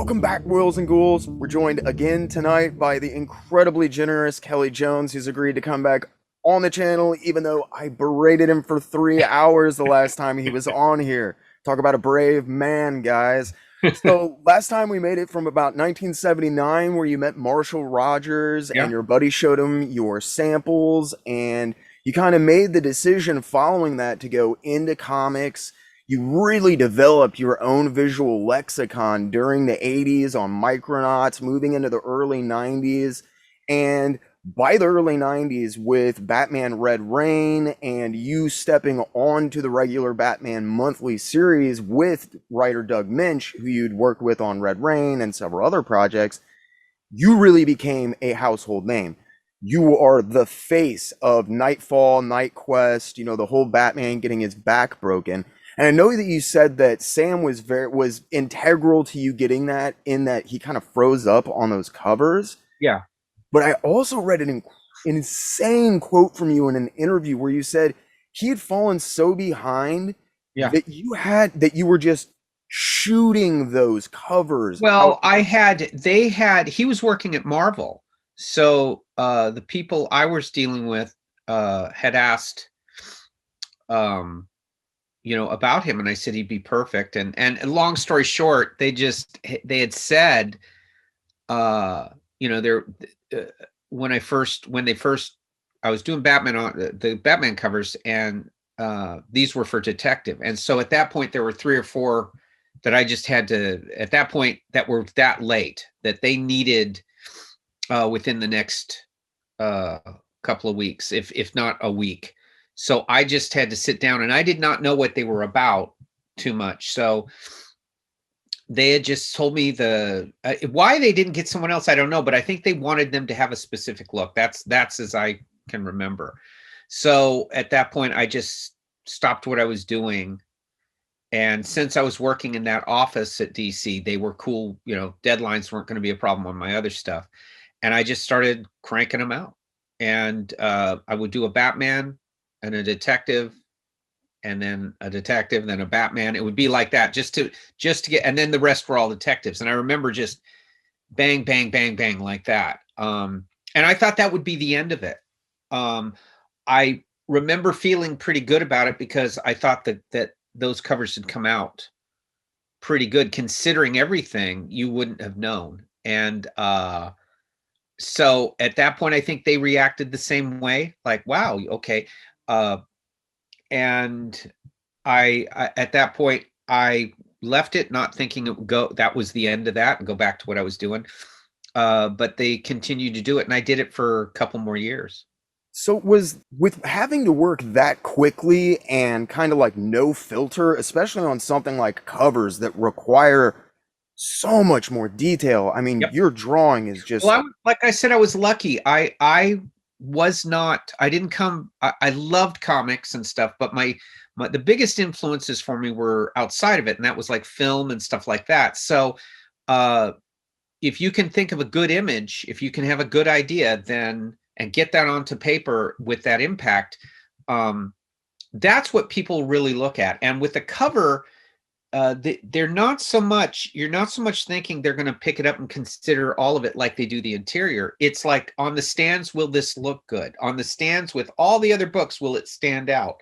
Welcome back, Royals and Ghouls. We're joined again tonight by the incredibly generous Kelley Jones, who's agreed to come back on the channel, even though I berated him for 3 hours the last time he was on here. Talk about a brave man, guys. So last time we made it from about 1979, where you met Marshall Rogers and Yeah. your buddy showed him your samples, and you kind of made the decision following that to go into comics. You really developed your own visual lexicon during the 80s on Micronauts, moving into the early 90s. And by the early 90s, with Batman Red Rain and you stepping onto the regular Batman monthly series with writer Doug Minch, who you'd worked with on Red Rain and several other projects, you really became a household name. You are the face of Nightfall, Night Quest, the whole Batman getting his back broken. And I know that you said that Sam was integral to you getting that, in that he kind of froze up on those covers. Yeah. But I also read an insane quote from you in an interview where you said he had fallen so behind Yeah. that you were just shooting those covers out. Well, he was working at Marvel. So the people I was dealing with had asked about him, and I said he'd be perfect. And long story short, they had said there when they first I was doing Batman on the Batman covers, and these were for Detective. And so at that point there were 3 or 4 that I just had to, at that point, that were that late that they needed within the next couple of weeks, if not a week. So I just had to sit down, and I did not know what they were about too much. So they had just told me why they didn't get someone else, I don't know, but I think they wanted them to have a specific look. That's as I can remember. So at that point, I just stopped what I was doing. And since I was working in that office at DC, they were cool. Deadlines weren't going to be a problem on my other stuff. And I just started cranking them out. And I would do a Batman and a detective, and then a detective, then a Batman. It would be like that, just to get, and then the rest were all detectives. And I remember just bang, bang, bang, bang, like that. And I thought that would be the end of it. I remember feeling pretty good about it, because I thought that those covers had come out pretty good, considering everything you wouldn't have known. And so at that point, I think they reacted the same way, like, wow, okay. And I at that point, I left it, not thinking it would go, that was the end of that, and go back to what I was doing. But they continued to do it, and I did it for a couple more years. So was with having to work that quickly and kind of like no filter, especially on something like covers that require so much more detail. I mean, Yep. your drawing is just Well, like I said, I was lucky. I was not, I didn't come, I loved comics and stuff, but the biggest influences for me were outside of it, and that was like film and stuff like that. So if you can think of a good image, if you can have a good idea, then, and get that onto paper with that impact, that's what people really look at. And with the cover, you're not so much thinking they're going to pick it up and consider all of it like they do the interior. It's like, on the stands, will this look good? On the stands with all the other books, will it stand out?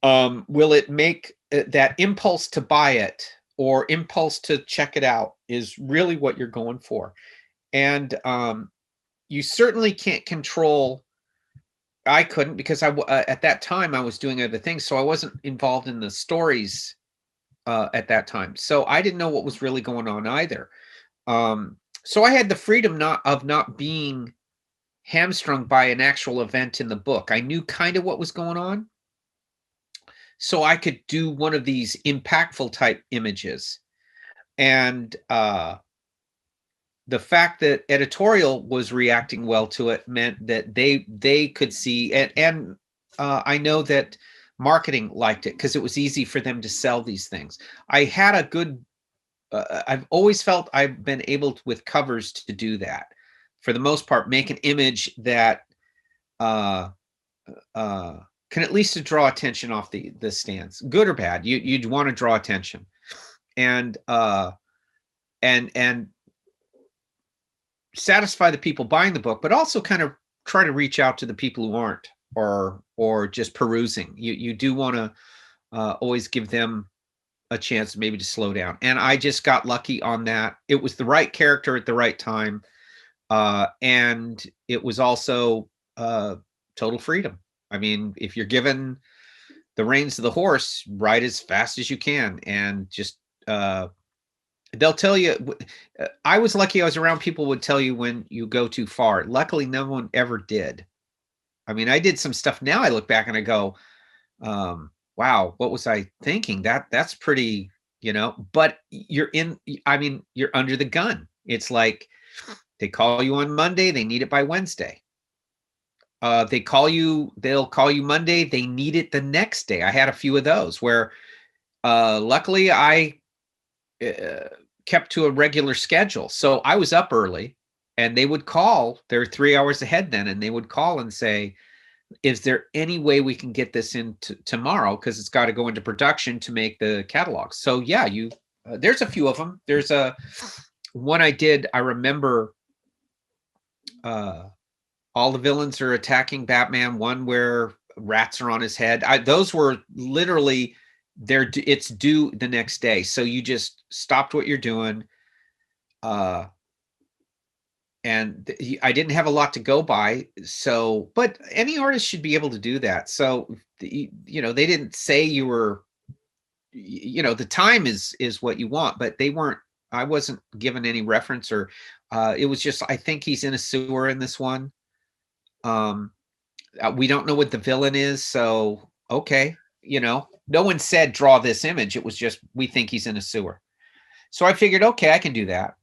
Will it make that impulse to buy it, or impulse to check it out, is really what you're going for. And you certainly can't control. I couldn't, because at that time I was doing other things, so I wasn't involved in the stories at that time. So I didn't know what was really going on either. So I had the freedom of not being hamstrung by an actual event in the book. I knew kind of what was going on, so I could do one of these impactful type images. And the fact that editorial was reacting well to it meant that they could see, and I know that marketing liked it, because it was easy for them to sell these things. I had a good, I've always felt I've been able to, with covers, to do that for the most part, make an image that can at least draw attention off the stands, good or bad. You'd want to draw attention. And and satisfy the people buying the book, but also kind of try to reach out to the people who aren't, or just perusing. You do want to always give them a chance maybe to slow down. And I just got lucky on that. It was the right character at the right time. And it was also total freedom. I mean, if you're given the reins of the horse, ride as fast as you can, and just they'll tell you. I was lucky. I was around people who would tell you when you go too far. Luckily, no one ever did. I mean, I did some stuff. Now I look back and I go, wow, what was I thinking? That's pretty, but you're under the gun. It's like they call you on Monday, they need it by Wednesday. They'll call you Monday, they need it the next day. I had a few of those where luckily I kept to a regular schedule. So I was up early and they would call. They're 3 hours ahead then, and they would call and say, is there any way we can get this in tomorrow? Because it's got to go into production to make the catalog. So yeah, there's a few of them. There's one I did. I remember all the villains are attacking Batman. One where rats are on his head. Those were literally it's due the next day. So you just stopped what you're doing. And I didn't have a lot to go by. So, but any artist should be able to do that. So, they didn't say you were, the time is what you want, but I wasn't given any reference, or it was just, I think he's in a sewer in this one. We don't know what the villain is. So, okay. No one said draw this image. It was just, we think he's in a sewer. So I figured, okay, I can do that.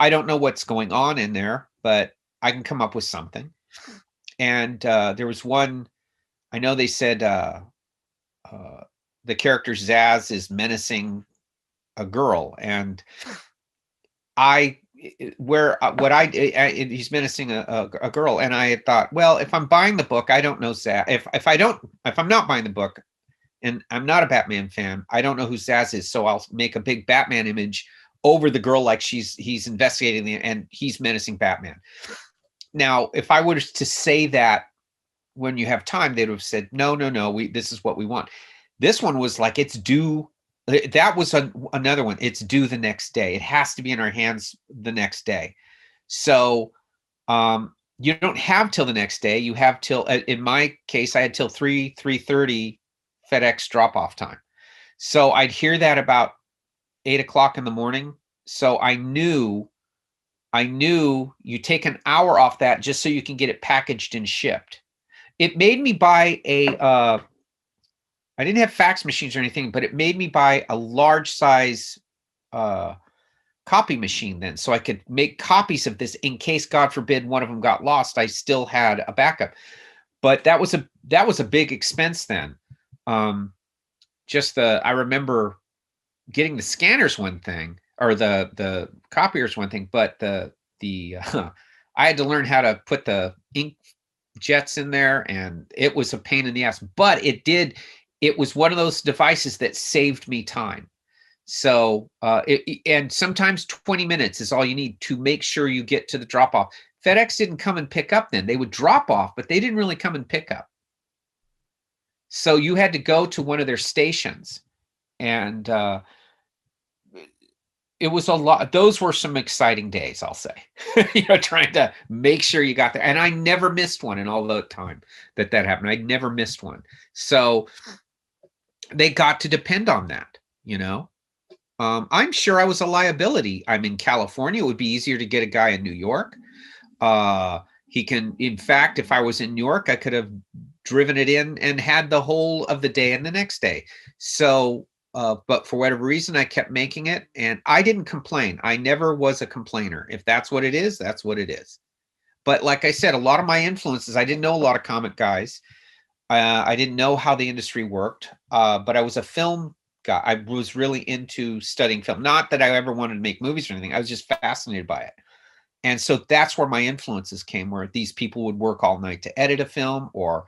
I don't know what's going on in there, but I can come up with something. And there was one, I know they said the character Zaz is menacing a girl, and he's menacing a girl, and I had thought, well, if I'm buying the book, I don't know Zaz. If I'm not buying the book, and I'm not a Batman fan, I don't know who Zaz is, so I'll make a big Batman image over the girl, like he's investigating and he's menacing Batman. Now, if I were to say that when you have time, they'd have said, no, this is what we want. This one was like, it's due. That was another one. It's due the next day. It has to be in our hands the next day. So you don't have till the next day. You have till, in my case, I had till 3:30 FedEx drop-off time. So I'd hear that about 8 o'clock in the morning. So I knew you take an hour off that just so you can get it packaged and shipped. It made me buy I didn't have fax machines or anything, but it made me buy a large size copy machine then, so I could make copies of this in case, God forbid, one of them got lost. I still had a backup. But that was a big expense then. I remember getting the scanners one thing, or the copiers one thing, but I had to learn how to put the ink jets in there, and it was a pain in the ass, but it was one of those devices that saved me time. So and sometimes 20 minutes is all you need to make sure you get to the drop off. FedEx didn't come and pick up then. They would drop off, but they didn't really come and pick up. So you had to go to one of their stations, and it was a lot. Those were some exciting days, I'll say, trying to make sure you got there. And I never missed one in all the time that happened. I never missed one. So they got to depend on that, I'm sure I was a liability. I'm in California. It would be easier to get a guy in New York. In fact, if I was in New York, I could have driven it in and had the whole of the day and the next day. So, but for whatever reason, I kept making it, and I didn't complain. I never was a complainer. If that's what it is, that's what it is. But like I said, a lot of my influences, I didn't know a lot of comic guys. I didn't know how the industry worked, but I was a film guy. I was really into studying film. Not that I ever wanted to make movies or anything. I was just fascinated by it. And so that's where my influences came, where these people would work all night to edit a film, or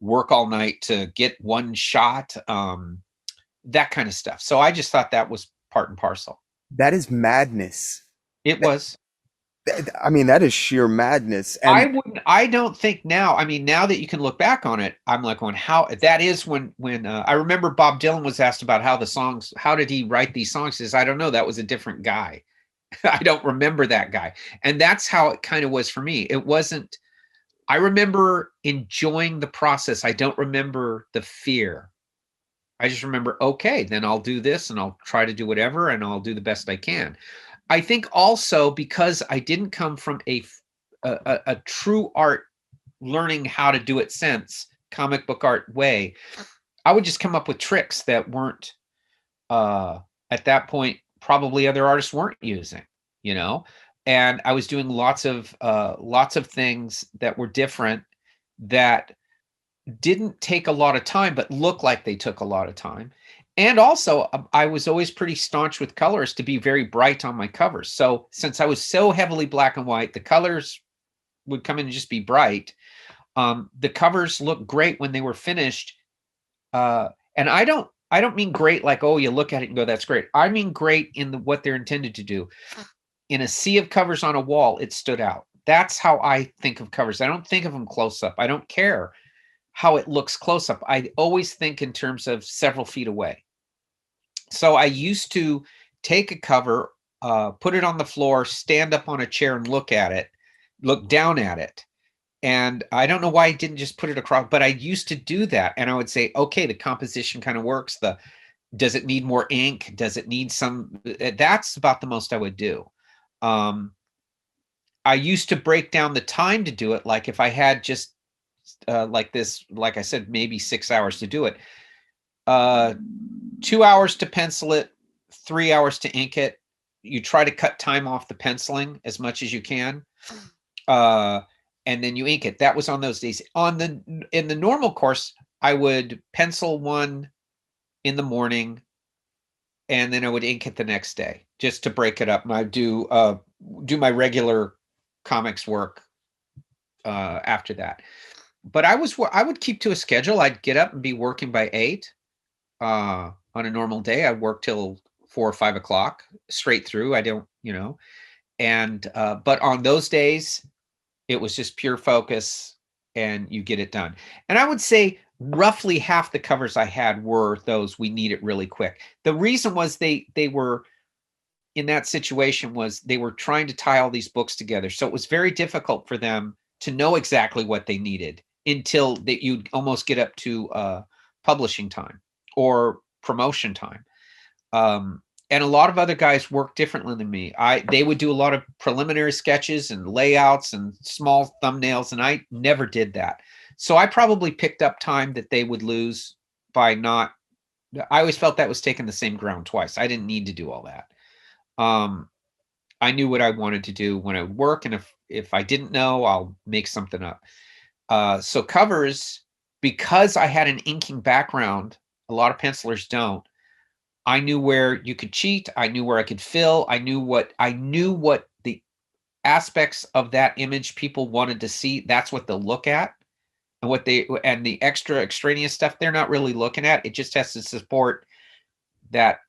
work all night to get one shot, that kind of stuff. So I just thought that was part and parcel. That is madness. It was. I mean, that is sheer madness. And I don't think now, I mean, now that you can look back on it, I'm like going, how that is when I remember Bob Dylan was asked about how the songs, how did he write these songs? He says, I don't know. That was a different guy. I don't remember that guy. And that's how it kind of was for me. It wasn't, I remember enjoying the process. I don't remember the fear. I just remember, okay, then I'll do this and I'll try to do whatever and I'll do the best I can. I think also because I didn't come from a true art learning how to do it sense comic book art way, I would just come up with tricks that weren't at that point probably other artists weren't using, you know. And I was doing lots of things that were different that didn't take a lot of time but look like they took a lot of time. And also I was always pretty staunch with colors to be very bright on my covers. So since I was so heavily black and white, the colors would come in and just be bright. The covers looked great when they were finished. And I don't mean great like, oh, you look at it and go, that's great. I mean great in what they're intended to do. In a sea of covers on a wall, it stood out. That's how I think of covers. I don't think of them close up. I don't care how it looks close up. I always think in terms of several feet away. So I used to take a cover, put it on the floor, stand up on a chair and look at it, look down at it. And I don't know why I didn't just put it across, but I used to do that. And I would say, okay, the composition kind of works. Does it need more ink? Does it need some? That's about the most I would do. I used to break down the time to do it. Like if I had just like this, like I said, maybe 6 hours to do it, 2 hours to pencil it, 3 hours to ink it. You try to cut time off the penciling as much as you can. And then you ink it. That was on those days. In the normal course, I would pencil one in the morning and then I would ink it the next day just to break it up. And I'd do my regular comics work after that. But I would keep to a schedule. I'd get up and be working by 8 on a normal day. I'd work till 4 or 5 o'clock straight through. I don't, and but on those days, it was just pure focus and you get it done. And I would say roughly half the covers I had were those we need it really quick. The reason was they were in that situation was they were trying to tie all these books together. So it was very difficult for them to know exactly what they needed until that you'd almost get up to publishing time or promotion time. And a lot of other guys work differently than me. They would do a lot of preliminary sketches and layouts and small thumbnails, and I never did that. So I probably picked up time that they would lose by not. I always felt that was taking the same ground twice. I didn't need to do all that. I knew what I wanted to do when I would work, and if I didn't know, I'll make something up. So covers, because I had an inking background, a lot of pencilers don't. I knew where you could cheat. I knew where I could fill. I knew what the aspects of that image people wanted to see. That's what they'll look at, and the extraneous stuff they're not really looking at. It just has to support that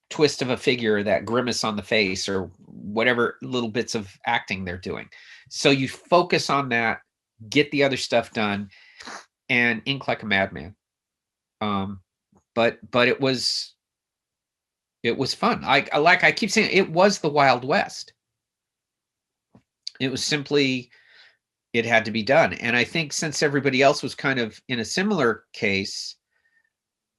twist of a figure, that grimace on the face, or whatever little bits of acting they're doing. So you focus on that, get the other stuff done, and ink like a madman. But it was fun. I keep saying, it was the Wild West. It was simply, it had to be done. And I think since everybody else was kind of in a similar case,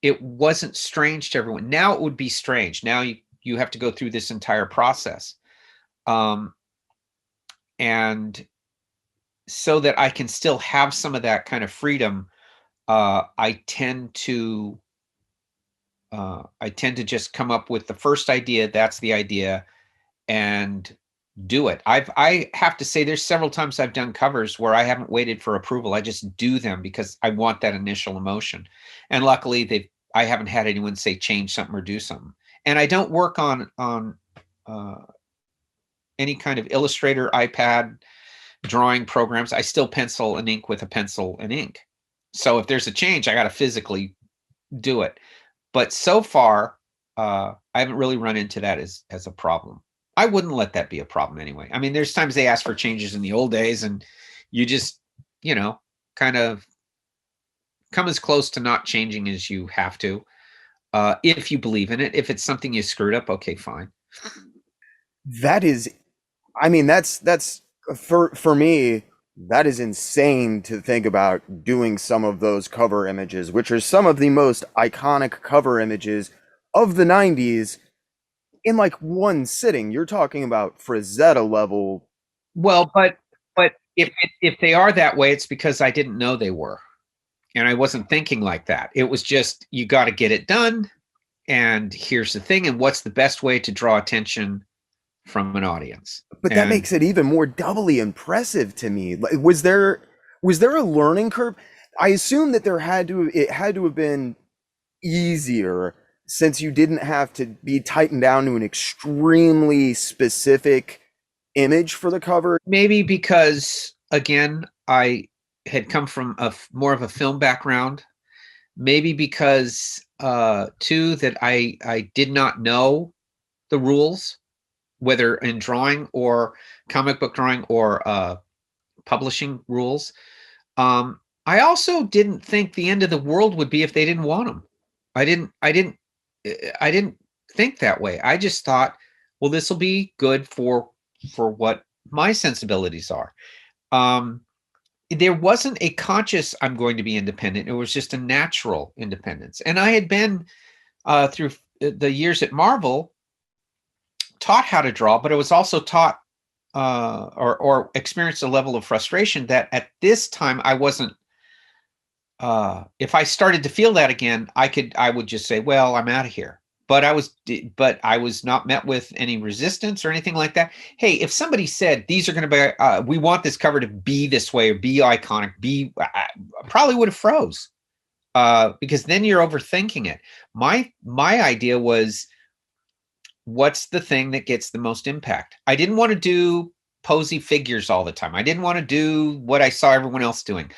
it wasn't strange to everyone. Now it would be strange. Now you have to go through this entire process. And so that I can still have some of that kind of freedom, I tend to just come up with the first idea. That's the idea, and do it. I have to say, there's several times I've done covers where I haven't waited for approval. I just do them because I want that initial emotion. And luckily I haven't had anyone say change something or do something. And I don't work on any kind of Illustrator, iPad drawing programs. I still pencil and ink with a pencil and ink. So if there's a change, I got to physically do it. But so far, I haven't really run into that as a problem. I wouldn't let that be a problem anyway. I mean, there's times they ask for changes in the old days, and you just, you know, kind of come as close to not changing as you have to. If you believe in it. If it's something you screwed up, okay, fine. That is, I mean, that's for me, that is insane to think about doing some of those cover images, which are some of the most iconic cover images of the 90s in like one sitting. You're talking about Frazetta level. Well, but if they are that way, it's because I didn't know they were, and I wasn't thinking like that. It was just, you got to get it done, and here's the thing, and what's the best way to draw attention from an audience? But that And makes it even more doubly impressive to me. Was there a learning curve? I assume that it had to have been easier since you didn't have to be tightened down to an extremely specific image for the cover. maybe because, again, I had come from more of a film background. Maybe because too, that I did not know the rules, whether in drawing or comic book drawing or publishing rules. I also didn't think the end of the world would be if they didn't want them. I didn't think that way. I just thought, well, this will be good for what my sensibilities are. There wasn't a conscious I'm going to be independent. It was just a natural independence. And I had been through the years at Marvel taught how to draw, but I was also taught or experienced a level of frustration that at this time I wasn't. If I started to feel that again, I would just say, well, I'm out of here. But I was not met with any resistance or anything like that. Hey, if somebody said these are going to be, we want this cover to be this way or be iconic, I probably would have froze because then you're overthinking it. My idea was, what's the thing that gets the most impact? I didn't want to do posy figures all the time. I didn't want to do what I saw everyone else doing.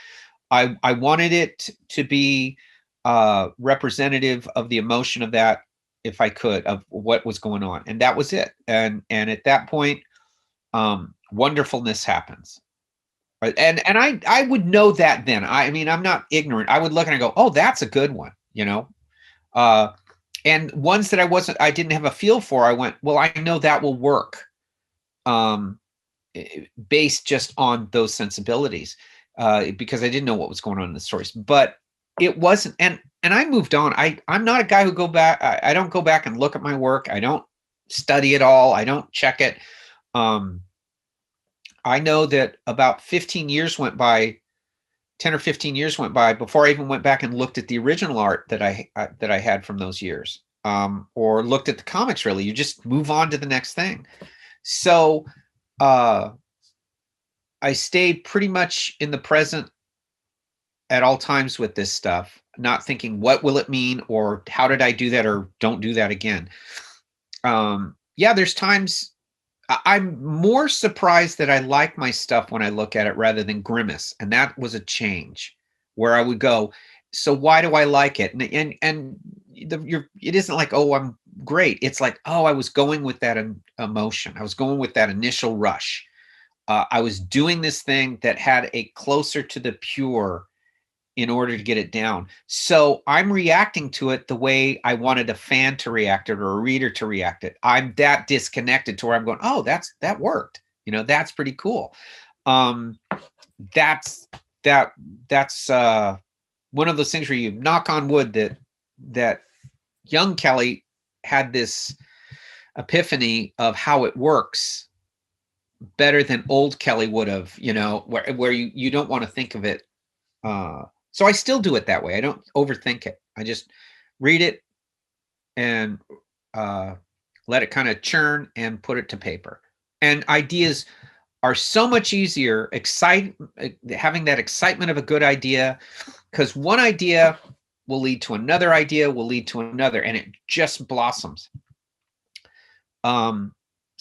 I wanted it to be representative of the emotion of that, if I could, of what was going on, and that was it. And at that point, wonderfulness happens. Right? And I would know that then. I mean, I'm not ignorant. I would look and I go, oh, that's a good one, you know. And ones that I didn't have a feel for, I went, well, I know that will work, based just on those sensibilities. Because I didn't know what was going on in the stories, but it wasn't. And I moved on. I'm not a guy who go back. I don't go back and look at my work. I don't study it all. I don't check it. I know that about 15 years went by, 10 or 15 years went by before I even went back and looked at the original art that I had from those years, or looked at the comics. Really, you just move on to the next thing. So, I stayed pretty much in the present at all times with this stuff, not thinking what will it mean or how did I do that or don't do that again. Yeah, there's times I'm more surprised that I like my stuff when I look at it rather than grimace, and that was a change where I would go, so why do I like it? And it isn't like, oh, I'm great. It's like, oh, I was going with that emotion. I was going with that initial rush. I was doing this thing that had a closer to the pure in order to get it down. So I'm reacting to it the way I wanted a fan to react it or a reader to react it. I'm that disconnected to where I'm going, oh, that worked. You know, that's pretty cool. That's one of those things where you knock on wood that young Kelley had this epiphany of how it works better than old Kelley would have, you know, where you don't want to think of it. So I still do it that way. I don't overthink it. I just read it and let it kind of churn and put it to paper. And ideas are so much easier, having that excitement of a good idea, because one idea will lead to another idea, will lead to another, and it just blossoms.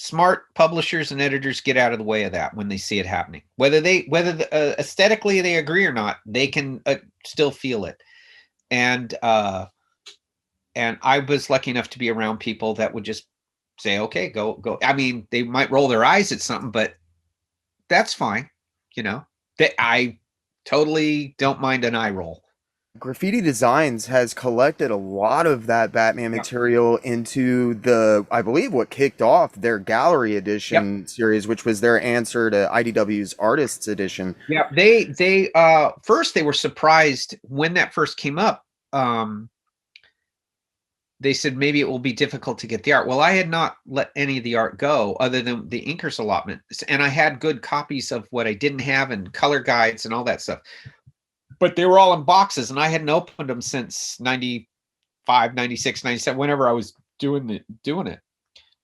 Smart publishers and editors get out of the way of that when they see it happening. Whether aesthetically they agree or not, they can still feel it. And I was lucky enough to be around people that would just say, okay, go. I mean, they might roll their eyes at something, but that's fine. You know, that I totally don't mind an eye roll. Graffiti Designs has collected a lot of that Batman Yeah. material into the, I believe, what kicked off their Gallery Yep. Edition series, which was their answer to IDW's Artists Edition. Yeah. They first they were surprised when that first came up. Um, they said maybe it will be difficult to get the art. Well, I had not let any of the art go other than the inker's allotment. And I had good copies of what I didn't have and color guides and all that stuff. But they were all in boxes and I hadn't opened them since 95, 96, 97, whenever I was doing it.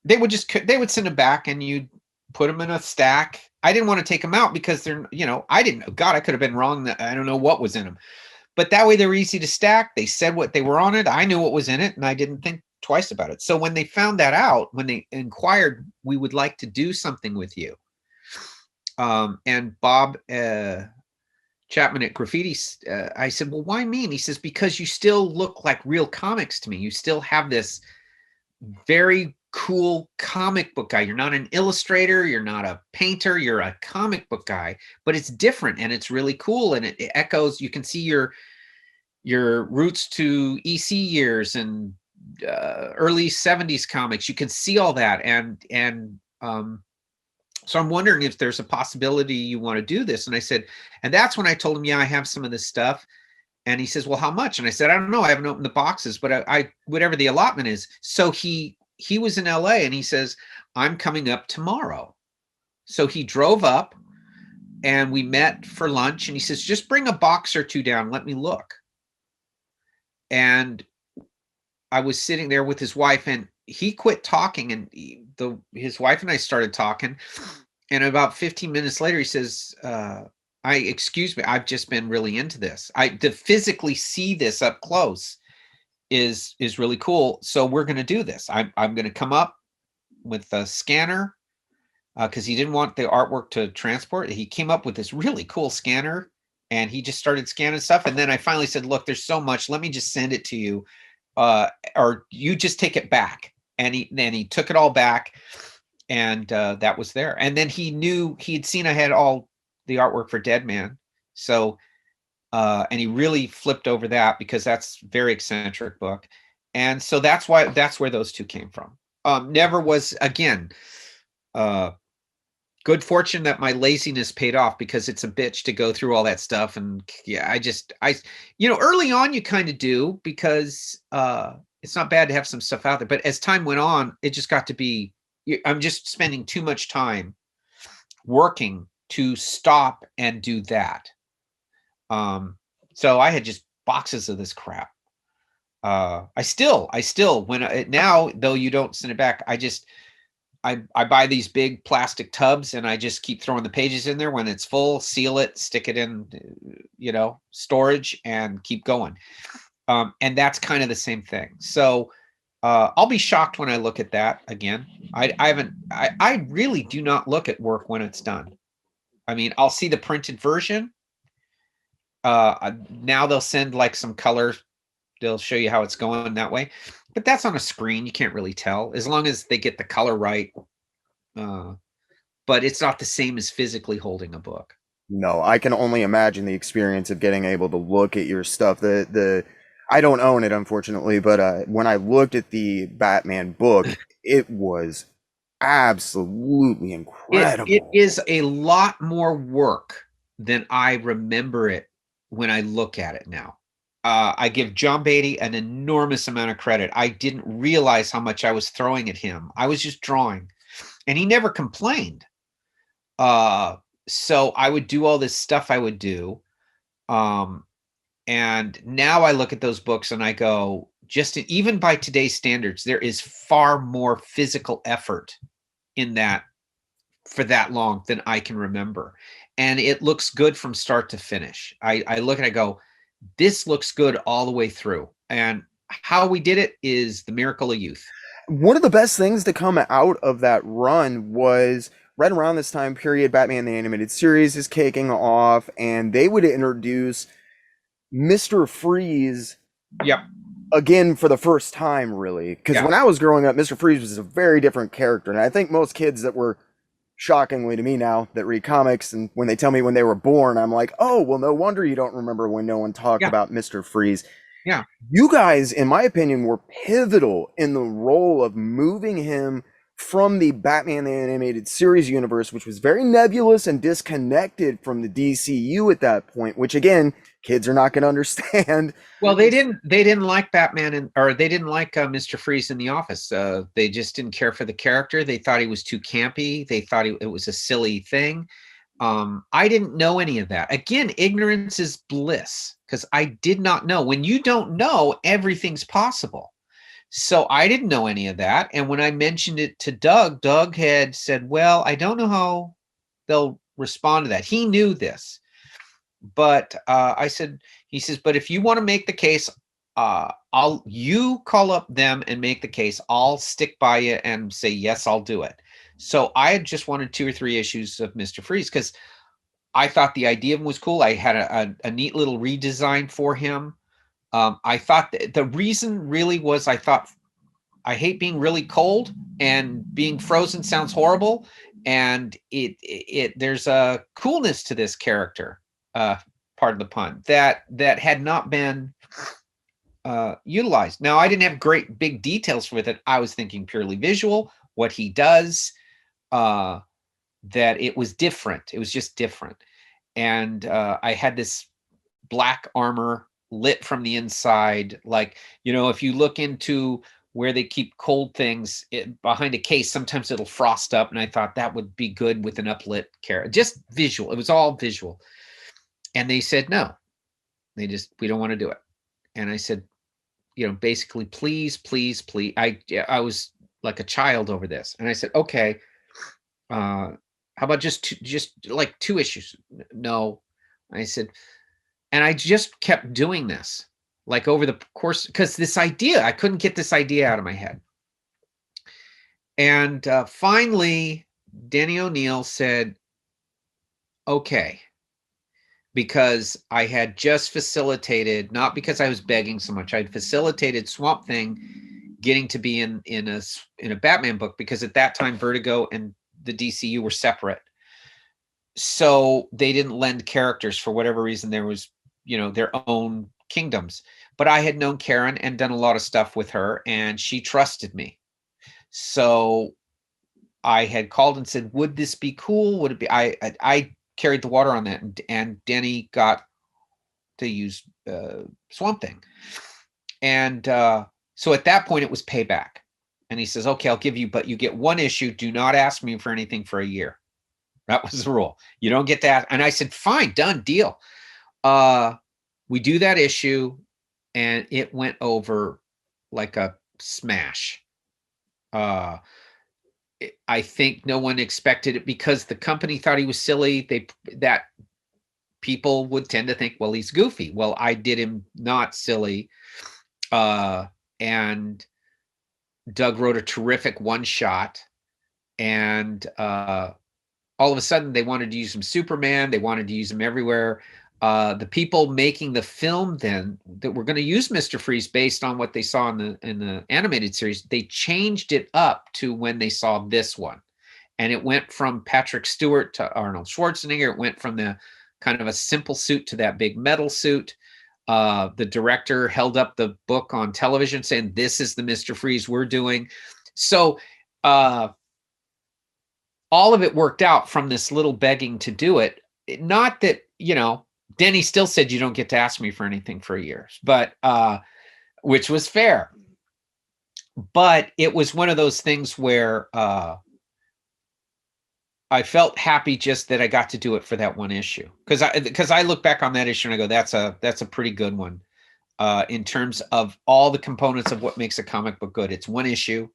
They would send them back and you'd put them in a stack. I didn't want to take them out because they're, I didn't know. God, I could have been wrong. I don't know what was in them. But that way they were easy to stack. They said what they were on it. I knew what was in it and I didn't think twice about it. So when they found that out, when they inquired, we would like to do something with you. And Bob Chapman at Graffiti, I said, well, why me? And he says, because you still look like real comics to me. You still have this very cool comic book guy. You're not an illustrator. You're not a painter. You're a comic book guy, but it's different and it's really cool. And it echoes, you can see your roots to EC years and early 70s comics. You can see all that. And so I'm wondering if there's a possibility you want to do this. And I said, and that's when I told him, yeah, I have some of this stuff. And he says, well, how much? And I said, I don't know. I haven't opened the boxes, but I whatever the allotment is. So he was in LA and he says, I'm coming up tomorrow. So he drove up and we met for lunch and he says, just bring a box or two down. Let me look. And I was sitting there with his wife and he quit talking and his wife and I started talking. And about 15 minutes later, he says, excuse me, I've just been really into this. To physically see this up close is really cool. So we're going to do this. I'm going to come up with a scanner because he didn't want the artwork to transport. He came up with this really cool scanner and he just started scanning stuff. And then I finally said, look, there's so much. Let me just send it to you. Or you just take it back. And he took it all back. And that was there. And then he'd seen I had all the artwork for Dead Man. So, and he really flipped over that because that's a very eccentric book. And so that's where those two came from. Never was, again, good fortune that my laziness paid off because it's a bitch to go through all that stuff. And yeah, early on you kind of do because it's not bad to have some stuff out there. But as time went on, it just got to be, I'm just spending too much time working to stop and do that. So I had just boxes of this crap. I still now though you don't send it back, I buy these big plastic tubs and I just keep throwing the pages in there. When it's full, seal it, stick it in, storage and keep going. And that's kind of the same thing. So I'll be shocked when I look at that again. I really do not look at work when it's done. I mean, I'll see the printed version. Now they'll send like some color. They'll show you how it's going that way. But that's on a screen. You can't really tell as long as they get the color right. But it's not the same as physically holding a book. No, I can only imagine the experience of getting able to look at your stuff. I don't own it, unfortunately, but when I looked at the Batman book, it was absolutely incredible. It is a lot more work than I remember it when I look at it now. I give John Beatty an enormous amount of credit. I didn't realize how much I was throwing at him. I was just drawing, and he never complained. So I would do all this stuff I would do. And now I look at those books and I go, even by today's standards, there is far more physical effort in that for that long than I can remember. And it looks good from start to finish. I look and I go, this looks good all the way through. And how we did it is the miracle of youth. One of the best things to come out of that run was right around this time period, Batman the Animated Series is kicking off, and they would introduce Mr. Freeze. Yep. again for the first time, really. Because Yeah. when I was growing up, Mr. Freeze was a very different character. And I think most kids that were, shockingly to me now, that read comics, and when they tell me when they were born, I'm like, oh, well, no wonder you don't remember when no one talked Yeah. about Mr. Freeze. Yeah. You guys, in my opinion, were pivotal in the role of moving him from the Batman the Animated Series universe, which was very nebulous and disconnected from the DCU at that point, which again, kids are not going to understand. Well, they didn't like Batman or they didn't like Mr. Freeze in the office. They just didn't care for the character. They thought he was too campy. They thought it was a silly thing. I didn't know any of that. Again, ignorance is bliss because I did not know. When you don't know, everything's possible. So I didn't know any of that. And when I mentioned it to Doug, Doug had said, well, I don't know how they'll respond to that. He knew this. But he says, but if you want to make the case, you call up them and make the case. I'll stick by you and say, yes, I'll do it. So I had just wanted 2 or 3 issues of Mr. Freeze because I thought the idea was cool. I had a neat little redesign for him. I thought the reason really was I thought I hate being really cold, and being frozen sounds horrible. And there's a coolness to this character, part of the pun, that had not been utilized. Now, I didn't have great big details with it. I was thinking purely visual, what he does, that it was different. It was just different. And I had this black armor lit from the inside. Like, if you look into where they keep cold things behind a case, sometimes it'll frost up. And I thought that would be good with an uplit character. Just visual. It was all visual. And they said, no, we don't want to do it. And I said, basically, please, please, please. I was like a child over this. And I said, okay, how about just like 2 issues? No. I said, and I just kept doing this, like over the course, because this idea, I couldn't get this idea out of my head. And finally, Denny O'Neil said, okay, because I had just facilitated, not because I was begging so much, I'd facilitated Swamp Thing getting to be in a Batman book, because at that time Vertigo and the DCU were separate. So they didn't lend characters for whatever reason. There was, their own kingdoms. But I had known Karen and done a lot of stuff with her, and she trusted me. So I had called and said, would this be cool? Would it be? I carried the water on that, and Denny got to use Swamp Thing. And so at that point, it was payback. And he says, okay, I'll give you, but you get 1 issue. Do not ask me for anything for a year. That was the rule. You don't get that. And I said, fine, done, deal. We do that issue, and it went over like a smash. I think no one expected it because the company thought he was silly. That people would tend to think, well, he's goofy. Well, I did him not silly. And Doug wrote a terrific one-shot, and all of a sudden they wanted to use him Superman. They wanted to use him everywhere. The people making the film then that were going to use Mr. Freeze based on what they saw in the animated series, they changed it up to when they saw this one. And it went from Patrick Stewart to Arnold Schwarzenegger. It went from the kind of a simple suit to that big metal suit. The director held up the book on television saying, this is the Mr. Freeze we're doing. So all of it worked out from this little begging to do it. Not that, Denny still said, you don't get to ask me for anything for a year, but which was fair. But it was one of those things where I felt happy just that I got to do it for that 1 issue. Because I look back on that issue and I go, that's a pretty good one in terms of all the components of what makes a comic book good. It's 1 issue.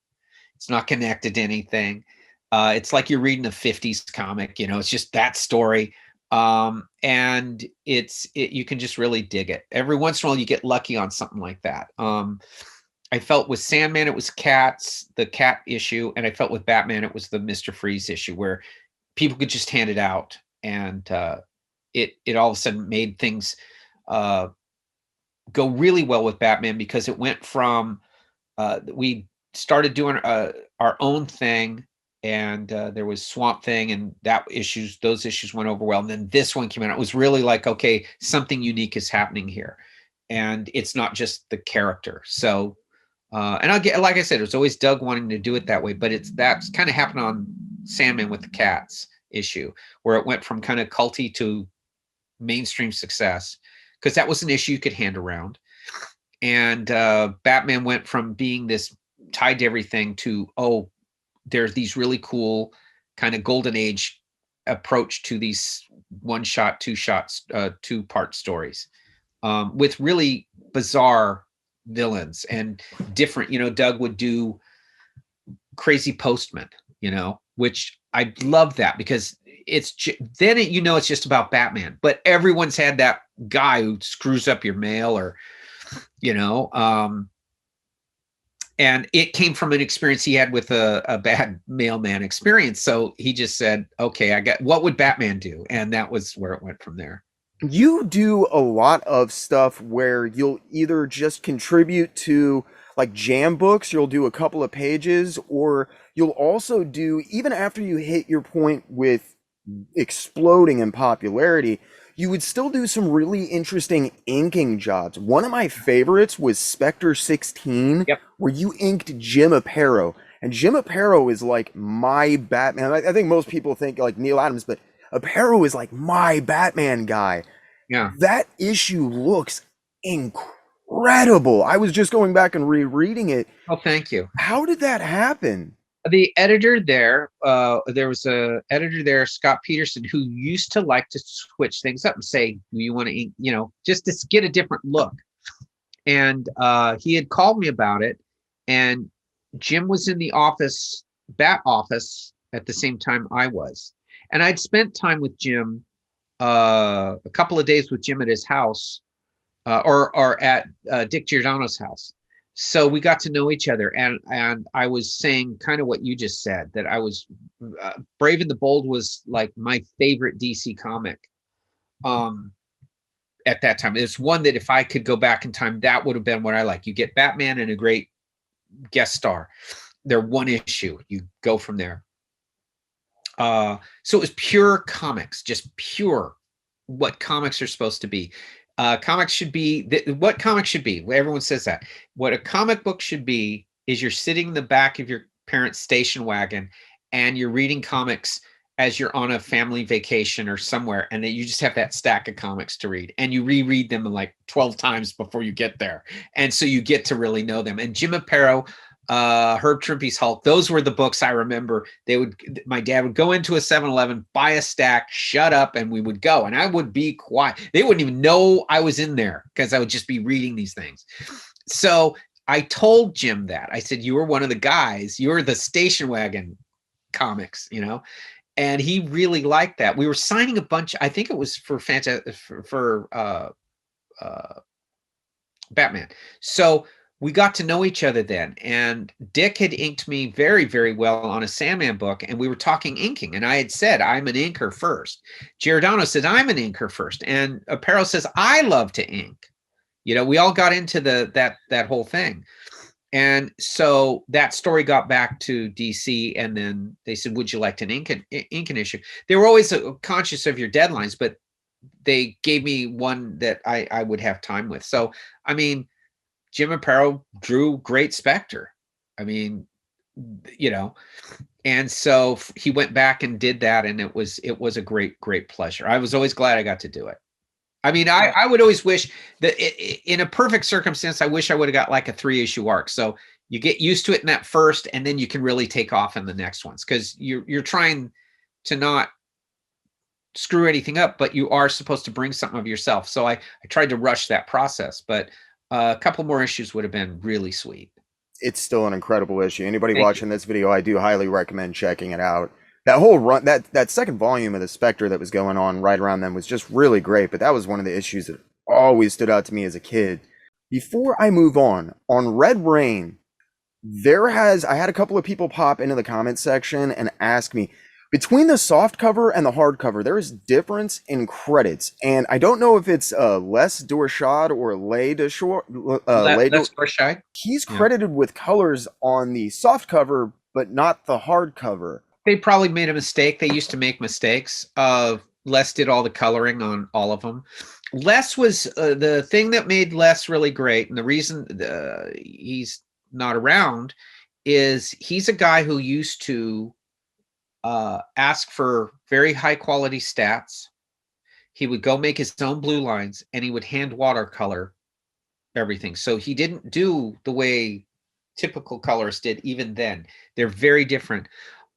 It's not connected to anything. It's like you're reading a 50s comic, it's just that story. And you can just really dig it. Every once in a while you get lucky on something like that. I felt with Sandman, it was the cat issue. And I felt with Batman, it was the Mr. Freeze issue where people could just hand it out. And it all of a sudden made things go really well with Batman because it went from we started doing our own thing, and there was Swamp Thing, and those issues went over well. And then this one came out. It was really like, okay, something unique is happening here, and it's not just the character. So, and I'll get, like I said, it was always Doug wanting to do it that way, but that's kind of happened on Sandman with the cats issue, where it went from kind of culty to mainstream success, because that was an issue you could hand around. And Batman went from being this tied to everything to, oh, there's these really cool kind of golden age approach to these one-shot, two-part stories with really bizarre villains and different, Doug would do Crazy Postman, which I love that, because it's just about Batman, but everyone's had that guy who screws up your mail, or and it came from an experience he had with a bad mailman experience. So he just said, okay, what would Batman do? And that was where it went from there. You do a lot of stuff where you'll either just contribute to like jam books, you'll do a couple of pages, or you'll also do, even after you hit your point with exploding in popularity, you would still do some really interesting inking jobs. One of my favorites was Spectre 16, Yep. where you inked Jim Aparo. And Jim Aparo is like my Batman. I think most people think like Neil Adams, but Aparo is like my Batman guy. Yeah. That issue looks incredible. I was just going back and rereading it. Oh, thank you. How did that happen? The editor there was a editor there, Scott Peterson, who used to like to switch things up and say, do you want to ink, just to get a different look. And he had called me about it, and Jim was in the Bat office at the same time I was. And I'd spent time with Jim, a couple of days with Jim at his house, or at Dick Giordano's house. So we got to know each other, and I was saying kind of what you just said, that I was Brave and the Bold was like my favorite DC comic at that time. It's one that if I could go back in time, that would have been what I like. You get Batman and a great guest star. They're one issue. You go from there. So it was pure comics, just pure what comics are supposed to be. Comics should be what comics should be. Everyone says that. What a comic book should be is you're sitting in the back of your parents' station wagon and you're reading comics as you're on a family vacation or somewhere, and then you just have that stack of comics to read, and you reread them like 12 times before you get there. And so you get to really know them. And Jim Aparo, Herb Trimpe's Hulk, those were the books I remember. My dad would go into a 7-Eleven, buy a stack, shut up, and we would go. And I would be quiet. They wouldn't even know I was in there because I would just be reading these things. So I told Jim that. I said, you were one of the guys. You're the station wagon comics, And he really liked that. We were signing a bunch. I think it was for Batman. So we got to know each other then, and Dick had inked me very, very well on a Sandman book, and we were talking inking, and I had said, I'm an inker first. Giordano said, I'm an inker first, and Aparo says, I love to ink. We all got into that whole thing. And so that story got back to DC, and then they said, would you like to ink an issue? They were always conscious of your deadlines, but they gave me one that I would have time with. So, I mean, Jim Aparo drew great Spectre. I mean, and so he went back and did that, and it was a great, great pleasure. I was always glad I got to do it. I mean, I would always wish that in a perfect circumstance, I wish I would have got like a 3-issue arc. So you get used to it in that first, and then you can really take off in the next ones, because you're trying to not screw anything up, but you are supposed to bring something of yourself. So I tried to rush that process, but a couple more issues would have been really sweet. It's still an incredible issue. Anybody watching this video, I do highly recommend checking it out. That whole run, that second volume of the Spectre that was going on right around then was just really great, but that was one of the issues that always stood out to me as a kid. Before I move on Red Rain, I had a couple of people pop into the comment section and ask me, Between the soft cover and the hard cover, there is difference in credits, and I don't know if it's Les Dorshad or Lay Dorshad. Let's Borshide. He's Yeah. credited with colors on the soft cover, but not the hard cover. They probably made a mistake. They used to make mistakes. Les did all the coloring on all of them. Les was the thing that made Les really great, and the reason he's not around is he's a guy who used to ask for very high quality stats. He would go make his own blue lines, and he would hand watercolor everything. So he didn't do the way typical colorists did even then. They're very different.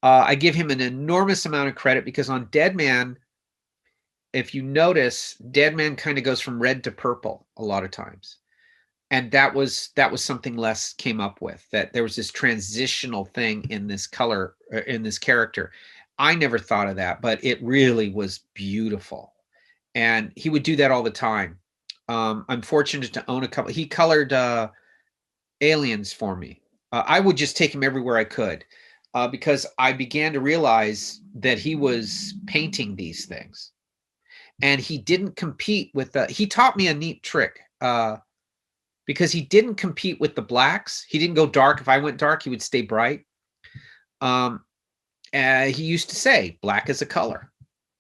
I give him an enormous amount of credit because on Dead Man, if you notice, Dead Man kind of goes from red to purple a lot of times. And that was something Les came up with, that there was this transitional thing in this color, in this character. I never thought of that, but it really was beautiful. And he would do that all the time. I'm fortunate to own a couple. He colored Aliens for me. I would just take him everywhere I could because I began to realize that he was painting these things. And he didn't compete with he taught me a neat trick. Because he didn't compete with the blacks. He didn't go dark. If I went dark, he would stay bright. He used to say, black is a color.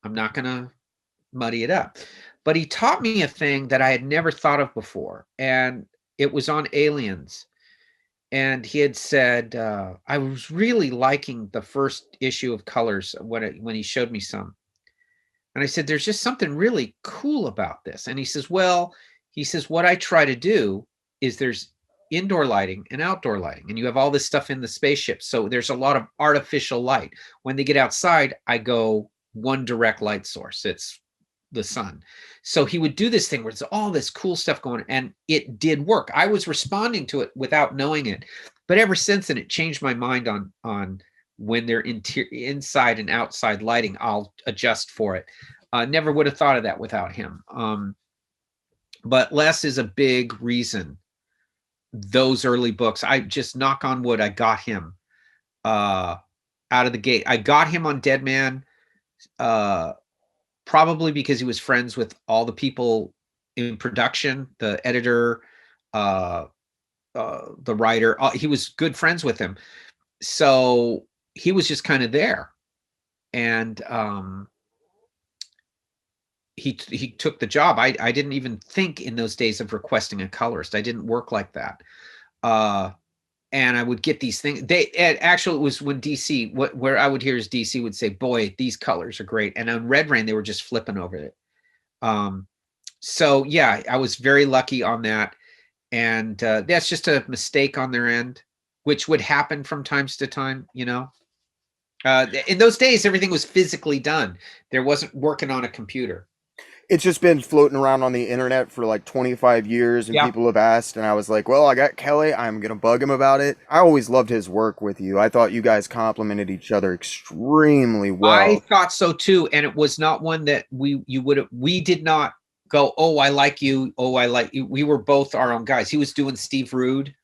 I'm not going to muddy it up. But he taught me a thing that I had never thought of before. And it was on Aliens. And he had said, I was really liking the first issue of Colors when he showed me some. And I said, there's just something really cool about this. And he says, well, what I try to do is there's indoor lighting and outdoor lighting, and you have all this stuff in the spaceship. So there's a lot of artificial light. When they get outside, I go one direct light source. It's the sun. So he would do this thing where it's all this cool stuff going on, and it did work. I was responding to it without knowing it. But ever since then, it changed my mind on when they're inside and outside lighting, I'll adjust for it. Never would have thought of that without him. But Les is a big reason. Those early books, I just knock on wood, I got him out of the gate. I got him on Dead Man, probably because he was friends with all the people in production, the editor, the writer. He was good friends with him. So he was just kind of there. And he took the job. I didn't even think in those days of requesting a colorist. I didn't work like that. And I would get these things. Actually, it was when DC, where I would hear is DC would say, boy, these colors are great. And on Red Rain, they were just flipping over it. So yeah, I was very lucky on that. And that's just a mistake on their end, which would happen from times to time, you know. In those days, everything was physically done. There wasn't working on a computer. It's just been floating around on the internet for like 25 years, and people have asked, and I was like, well, I got Kelley. I'm going to bug him about it. I always loved his work with you. I thought you guys complemented each other extremely well. I thought so too, and it was not one that we did not go, oh, I like you. Oh, I like you. We were both our own guys. He was doing Steve Rude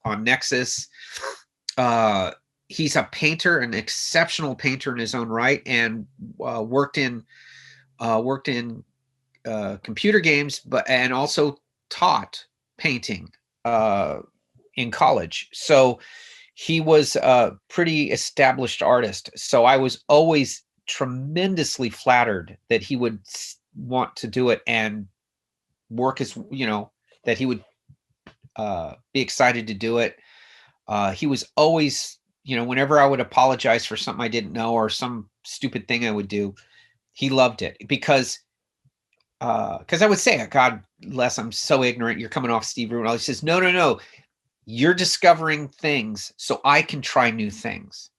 on Nexus. He's a painter, an exceptional painter in his own right, and worked in computer games, and also taught painting in college. So he was a pretty established artist. So I was always tremendously flattered that he would want to do it and work as, that he would be excited to do it. He was always, whenever I would apologize for something I didn't know or some stupid thing I would do, he loved it because I would say, God, Les, I'm so ignorant. You're coming off Steve Rude. He says, no. You're discovering things so I can try new things.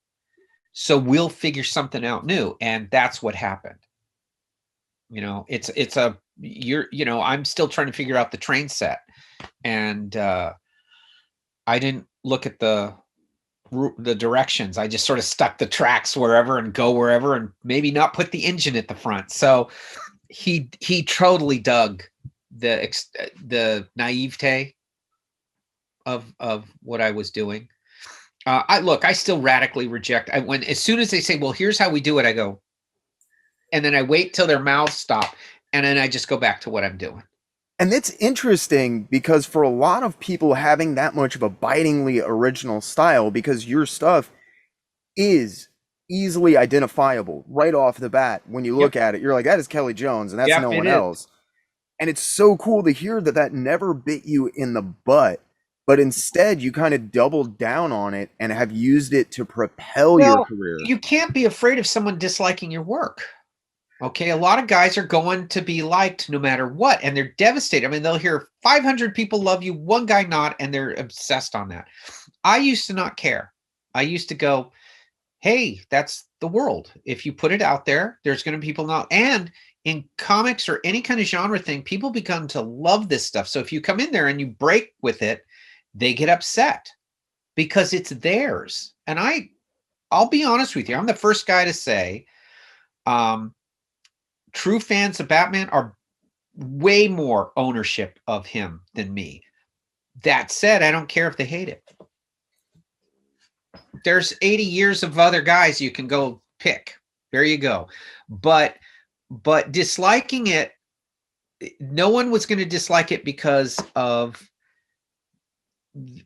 So we'll figure something out new. And that's what happened. I'm still trying to figure out the train set. And I didn't look at the directions. I just sort of stuck the tracks wherever and go wherever, and maybe not put the engine at the front. So he totally dug the naivete of what I was doing. I still radically reject. As soon as they say, well, here's how we do it, I go, and then I wait till their mouths stop, and then I just go back to what I'm doing. And it's interesting because for a lot of people having that much of a bitingly original style, because your stuff is easily identifiable right off the bat. When you Yep. look at it, you're like, that is Kelley Jones, and that's Yeah, no it one is. else. And it's so cool to hear that that never bit you in the butt, but instead you kind of doubled down on it and have used it to propel your Well, career. you can't be afraid of someone disliking your work. Okay, a lot of guys are going to be liked no matter what, and they're devastated. I mean, they'll hear 500 people love you, one guy not, and they're obsessed on that. I used to not care. I used to go, hey, that's the world. If you put it out there, there's going to be people not. And in comics or any kind of genre thing, people become to love this stuff. So if you come in there and you break with it, they get upset because it's theirs. And I'll be honest with you. I'm the first guy to say, true fans of Batman are way more ownership of him than me. That said, I don't care if they hate it. There's 80 years of other guys you can go pick. There you go. But disliking it, no one was going to dislike it because of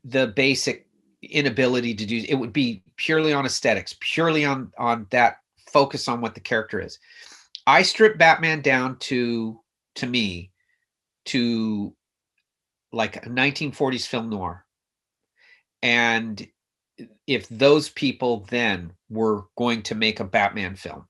the basic inability to do it. Would be purely on aesthetics, purely on that focus on what the character is. I stripped Batman down to me to like a 1940s film noir. And if those people then were going to make a Batman film,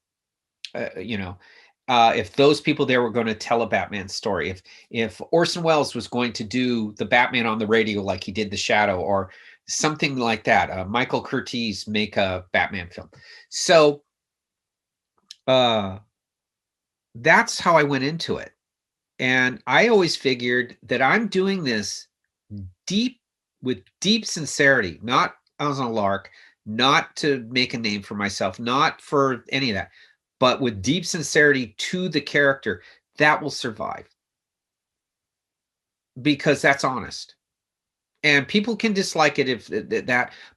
if those people there were going to tell a Batman story, if Orson Welles was going to do the Batman on the radio like he did The Shadow or something like that, Michael Curtiz make a Batman film. So that's how I went into it. And I always figured that I'm doing this with deep sincerity, not as a lark, not to make a name for myself, not for any of that, but with deep sincerity to the character that will survive. Because that's honest. And people can dislike it if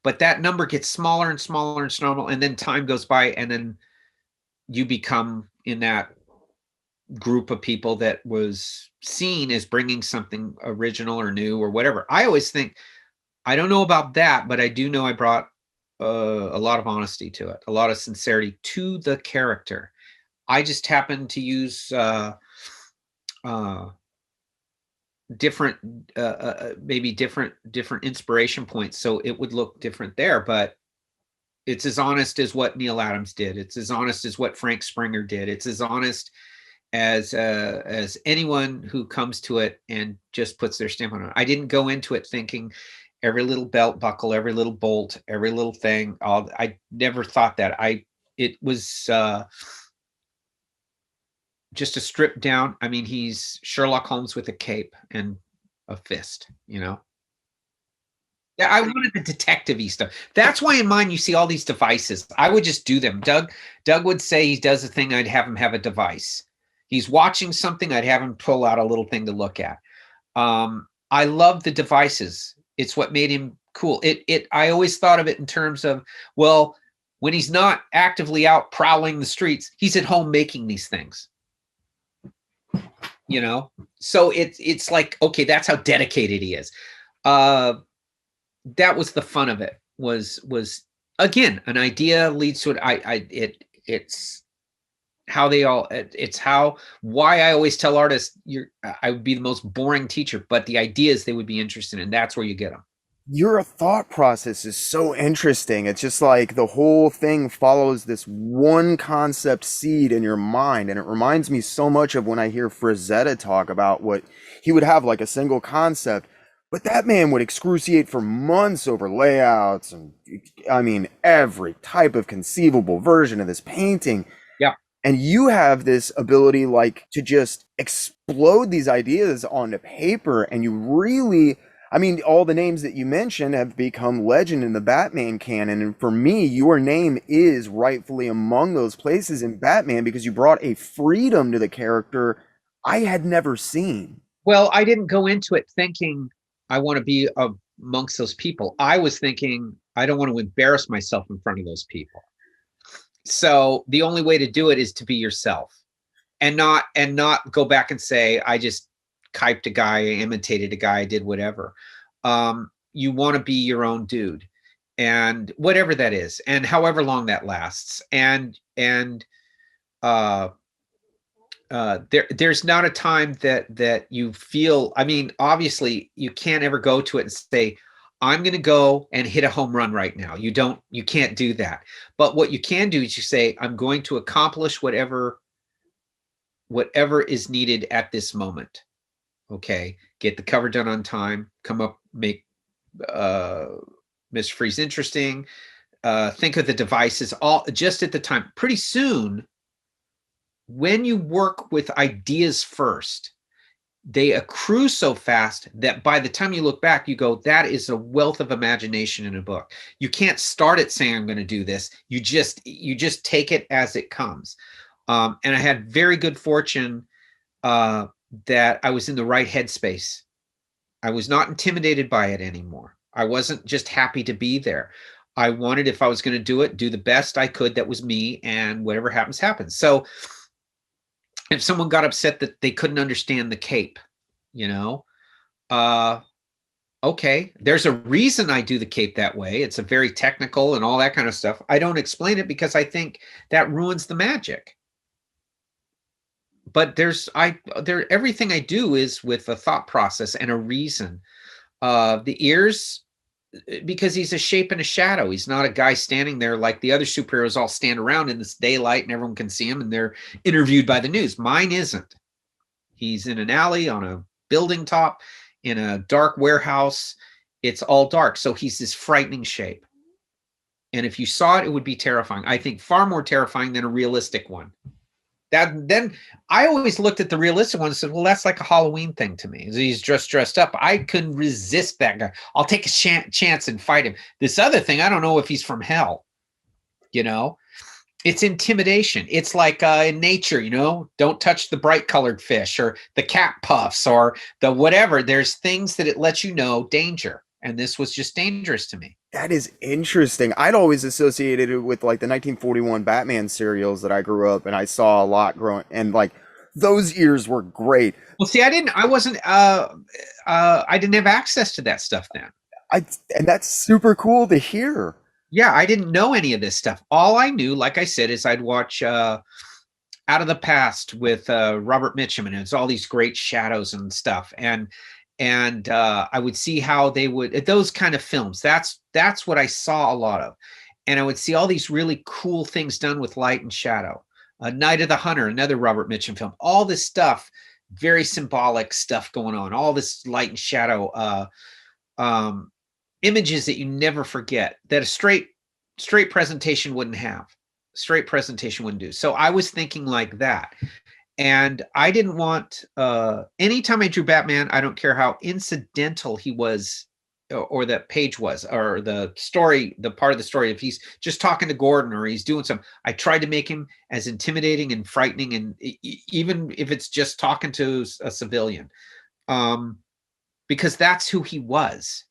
but that number gets smaller and smaller and smaller, and then time goes by, and then you become in that group of people that was seen as bringing something original or new or whatever. I always think, I don't know about that, but I do know I brought a lot of honesty to it, a lot of sincerity to the character. I just happened to use different maybe different inspiration points so it would look different there, but it's as honest as what Neil Adams did. It's as honest as what Frank Springer did. It's as honest as anyone who comes to it and just puts their stamp on it. I didn't go into it thinking every little belt buckle, every little bolt, every little thing. I never thought that. It was just a stripped down. I mean, he's Sherlock Holmes with a cape and a fist, Yeah, I wanted the detective-y stuff. That's why in mine you see all these devices. I would just do them. Doug would say he does a thing, I'd have him have a device. He's watching something, I'd have him pull out a little thing to look at. I love the devices. It's what made him cool. I always thought of it in terms of, well, when he's not actively out prowling the streets, he's at home making these things. So it's like, okay, that's how dedicated he is. That was the fun of it, was again, an idea leads to it. It's how why I always tell artists, I would be the most boring teacher, but the ideas they would be interested in, that's where you get them. Your thought process is so interesting. It's just like the whole thing follows this one concept seed in your mind. And it reminds me so much of when I hear Frazetta talk about what he would have, like a single concept, but that man would excruciate for months over layouts and, I mean, every type of conceivable version of this painting. Yeah. And you have this ability, like, to just explode these ideas onto paper, and you really, I mean, all the names that you mentioned have become legend in the Batman canon. And for me, your name is rightfully among those places in Batman because you brought a freedom to the character I had never seen. Well, I didn't go into it thinking I want to be a amongst those people. I was thinking, I don't want to embarrass myself in front of those people. So the only way to do it is to be yourself, and not go back and say, I just kyped a guy, I imitated a guy, I did whatever. You want to be your own dude, and whatever that is, and however long that lasts. There's not a time that you feel, I mean, obviously you can't ever go to it and say, I'm going to go and hit a home run right now. You can't do that. But what you can do is you say, I'm going to accomplish whatever is needed at this moment. Okay. Get the cover done on time, come up, make Mr. Freeze interesting. Think of the devices all just at the time. Pretty soon, when you work with ideas first, they accrue so fast that by the time you look back, you go, that is a wealth of imagination in a book. You can't start it saying, I'm going to do this. You just take it as it comes. And I had very good fortune that I was in the right headspace. I was not intimidated by it anymore. I wasn't just happy to be there. I wanted, if I was going to do it, do the best I could. That was me, and whatever happens, happens. So if someone got upset that they couldn't understand the cape, okay, there's a reason I do the cape that way. It's a very technical and all that kind of stuff. I don't explain it because I think that ruins the magic. But everything I do is with a thought process and a reason. The ears, because he's a shape and a shadow. He's not a guy standing there like the other superheroes all stand around in this daylight and everyone can see him and they're interviewed by the news. Mine isn't. He's in an alley, on a building top, in a dark warehouse. It's all dark. So he's this frightening shape. And if you saw it, it would be terrifying. I think far more terrifying than a realistic one. Then I always looked at the realistic one and said, well, that's like a Halloween thing to me. He's just dressed up. I couldn't resist that guy. I'll take a chance and fight him. This other thing, I don't know if he's from hell. It's intimidation. It's like in nature, don't touch the bright colored fish or the cat puffs or the whatever. There's things that it lets you know danger. And this was just dangerous to me. That is interesting. I'd always associated it with like the 1941 Batman serials that I grew up and I saw a lot growing, and like those ears were great. Well, see, I didn't have access to that stuff then. And that's super cool to hear. Yeah, I didn't know any of this stuff. All I knew, like I said, is I'd watch Out of the Past with Robert Mitchum, and it's all these great shadows and stuff. And I would see how they would, those kind of films, that's what I saw a lot of. And I would see all these really cool things done with light and shadow. Night of the Hunter, another Robert Mitchum film, all this stuff, very symbolic stuff going on, all this light and shadow images that you never forget, that a straight presentation wouldn't have, straight presentation wouldn't do. So I was thinking like that. And I didn't want, anytime I drew Batman, I don't care how incidental he was or that page was, or the story, the part of the story, if he's just talking to Gordon or he's doing something, I tried to make him as intimidating and frightening, and even if it's just talking to a civilian, because that's who he was.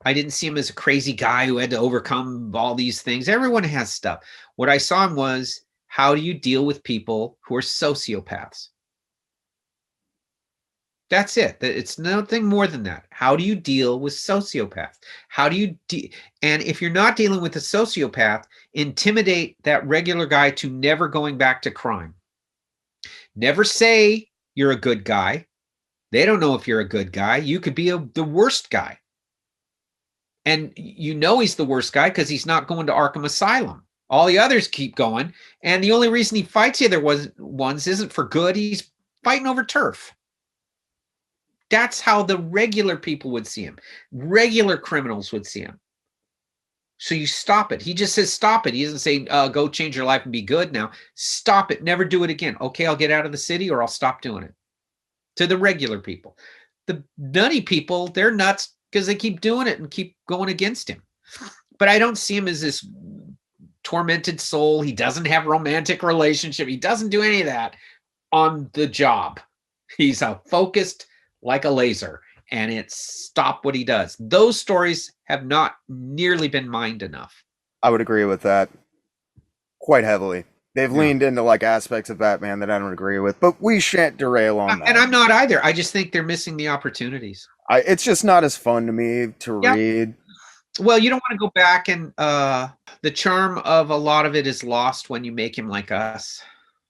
I didn't see him as a crazy guy who had to overcome all these things. Everyone has stuff. What I saw him was, how do you deal with people who are sociopaths? That's it. It's nothing more than that. How do you deal with sociopaths? How do you and if you're not dealing with a sociopath, intimidate that regular guy to never going back to crime. Never say you're a good guy. They don't know if you're a good guy. You could be the worst guy. And he's the worst guy because he's not going to Arkham Asylum. All the others keep going. And the only reason he fights the other ones isn't for good. He's fighting over turf. That's how the regular people would see him. Regular criminals would see him. So you stop it. He just says, stop it. He doesn't say, go change your life and be good now. Stop it. Never do it again. Okay, I'll get out of the city or I'll stop doing it. To the regular people. The nutty people, they're nuts because they keep doing it and keep going against him. But I don't see him as this tormented soul. He doesn't have romantic relationship. He doesn't do any of that on the job. He's focused like a laser, and it stopped what he does. Those stories have not nearly been mined enough. I would agree with that quite heavily. They've Yeah. leaned into like aspects of Batman that I don't agree with, but we shan't derail on And that. I'm not either. I just think they're missing the opportunities. It's just not as fun to me to Yep. read. Well, you don't want to go back, and the charm of a lot of it is lost when you make him like us.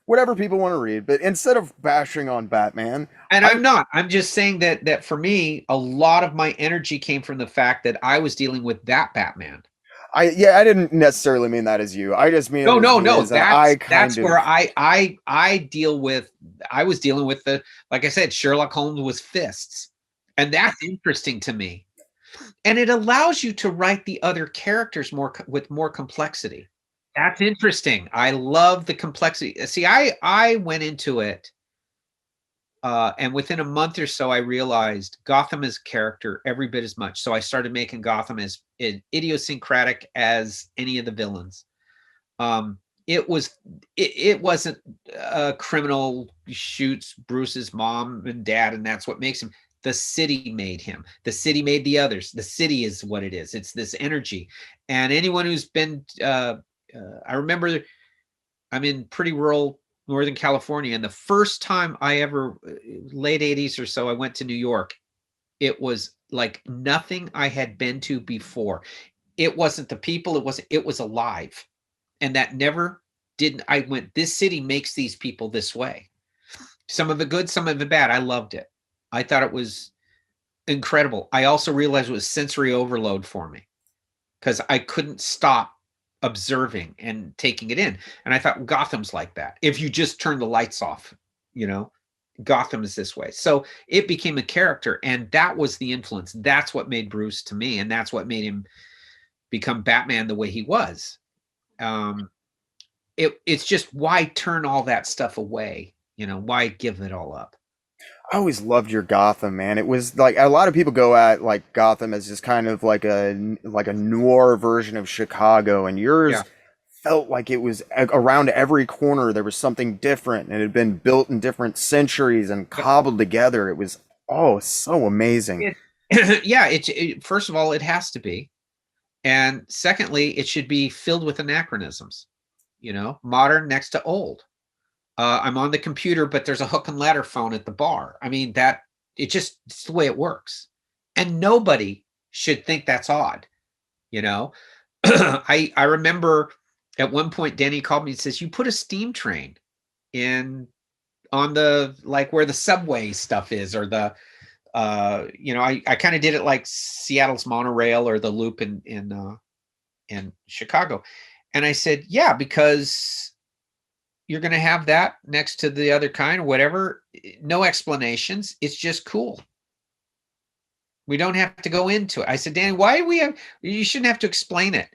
Whatever people want to read, but instead of bashing on Batman, And I'm not. I'm just saying that for me, a lot of my energy came from the fact that I was dealing with that Batman. I didn't necessarily mean that as you. I just mean No. Kind That's of where I deal with. I was dealing with like I said, Sherlock Holmes with fists, and that's interesting to me. And it allows you to write the other characters with more complexity. That's interesting. I love the complexity. See, I went into it, and within a month or so, I realized Gotham is character every bit as much. So I started making Gotham as idiosyncratic as any of the villains. It wasn't a criminal shoots Bruce's mom and dad, and that's what makes him. The city made him. The city made the others. The city is what it is. It's this energy. And anyone who's been, I remember I'm in pretty rural Northern California, and the first time I ever, late 80s or so, I went to New York. It was like nothing I had been to before. It wasn't the people. It was alive. And that never didn't. I went, this city makes these people this way. Some of it good, some of it bad. I loved it. I thought it was incredible. I also realized it was sensory overload for me because I couldn't stop observing and taking it in. And I thought Gotham's like that. If you just turn the lights off, Gotham is this way. So it became a character, and that was the influence. That's what made Bruce to me, and that's what made him become Batman the way he was. It's just, why turn all that stuff away? Why give it all up? I always loved your Gotham, man. It was like a lot of people go at like Gotham as just kind of like a noir version of Chicago, and yours felt like it was around every corner there was something different, and it had been built in different centuries and cobbled together. It was so amazing. First of all, it has to be, and secondly, it should be filled with anachronisms. Modern next to old. I'm on the computer, but there's a hook and ladder phone at the bar. I mean, it's the way it works. And nobody should think that's odd. I remember at one point, Denny called me and says, you put a steam train on the, like where the subway stuff is, or the, I kind of did it like Seattle's monorail or the loop in Chicago. And I said, yeah, because you're going to have that next to the other kind or whatever. No explanations. It's just cool. We don't have to go into it. I said, Danny, why do you shouldn't have to explain it.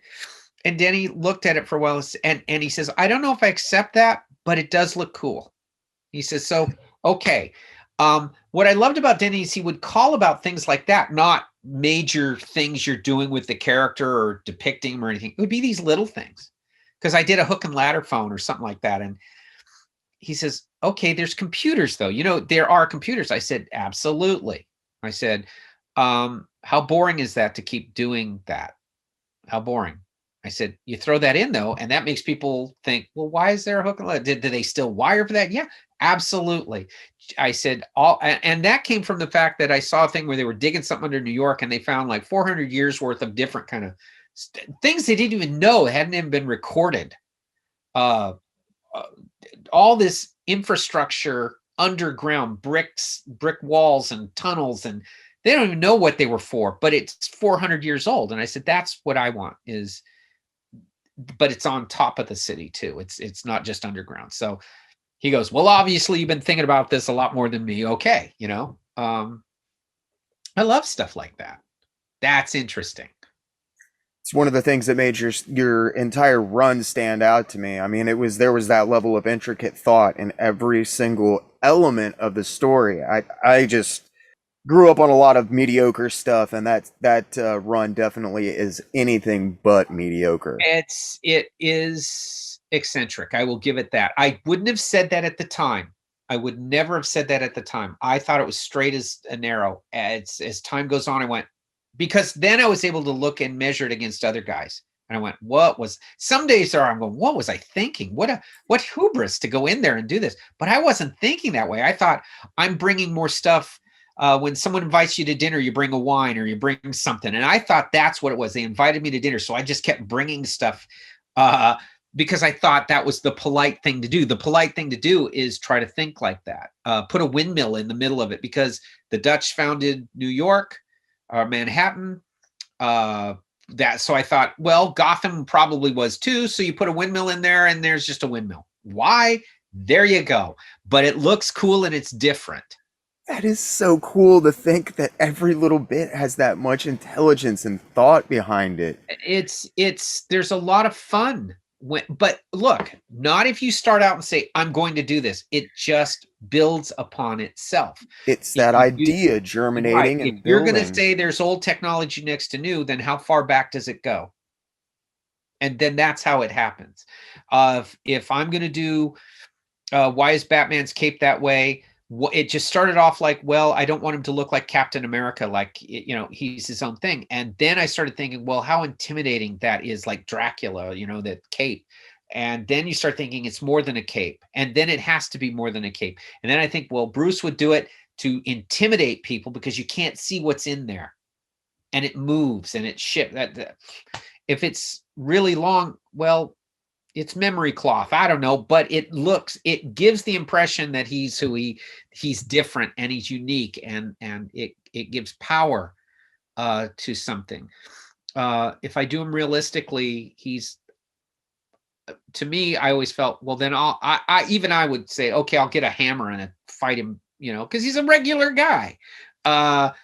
And Danny looked at it for a while, and he says, I don't know if I accept that, but it does look cool. He says, so, okay. What I loved about Denny is he would call about things like that, not major things you're doing with the character or depicting him or anything. It would be these little things. Because I did a hook and ladder phone or something like that. And he says, okay, there's computers though. There are computers. I said, absolutely. I said, how boring is that to keep doing that? How boring? I said, you throw that in though, and that makes people think, well, why is there a hook and ladder? Do they still wire for that? Yeah, absolutely. I said, and that came from the fact that I saw a thing where they were digging something under New York, and they found like 400 years worth of different kind of things they didn't even know hadn't even been recorded. All this infrastructure underground, brick walls and tunnels, and they don't even know what they were for, but it's 400 years old. And I said, that's what I want but it's on top of the city too. It's not just underground. So he goes, well, obviously you've been thinking about this a lot more than me. Okay. I love stuff like that. That's interesting. It's one of the things that made your entire run stand out to me. I mean, there was that level of intricate thought in every single element of the story. I just grew up on a lot of mediocre stuff, and that run definitely is anything but mediocre. It is eccentric. I will give it that. I wouldn't have said that at the time. I would never have said that at the time. I thought it was straight as an arrow. As time goes on, I went, because then I was able to look and measure it against other guys. And I went, some days I'm going, what was I thinking? What hubris to go in there and do this? But I wasn't thinking that way. I thought, I'm bringing more stuff. When someone invites you to dinner, you bring a wine or you bring something. And I thought that's what it was. They invited me to dinner. So I just kept bringing stuff because I thought that was the polite thing to do. The polite thing to do is try to think like that. Put a windmill in the middle of it, because the Dutch founded New York, Manhattan. So I thought, well, Gotham probably was too. So you put a windmill in there and there's just a windmill. Why? There you go. But it looks cool and it's different. That is so cool to think that every little bit has that much intelligence and thought behind it. There's a lot of fun. But look, not if you start out and say, I'm going to do this. It just builds upon itself. It's that idea germinating and if you're going building. to say there's old technology next to new, then how far back does it go? And then that's how it happens. If I'm going to do, why is Batman's cape that way? It just started off like, well, I don't want him to look like Captain America, like, he's his own thing. And then I started thinking, well, how intimidating that is, like Dracula, that cape. And then you start thinking it's more than a cape. And then it has to be more than a cape. And then I think, well, Bruce would do it to intimidate people because you can't see what's in there. And it moves and it shifts. If it's really long, well, it's memory cloth. I don't know, but it gives the impression that he's different and he's unique, and it gives power to something. If I do him realistically, to me, I always felt, well, then I would say, okay, I'll get a hammer and fight him, because he's a regular guy. But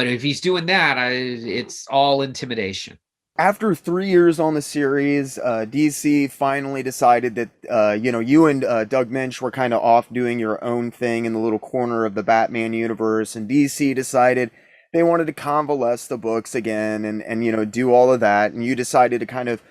if he's doing that, it's all intimidation. After 3 years on the series, DC finally decided that, you and Doug Minch were kind of off doing your own thing in the little corner of the Batman universe, and DC decided they wanted to convalesce the books again and do all of that, and you decided to kind of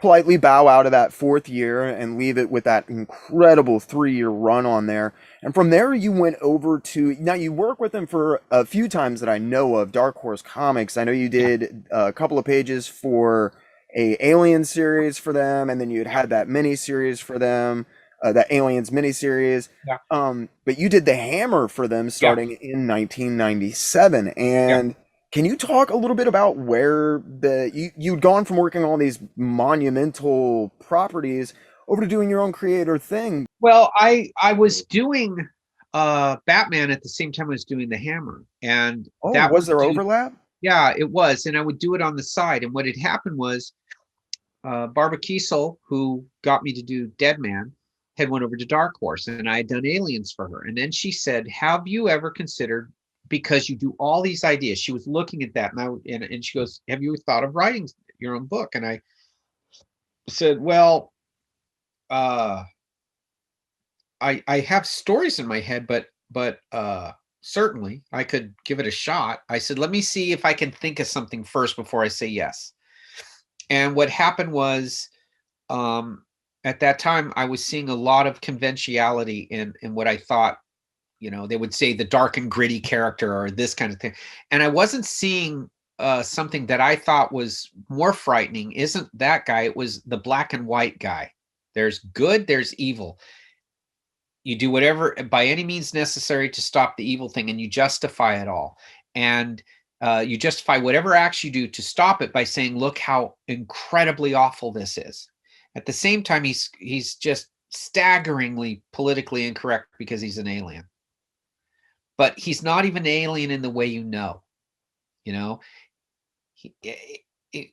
politely bow out of that 4th year and leave it with that incredible 3-year run on there. And from there, you went over to, now you work with them for a few times that I know of, Dark Horse Comics. I know you did a couple of pages for a Alien series for them, and then you had that mini series for them, that Aliens mini series. Yeah. But you did the Hammer for them starting in 1997. And can you talk a little bit about where you'd gone from working on these monumental properties over to doing your own creator thing? Well, I was doing Batman at the same time I was doing the Hammer, and that was there overlap? Yeah, it was, and I would do it on the side. And what had happened was, Barbara Kiesel, who got me to do Deadman, had went over to Dark Horse, and I had done Aliens for her. And then she said, "Have you ever considered?" Because you do all these ideas. She was looking at that, and she goes, "Have you thought of writing your own book?" And I said, "Well, I have stories in my head, but certainly I could give it a shot." I said, "Let me see if I can think of something first before I say yes." And what happened was, at that time, I was seeing a lot of conventionality in what I thought. They would say the dark and gritty character or this kind of thing. And I wasn't seeing something that I thought was more frightening. Isn't that guy? It was the black and white guy. There's good, there's evil. You do whatever by any means necessary to stop the evil thing, and you justify it all. And you justify whatever acts you do to stop it by saying, look how incredibly awful this is. At the same time, he's just staggeringly politically incorrect because he's an alien. But he's not even alien in the way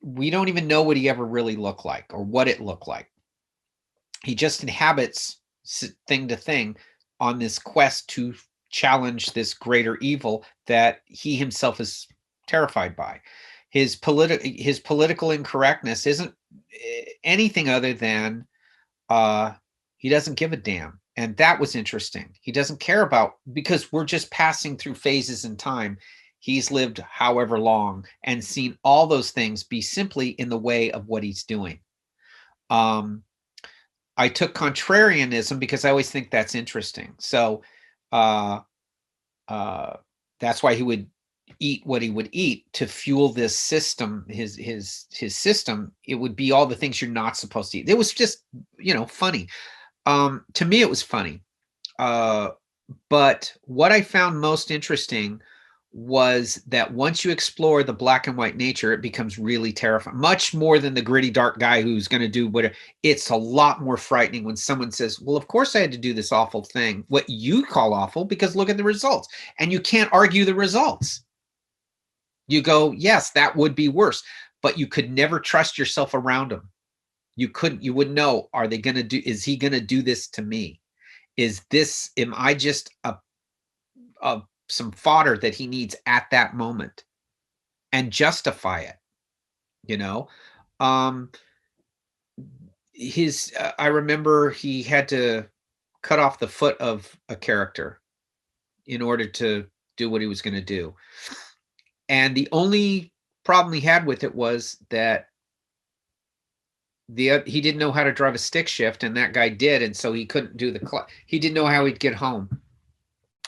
we don't even know what he ever really looked like or what it looked like. He just inhabits thing to thing on this quest to challenge this greater evil that he himself is terrified by. His political incorrectness isn't anything other than he doesn't give a damn. And that was interesting. He doesn't care about, because we're just passing through phases in time. He's lived however long and seen all those things be simply in the way of what he's doing. I took contrarianism because I always think that's interesting. So Uh, that's why he would eat what he would eat to fuel this system, his system. It would be all the things you're not supposed to eat. It was just, funny. To me, it was funny. But what I found most interesting was that once you explore the black and white nature, it becomes really terrifying, much more than the gritty, dark guy who's going to do whatever. It's a lot more frightening when someone says, well, of course I had to do this awful thing, what you call awful, because look at the results. And you can't argue the results. You go, yes, that would be worse, but you could never trust yourself around him. You wouldn't know, is he going to do this to me? Am I just some fodder that he needs at that moment, and justify it, I remember he had to cut off the foot of a character in order to do what he was going to do. And the only problem he had with it was that he didn't know how to drive a stick shift, and that guy did, and so he couldn't do he didn't know how he'd get home.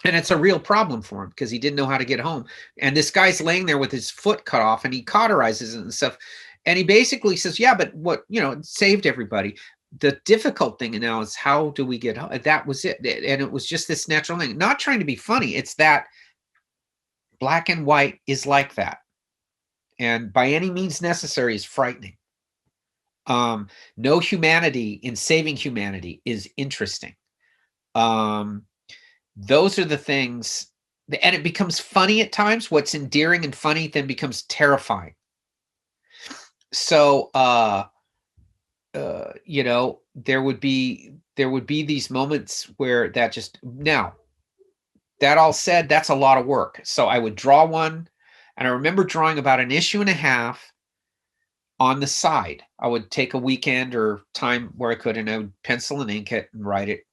And it's a real problem for him because he didn't know how to get home. And this guy's laying there with his foot cut off, and he cauterizes it and stuff. And he basically says, yeah, but what, it saved everybody. The difficult thing now is, how do we get home? That was it. And it was just this natural thing, not trying to be funny. It's that black and white is like that. And by any means necessary is frightening. No humanity in saving humanity is interesting. Those are the things, and it becomes funny at times. What's endearing and funny then becomes terrifying. So, there would be these moments where that just, now, that all said, that's a lot of work. So I would draw one, and I remember drawing about an issue and a half on the side. I would take a weekend or time where I could, and I would pencil and ink it and write it.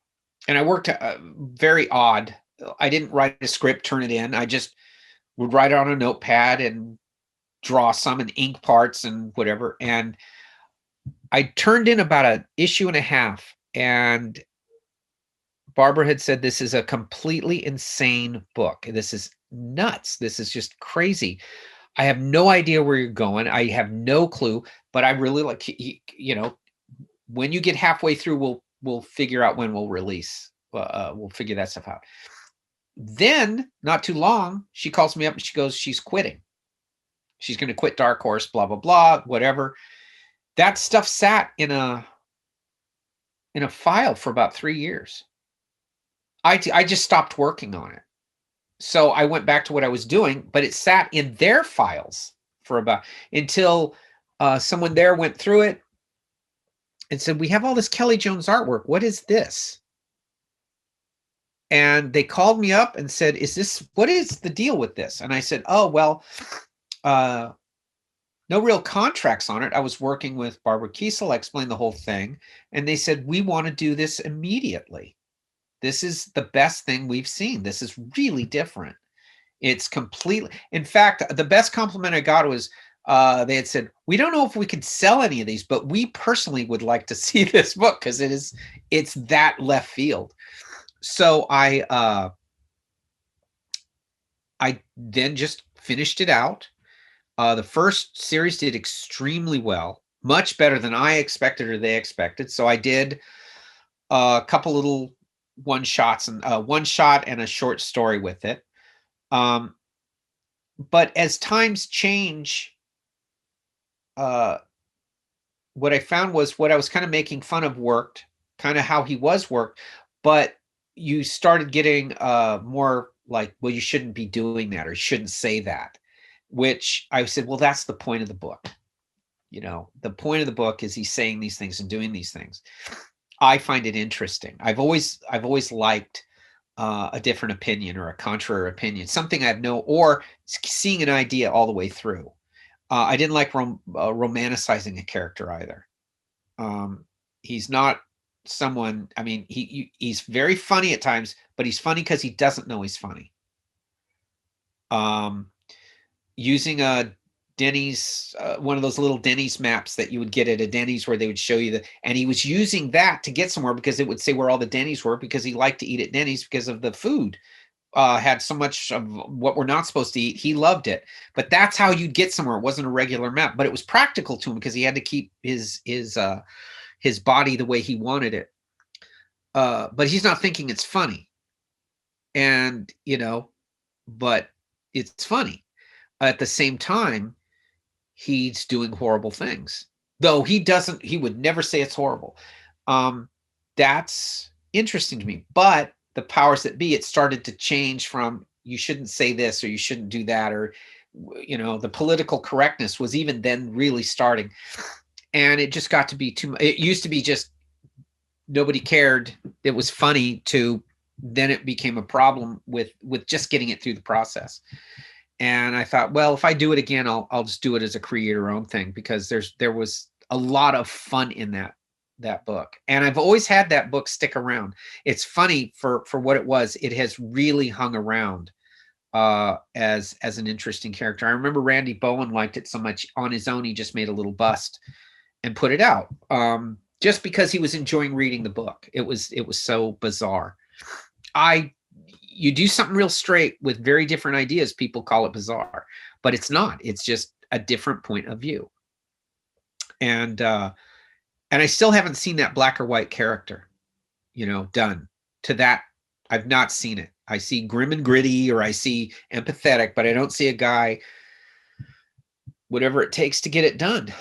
And I worked very odd. I didn't write a script, turn it in. I just would write it on a notepad and draw some and ink parts and whatever. And I turned in about an issue and a half. And Barbara had said, this is a completely insane book. This is nuts. This is just crazy. I have no idea where you're going. I have no clue. But I really like, when you get halfway through, we'll figure out when we'll release. We'll figure that stuff out. Then, not too long, she calls me up and she goes, she's quitting. She's going to quit Dark Horse, blah, blah, blah, whatever. That stuff sat in a file for about 3 years. I just stopped working on it. So I went back to what I was doing, but it sat in their files for until someone there went through it and said, we have all this Kelley Jones artwork. What is this? And they called me up and said, what is the deal with this? And I said, oh, well, no real contracts on it. I was working with Barbara Kiesel. I explained the whole thing. And they said, we want to do this immediately. This is the best thing we've seen. This is really different. It's completely, in fact, the best compliment I got was, they had said, we don't know if we could sell any of these, but we personally would like to see this book because it's that left field. So I then just finished it out. The first series did extremely well, much better than I expected or they expected. So I did a couple little one shots and one shot and a short story with it. But as times change, what I found was what I was kind of making fun of worked, kind of how he was worked, but you started getting more like, well, you shouldn't be doing that, or you shouldn't say that, which I said, well, that's the point of the book. The point of the book is he's saying these things and doing these things. I find it interesting. I've always liked a different opinion or a contrary opinion, something or seeing an idea all the way through. I didn't like romanticizing a character either. He's not someone, I mean, he's very funny at times, but he's funny because he doesn't know he's funny. Using a Denny's, one of those little Denny's maps that you would get at a Denny's where they would show you and he was using that to get somewhere because it would say where all the Denny's were, because he liked to eat at Denny's because of the food. Had so much of what we're not supposed to eat. He loved it, but that's how you'd get somewhere. It wasn't a regular map, but it was practical to him because he had to keep his body the way he wanted it. But he's not thinking it's funny, and but it's funny. At the same time, he's doing horrible things, though he would never say it's horrible. That's interesting to me, but the powers that be, it started to change from you shouldn't say this or you shouldn't do that, or the political correctness was even then really starting, and it just got to be too much. It used to be just nobody cared, it was funny, to then it became a problem with just getting it through the process. And I thought, well, if I do it again, I'll just do it as a creator own thing, because there was a lot of fun in that book, and I've always had that book stick around. It's funny for what it was. It has really hung around as an interesting character. I remember Randy Bowen liked it so much, on his own he just made a little bust and put it out, just because he was enjoying reading the book. It was so bizarre. You do something real straight with very different ideas, people call it bizarre, but it's not. It's just a different point of view. And I still haven't seen that black or white character, done to that. I've not seen it. I see grim and gritty, or I see empathetic, but I don't see a guy, whatever it takes to get it done,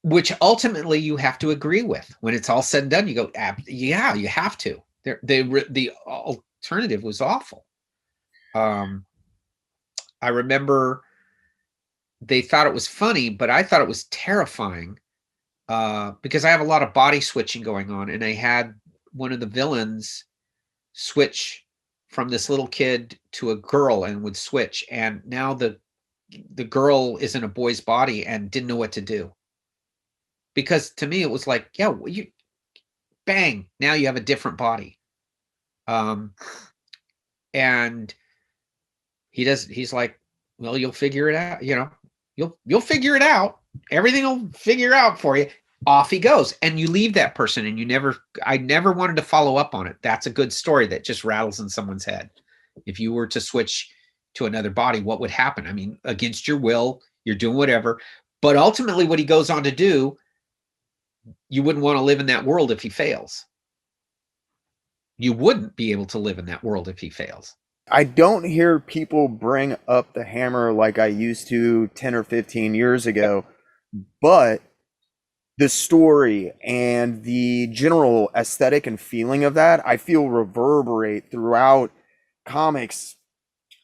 which ultimately you have to agree with. When it's all said and done, you go, yeah, you have to. The alternative was awful. I remember they thought it was funny, but I thought it was terrifying, because I have a lot of body switching going on, and I had one of the villains switch from this little kid to a girl and would switch, and now the girl is in a boy's body and didn't know what to do, because to me it was like, yeah, you bang, now you have a different body. And he's like, well, you'll figure it out, you'll figure it out, everything will figure out for you. Off he goes, and you leave that person, and I never wanted to follow up on it. That's a good story that just rattles in someone's head. If you were to switch to another body, what would happen? I mean, against your will, you're doing whatever, but ultimately what he goes on to do, you wouldn't want to live in that world if he fails. You wouldn't be able to live in that world if he fails. I don't hear people bring up the hammer like I used to 10 or 15 years ago, but the story and the general aesthetic and feeling of that, I feel reverberate throughout comics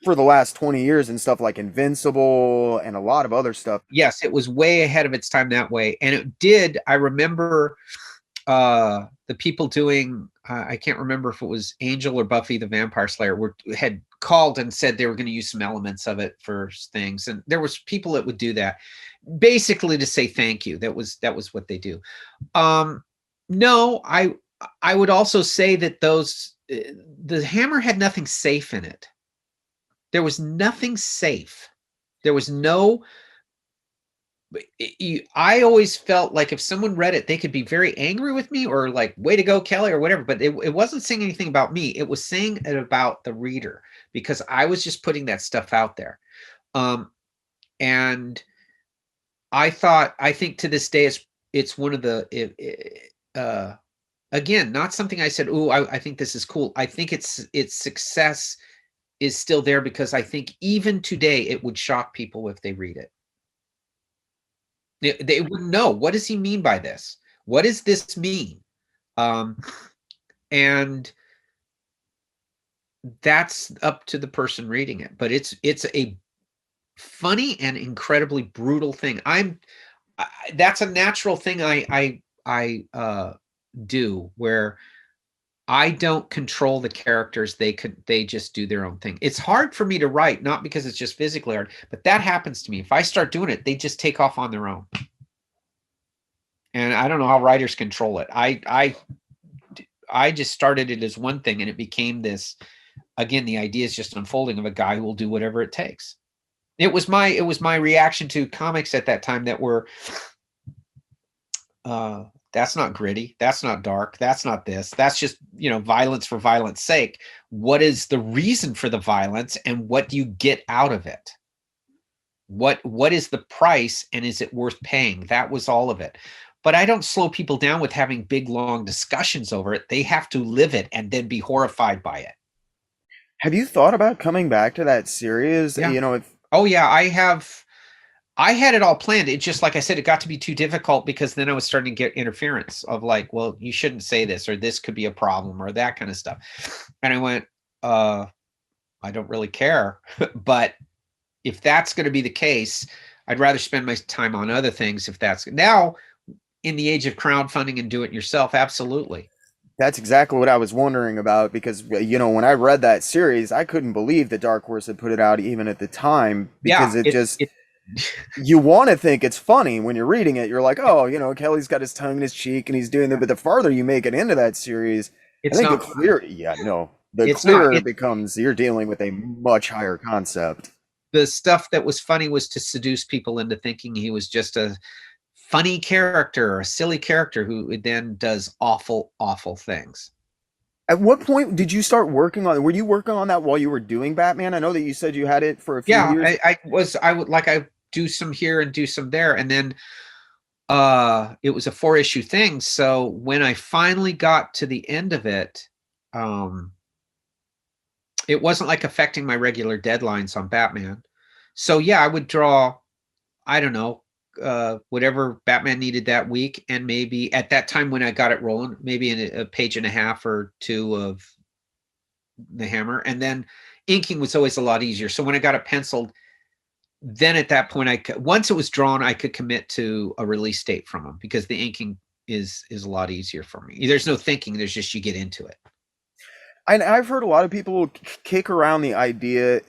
for the last 20 years, and stuff like Invincible and a lot of other stuff. Yes, it was way ahead of its time that way. And it did, I remember the people doing, I can't remember if it was Angel or Buffy the Vampire Slayer, had called and said they were going to use some elements of it for things. And there was people that would do that, basically to say thank you. That was what they do. No, I would also say that the hammer had nothing safe in it. There was nothing safe. There was no, I always felt like if someone read it, they could be very angry with me, or like, way to go, Kelley, or whatever. But it wasn't saying anything about me. It was saying it about the reader, because I was just putting that stuff out there. And I think to this day, it's one of the, again, not something I said, oh, I think this is cool. I think its success is still there, because I think even today it would shock people if they read it. They wouldn't know, what does he mean by this? What does this mean? And that's up to the person reading it. But it's a funny and incredibly brutal thing. That's a natural thing I do, where I don't control the characters. They just do their own thing. It's hard for me to write, not because it's just physically hard, but that happens to me. If I start doing it, they just take off on their own. And I don't know how writers control it. I just started it as one thing, and it became this, again, the idea is just unfolding of a guy who will do whatever it takes. it was my reaction to comics at that time that were that's not gritty, that's not dark, that's not this, that's just, you know, violence for violence sake. What is the reason for the violence, and what do you get out of it? What is the price, and is it worth paying? That was all of it. But I don't slow people down with having big long discussions over it. They have to live it and then be horrified by it. Have you thought about coming back to that series? Yeah. You know, if Oh yeah, I had it all planned. It just, like I said, it got to be too difficult because then I was starting to get interference of like, well, you shouldn't say this, or this could be a problem, or that kind of stuff. And I went, I don't really care. But if that's going to be the case, I'd rather spend my time on other things. If that's now in the age of crowdfunding and do it yourself, absolutely. that's exactly what I was wondering about, because you know, when I read that series, I couldn't believe that Dark Horse had put it out even at the time, Yeah, because you want to think it's funny when you're reading it. You're like, oh, you know, Kelly's got his tongue in his cheek and he's doing that. But the farther you make it into that series, I it's think the not funny. clearer, yeah, no, the It's not. clearer it becomes you're dealing with a much higher concept. The stuff that was funny was to seduce people into thinking he was just a funny character, a silly character who then does awful, awful things. At what point did you start working on? Were you working on that while you were doing Batman? I know that you said you had it for a few Yeah, years. I would like, I do some here and do some there, and then it was a 4-issue thing. So when I finally got to the end of it, um it wasn't like affecting my regular deadlines on Batman. So yeah, I would draw, I don't know, whatever Batman needed that week, and maybe at that time when I got it rolling, maybe in a page and a half or two of the Hammer, and then inking was always a lot easier. So when I got it penciled, then at that point, once it was drawn, I could commit to a release date from them, because the inking is a lot easier for me. There's no thinking. There's just, you get into it. And I've heard a lot of people kick around the idea.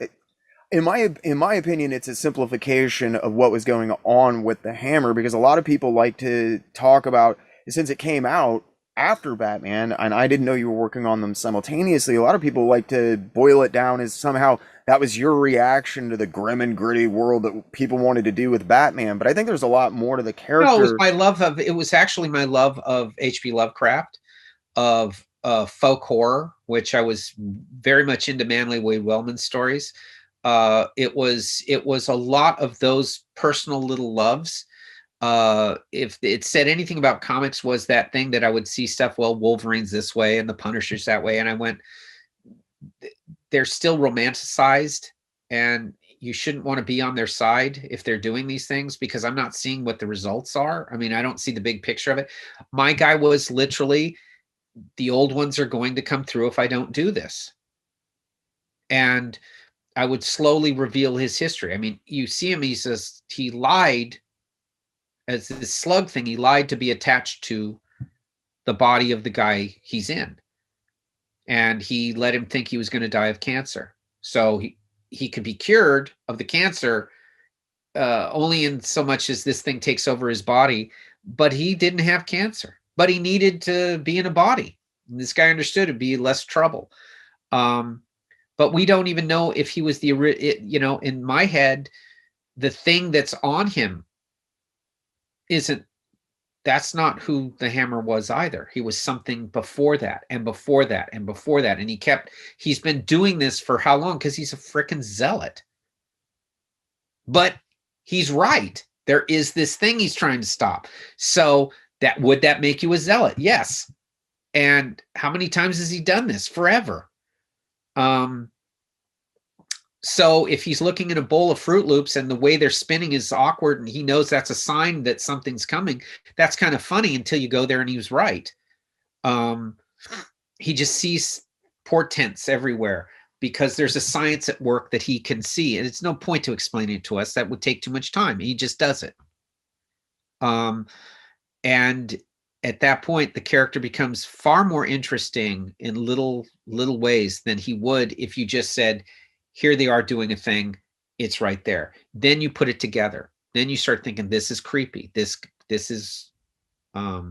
In my opinion, it's a simplification of what was going on with the Hammer, because a lot of people like to talk about, since it came out after Batman, and I didn't know you were working on them simultaneously. A lot of people like to boil it down as somehow that was your reaction to the grim and gritty world that people wanted to do with Batman. But I think there's a lot more to the No, it was character. my love of, it was actually my love of H.P. Lovecraft, of folk horror, which I was very much into Manly Wade Wellman's stories. It was a lot of those personal little loves. If it said anything about comics, was that thing that I would see stuff, well, Wolverine's this way and the Punisher's that way, and I went, they're still romanticized, and you shouldn't want to be on their side if they're doing these things, because I'm not seeing what the results are. I mean, I don't see the big picture of it. My guy was literally, the old ones are going to come through if I don't do this. And I would slowly reveal his history. I mean, you see him, he says he lied, as this slug thing, he lied to be attached to the body of the guy he's in. And he let him think he was going to die of cancer. So he could be cured of the cancer only in so much as this thing takes over his body. But he didn't have cancer, but he needed to be in a body. And this guy understood it'd be less trouble. But we don't even know if he was you know, in my head, the thing that's on him that's not who the Hammer was either. He was something before that, and before that, and before that. And he's been doing this for how long? Because he's a freaking zealot. But he's right. There is this thing he's trying to stop. So would that make you a zealot? Yes. And how many times has he done this? Forever. So if he's looking at a bowl of Fruit Loops and the way they're spinning is awkward, and he knows that's a sign that something's coming, that's kind of funny until you go there and he was right. He just sees portents everywhere because there's a science at work that he can see, and it's no point to explain it to us. That would take too much time. He just does it. And at that point, the character becomes far more interesting in little ways than he would if you just said, here they are doing a thing, it's right there. Then you put it together. Then you start thinking, this is creepy. This is as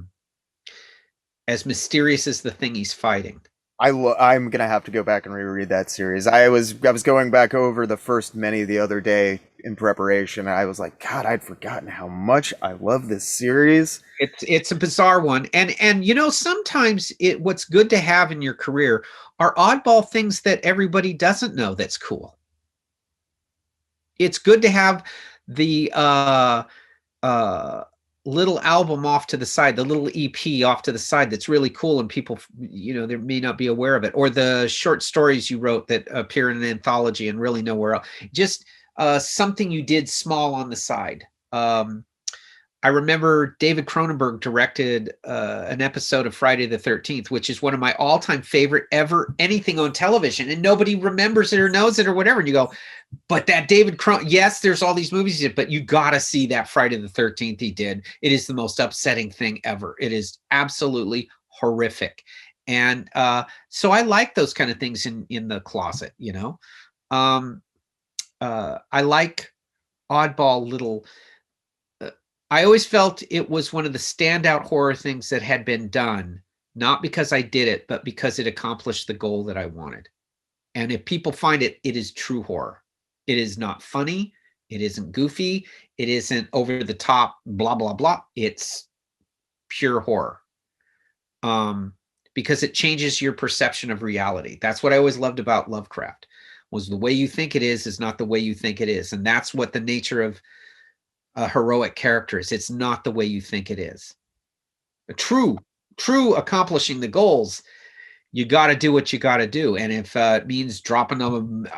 mysterious as the thing he's fighting. I'm gonna have to go back and reread that series. I was going back over the first many the other day, in preparation. I was like, God, I'd forgotten how much I love this series. It's a bizarre one. And you know, sometimes what's good to have in your career are oddball things that everybody doesn't know that's cool. It's good to have the little album off to the side, the little EP off to the side that's really cool, and people, you know, they may not be aware of it, or the short stories you wrote that appear in an anthology and really nowhere else. Just something you did small on the side. I remember David Cronenberg directed an episode of Friday the 13th, which is one of my all-time favorite ever anything on television, and nobody remembers it or knows it or whatever. And you go, but that David yes, there's all these movies he did, but you got to see that Friday the 13th he did. It is the most upsetting thing ever. It is absolutely horrific. And so I like those kind of things in the closet, you know. I like oddball little... I always felt it was one of the standout horror things that had been done, not because I did it, but because it accomplished the goal that I wanted. And if people find it, it is true horror. It is not funny. It isn't goofy. It isn't over the top, blah, blah, blah. It's pure horror. Because it changes your perception of reality. That's what I always loved about Lovecraft, was the way you think it is not the way you think it is. And that's what the nature of a heroic character is. It's not the way you think it is. A true accomplishing the goals, you got to do what you got to do. And if it means dropping an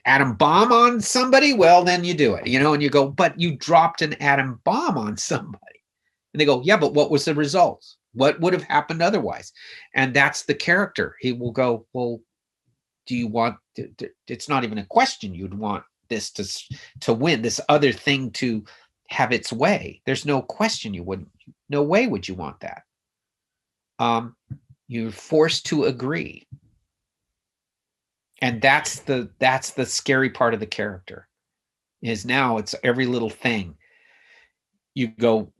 atom bomb on somebody, well, then you do it, you know, and you go, but you dropped an atom bomb on somebody. And they go, yeah, but what was the result? What would have happened otherwise? And that's the character. He will go, well, do you want it's not even a question. You'd want this to win, this other thing to have its way. There's no question you wouldn't. No way would you want that. You're forced to agree. And that's the scary part of the character, is now it's every little thing. You go,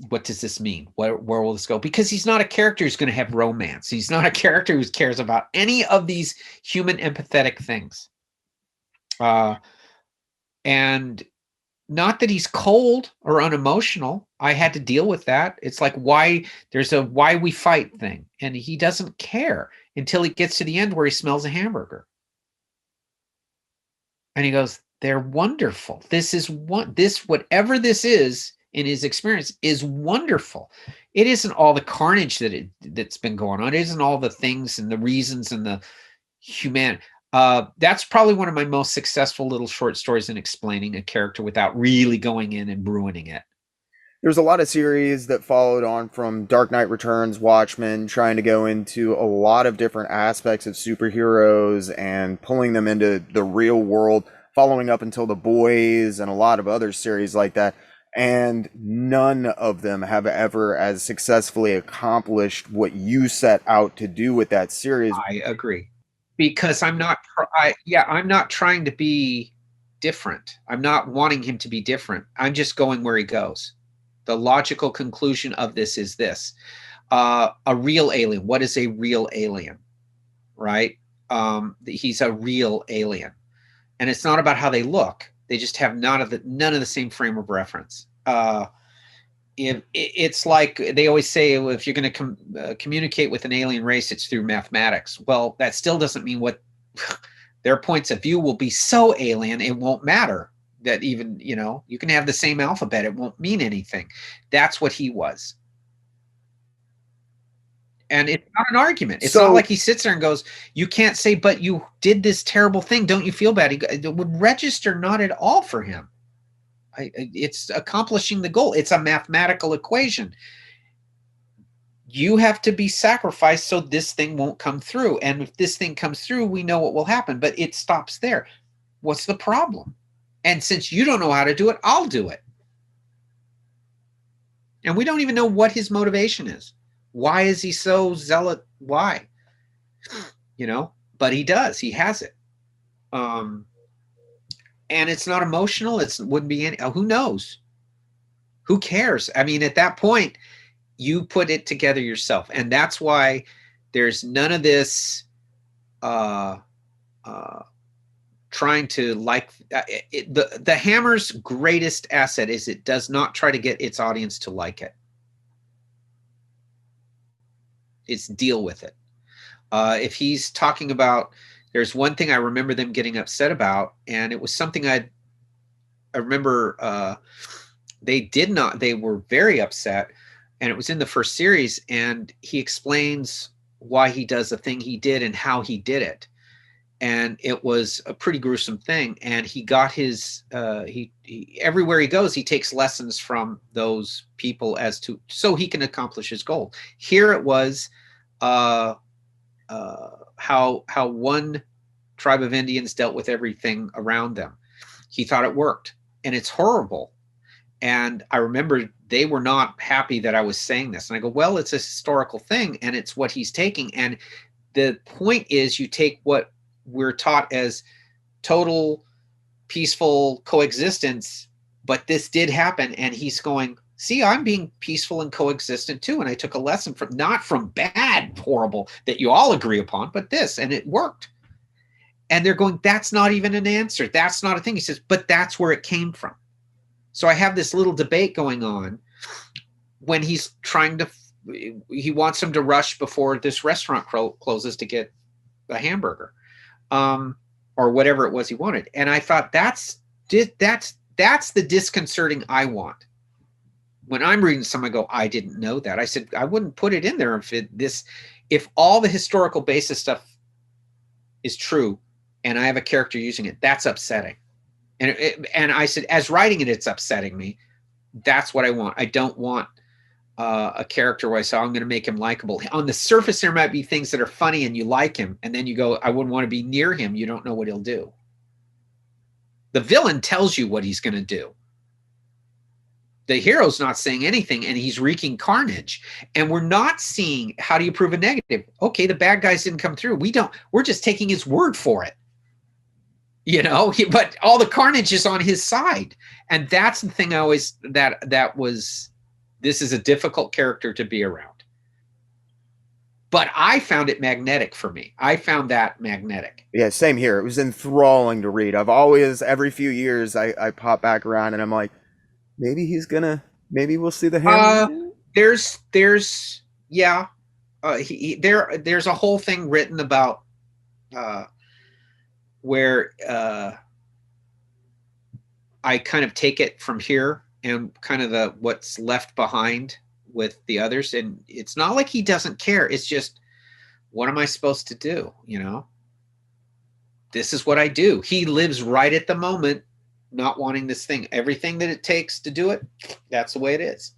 what does this mean? Where will this go? Because he's not a character who's going to have romance. He's not a character who cares about any of these human empathetic things. And not that he's cold or unemotional. I had to deal with that. It's like, there's a why we fight thing. And he doesn't care until he gets to the end where he smells a hamburger. And he goes, they're wonderful. Whatever this is in his experience is wonderful. It isn't all the carnage that's been going on. It isn't all the things and the reasons and the humanity. That's probably one of my most successful little short stories in explaining a character without really going in and ruining it. There's a lot of series that followed on from Dark Knight Returns, Watchmen, trying to go into a lot of different aspects of superheroes and pulling them into the real world, following up until The Boys and a lot of other series like that. And none of them have ever as successfully accomplished what you set out to do with that series. I agree. Because I'm not trying to be different. I'm not wanting him to be different. I'm just going where he goes. The logical conclusion of this is this. A real alien. What is a real alien? Right? He's a real alien. And it's not about how they look. They just have none of the same frame of reference. It's like they always say, if you're going to communicate with an alien race, it's through mathematics. Well, that still doesn't mean what their points of view will be so alien, it won't matter. That even, you know, you can have the same alphabet, it won't mean anything. That's what he was. And it's not an argument. It's not like he sits there and goes, you can't say, but you did this terrible thing. Don't you feel bad? It would register not at all for him. It's accomplishing the goal. It's a mathematical equation. You have to be sacrificed so this thing won't come through. And if this thing comes through, we know what will happen, but it stops there. What's the problem? And since you don't know how to do it, I'll do it. And we don't even know what his motivation is. Why is he so zealot? Why? You know, but he does. He has it. And it's not emotional. It wouldn't be any, who knows? Who cares? I mean, at that point, you put it together yourself. And that's why there's none of this trying to like the Hammer's greatest asset is it does not try to get its audience to like it. It's deal with it. If he's talking about, there's one thing I remember them getting upset about, and it was something I remember they were very upset, and it was in the first series, and he explains why he does the thing he did and how he did it. And it was a pretty gruesome thing. And he got his, he everywhere he goes, he takes lessons from those people as to, so he can accomplish his goal. Here it was how one tribe of Indians dealt with everything around them. He thought it worked, and it's horrible. And I remember they were not happy that I was saying this. And I go, well, it's a historical thing, and it's what he's taking. And the point is, you take what we're taught as total peaceful coexistence, but this did happen. And he's going, see, I'm being peaceful and coexistent too. And I took a lesson from, not from bad, horrible that you all agree upon, but this, and it worked. And they're going, that's not even an answer. That's not a thing. He says, but that's where it came from. So I have this little debate going on when he's trying to, he wants him to rush before this restaurant closes to get a hamburger, or whatever it was he wanted. And I thought that's the disconcerting I want. When I'm reading some, I go, I didn't know that. I said, I wouldn't put it in there if all the historical basis stuff is true and I have a character using it, that's upsetting. And I said, as writing it, it's upsetting me. That's what I want. I don't want a character where I say, I'm going to make him likable. On the surface, there might be things that are funny and you like him. And then you go, I wouldn't want to be near him. You don't know what he'll do. The villain tells you what he's going to do. The hero's not saying anything, and he's wreaking carnage. And we're not seeing, how do you prove a negative? Okay, the bad guys didn't come through. We're just taking his word for it. You know, but all the carnage is on his side. And that's the thing I always, this is a difficult character to be around. But I found it magnetic for me. I found that magnetic. Yeah, same here. It was enthralling to read. I've always, every few years, I pop back around and I'm like, maybe we'll see the Hammer. There's a whole thing written about where I kind of take it from here and kind of what's left behind with the others. And it's not like he doesn't care. It's just, what am I supposed to do? You know, this is what I do. He lives right at the moment, not wanting this thing. Everything that it takes to do it, that's the way it is.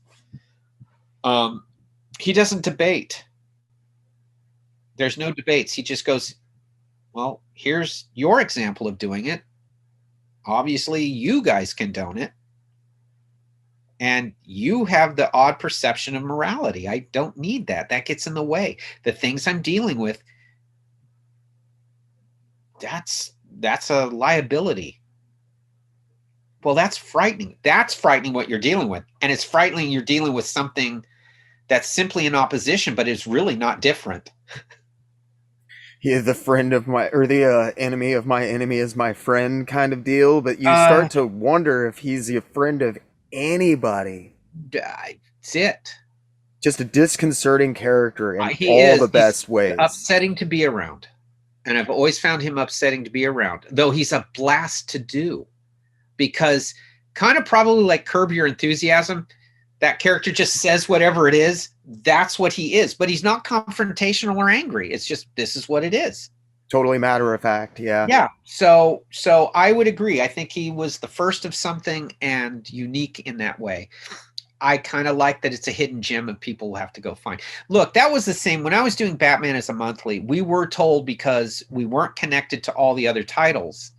He doesn't debate. There's no debates. He just goes, well, here's your example of doing it. Obviously, you guys condone it. And you have the odd perception of morality. I don't need that. That gets in the way. The things I'm dealing with, that's a liability. Well, that's frightening. That's frightening what you're dealing with. And it's frightening you're dealing with something that's simply in opposition, but is really not different. Yeah, the friend of my, or the enemy of my enemy is my friend kind of deal. But you start to wonder if he's a friend of anybody. That's it. Just a disconcerting character in all the best ways. Upsetting to be around. And I've always found him upsetting to be around, though he's a blast to do. Because kind of probably like Curb Your Enthusiasm, that character just says whatever it is. That's what he is. But he's not confrontational or angry. It's just, this is what it is. Totally matter of fact. Yeah. Yeah. So I would agree. I think he was the first of something and unique in that way. I kind of like that it's a hidden gem and people will have to go find. Look, that was the same when I was doing Batman as a monthly. We were told, because we weren't connected to all the other titles,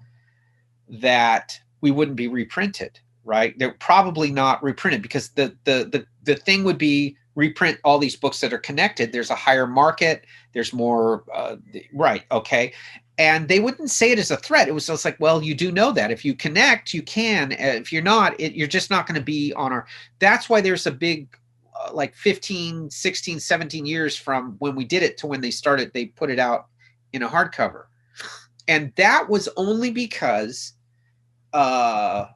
that we wouldn't be reprinted, right? They're probably not reprinted because the thing would be reprint all these books that are connected. There's a higher market. There's more, right. Okay. And they wouldn't say it as a threat. It was just like, well, you do know that if you connect, you can. If you're not, you're just not going to be on our. That's why there's a big, like 15, 16, 17 years from when we did it to when they started, they put it out in a hardcover. And that was only because DC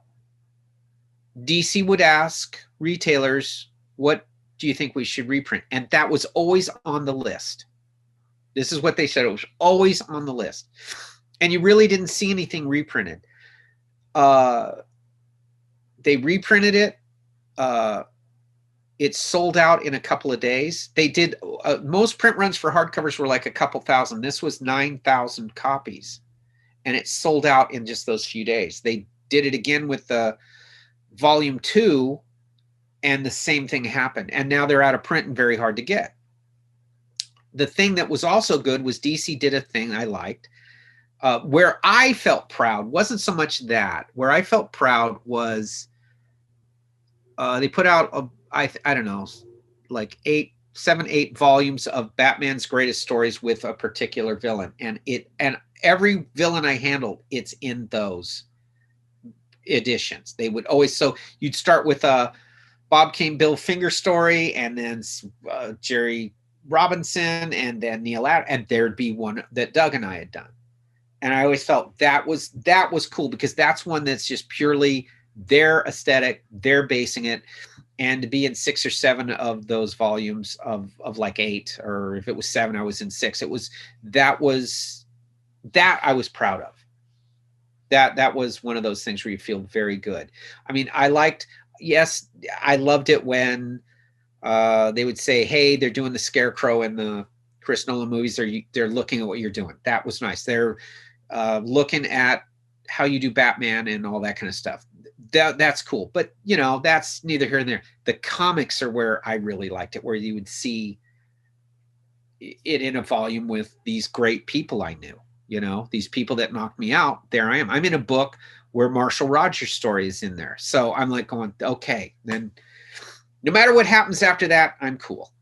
would ask retailers, what do you think we should reprint? And that was always on the list. This is what they said. It was always on the list. And you really didn't see anything reprinted. They reprinted it. It sold out in a couple of days. They did, most print runs for hardcovers were like a couple thousand. This was 9,000 copies. And it sold out in just those few days. They did it again with the volume 2, and the same thing happened. And now they're out of print and very hard to get. The thing that was also good was DC did a thing I liked. Where I felt proud wasn't so much that. Where I felt proud was they put out, I don't know, like 7, 8 volumes of Batman's greatest stories with a particular villain. And every villain I handled, it's in those editions. They would always, so you'd start with a Bob Kane, Bill Finger story, and then Jerry Robinson, and then Neil Adams, and there'd be one that Doug and I had done. And I always felt that was cool, because that's one that's just purely their aesthetic, they're basing it. And to be in 6 or 7 of those volumes of like 8, or if it was 7, I was in 6. That I was proud of. That was one of those things where you feel very good. I mean, I loved it when they would say, hey, they're doing the Scarecrow in the Chris Nolan movies. They're looking at what you're doing. That was nice. They're looking at how you do Batman and all that kind of stuff. That's cool. But, that's neither here nor there. The comics are where I really liked it, where you would see it in a volume with these great people I knew. These people that knocked me out. There I am. I'm in a book where Marshall Rogers' story is in there. So I'm like going, okay, then no matter what happens after that, I'm cool.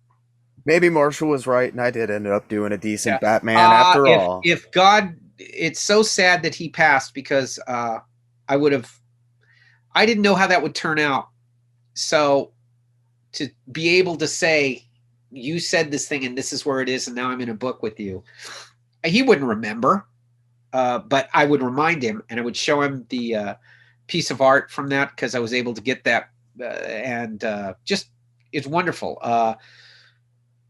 Maybe Marshall was right, and I did end up doing a decent Batman after all. If God, it's so sad that he passed, because I didn't know how that would turn out. So to be able to say, you said this thing and this is where it is, and now I'm in a book with you. He wouldn't remember, but I would remind him, and I would show him the piece of art from that, because I was able to get that, and just it's wonderful.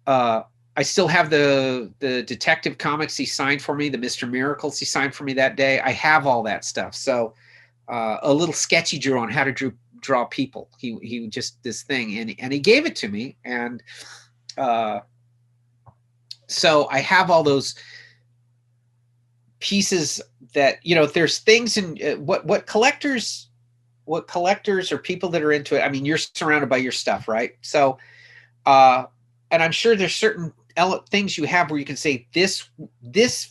I still have the Detective Comics he signed for me, the Mr. Miracles he signed for me that day. I have all that stuff. So a little sketch he drew on how to draw people. He just this thing, and he gave it to me, and so I have all those pieces that, there's things in what collectors or people that are into it. I mean, you're surrounded by your stuff, right? So and I'm sure there's certain things you have where you can say this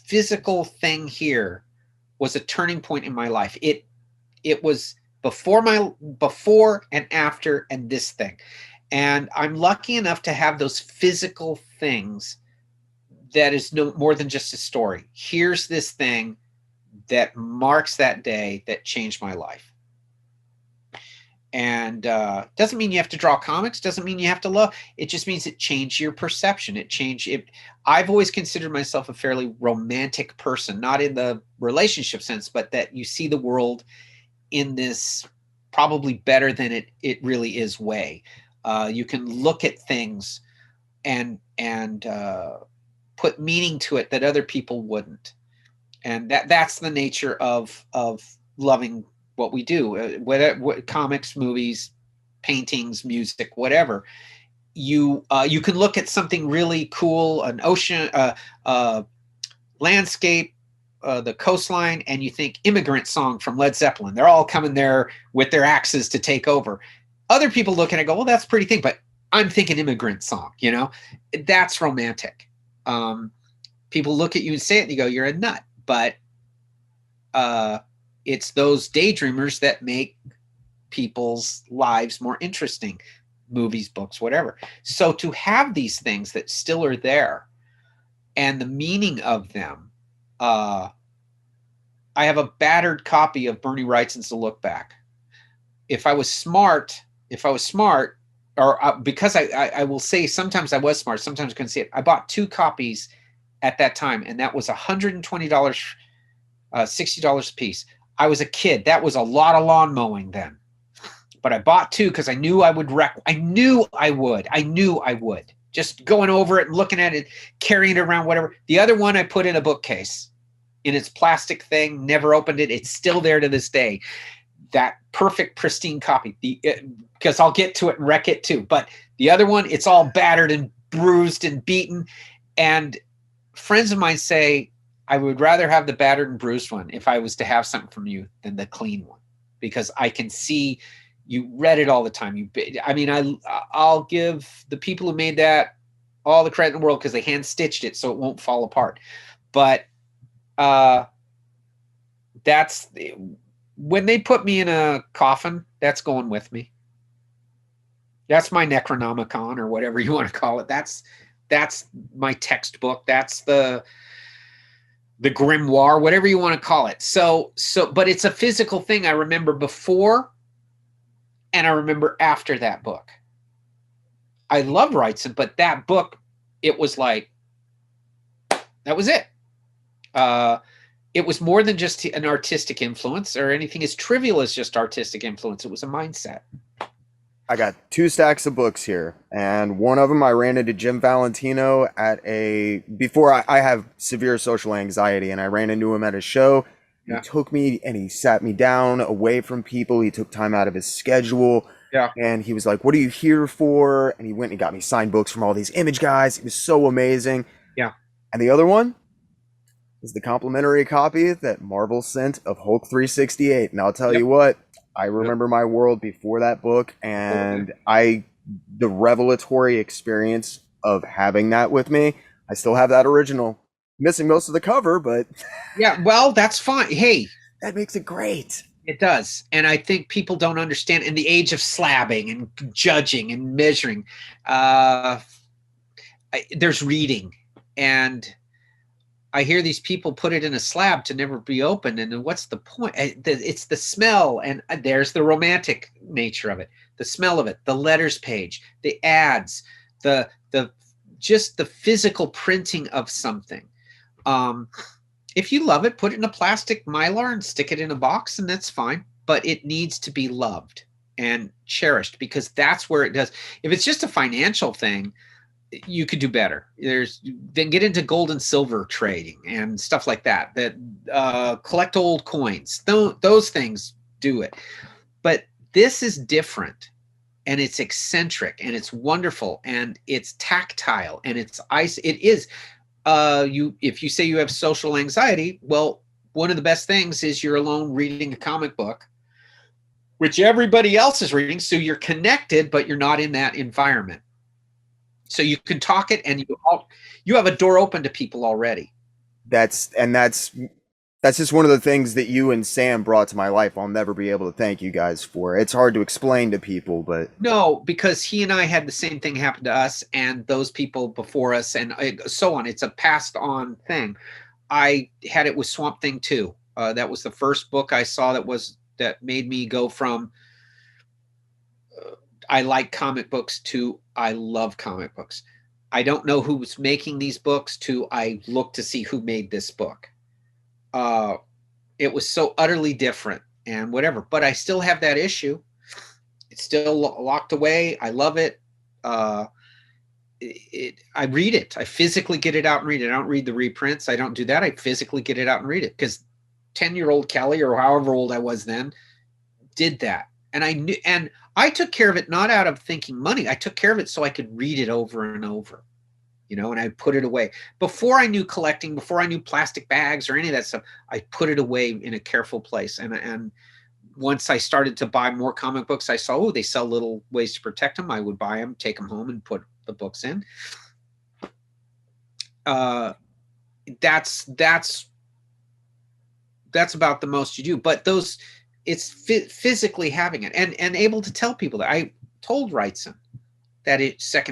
physical thing here was a turning point in my life. It was before and after, and this thing. And I'm lucky enough to have those physical things that is no more than just a story. Here's this thing that marks that day that changed my life. And doesn't mean you have to draw comics, doesn't mean you have to love. It just means it changed your perception. I've always considered myself a fairly romantic person, not in the relationship sense, but that you see the world in this probably better than it really is way. You can look at things and put meaning to it that other people wouldn't. And that's the nature of loving what we do, what comics, movies, paintings, music, whatever. You can look at something really cool, an ocean, landscape, the coastline, and you think Immigrant Song from Led Zeppelin. They're all coming there with their axes to take over. Other people look at it and go, well, that's a pretty thing, but I'm thinking Immigrant Song, that's romantic. People look at you and say it and you go, you're a nut. But it's those daydreamers that make people's lives more interesting, movies, books, whatever. So to have these things that still are there and the meaning of them, I have a battered copy of Bernie Wrightson's The Look Back. If I was smart, or because I will say sometimes I was smart, sometimes I couldn't see it. I bought 2 copies at that time, and that was $120 $60 a piece. I was a kid. That was a lot of lawn mowing then. But I bought 2 because I knew I would I knew I would. Just going over it and looking at it, carrying it around, whatever. The other one I put in a bookcase in its plastic thing, never opened it. It's still there to this day. That perfect, pristine copy. Because I'll get to it and wreck it too. But the other one, it's all battered and bruised and beaten. And friends of mine say, I would rather have the battered and bruised one if I was to have something from you than the clean one. Because I can see you read it all the time. I'll give the people who made that all the credit in the world because they hand stitched it so it won't fall apart. But that's when they put me in a coffin, that's going with me. That's my Necronomicon or whatever you want to call it. That's my textbook. That's the grimoire, whatever you want to call it. So, but it's a physical thing. I remember before and I remember after that book. I love Wrightson, but that book, it was like, that was it. It was more than just an artistic influence or anything as trivial as just artistic influence. It was a mindset. I got 2 stacks of books here, and one of them I ran into Jim Valentino before I have severe social anxiety, and I ran into him at a show. Yeah. He took me and he sat me down away from people. He took time out of his schedule. Yeah. And he was like, "What are you here for?" And he went and got me signed books from all these image guys. It was so amazing. Yeah. And the other one is the complimentary copy that Marvel sent of Hulk 368. And I'll tell you what, I remember my world before that book, and the revelatory experience of having that with me. I still have that original. Missing most of the cover, but yeah, well, that's fine. Hey, that makes it great. It does. And I think people don't understand in the age of slabbing and judging and measuring, there's reading. And I hear these people put it in a slab to never be opened. And what's the point? It's the smell. And there's the romantic nature of it, the smell of it, the letters page, the ads, just the physical printing of something. If you love it, put it in a plastic Mylar and stick it in a box, and that's fine. But it needs to be loved and cherished, because that's where it does. If it's just a financial thing, you could do better. Then get into gold and silver trading and stuff like that. Collect old coins. Those things do it. But this is different, and it's eccentric, and it's wonderful, and it's tactile, and it's ice. It is. If you say you have social anxiety, well, one of the best things is you're alone reading a comic book, which everybody else is reading. So you're connected, but you're not in that environment. So you can talk it, and you have a door open to people already. That's just one of the things that you and Sam brought to my life. I'll never be able to thank you guys for. It's hard to explain to people, but no, because he and I had the same thing happen to us and those people before us, and so on. It's a passed on thing. I had it with Swamp Thing too. That was the first book I saw that made me go from I like comic books to I love comic books. I don't know who's making these books to I look to see who made this book. It was so utterly different and whatever, but I still have that issue. It's still locked away. I love it. I read it. I physically get it out and read it. I don't read the reprints. I don't do that. I physically get it out and read it, because 10-year-old Kelley, or however old I was then, did that. And I knew, and I took care of it not out of thinking money. I took care of it so I could read it over and over. And I put it away. Before I knew collecting, before I knew plastic bags or any of that stuff, I put it away in a careful place. And once I started to buy more comic books, I saw, they sell little ways to protect them. I would buy them, take them home, and put the books in. That's about the most you do. But it's physically having it and able to tell people that. I told Wrightson that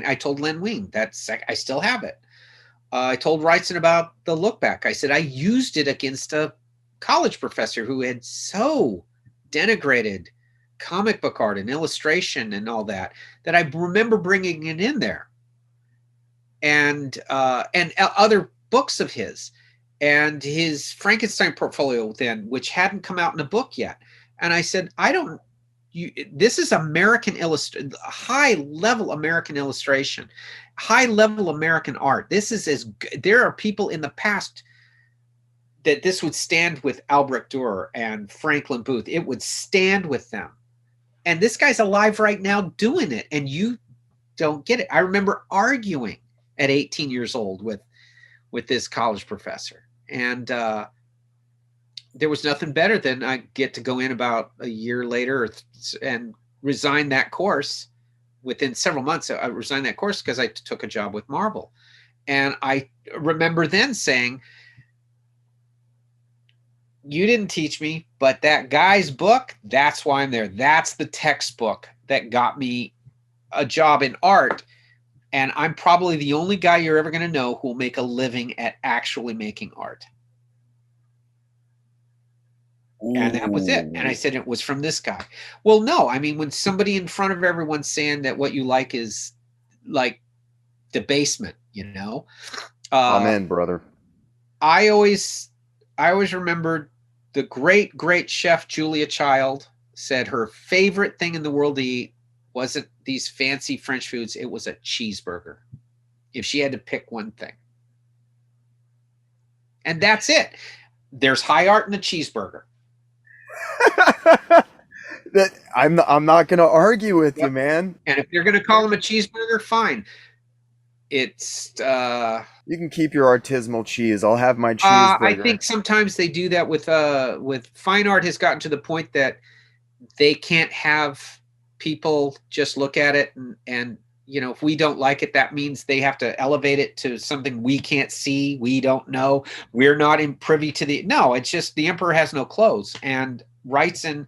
I told Len Wein I still have it. I told Wrightson about the look back. I said I used it against a college professor who had so denigrated comic book art and illustration and all that I remember bringing it in there, and other books of his. and his Frankenstein portfolio then, which hadn't come out in a book yet. And I said, this is American high level American illustration, high level American art. This is there are people in the past that this would stand with Albrecht Dürer and Franklin Booth. It would stand with them. And this guy's alive right now doing it. And you don't get it. I remember arguing at 18 years old with this college professor. And there was nothing better than I get to go in about a year later and resign that course. Within several months, I resigned that course because I took a job with Marvel. And I remember then saying, you didn't teach me, but that guy's book, that's why I'm there. That's the textbook that got me a job in art. And I'm probably the only guy you're ever going to know who will make a living at actually making art. Ooh. And that was it. And I said, it was from this guy. Well, no, I mean, when somebody in front of everyone's saying that what you like is like debasement, you know? Amen, brother. I always remembered the great, great chef Julia Child said her favorite thing in the world to eat wasn't these fancy French foods. It was a cheeseburger, if she had to pick one thing. And that's it. There's high art in the cheeseburger. I'm not going to argue with you, man. And if you're going to call them a cheeseburger, fine. It's you can keep your artisanal cheese. I'll have my cheeseburger. I think sometimes they do that with fine art. Has gotten to the point that they can't have people just look at it and you know, if we don't like it, that means they have to elevate it to something we can't see, we don't know, we're not in privy to the. No, it's just the emperor has no clothes, and Wrightson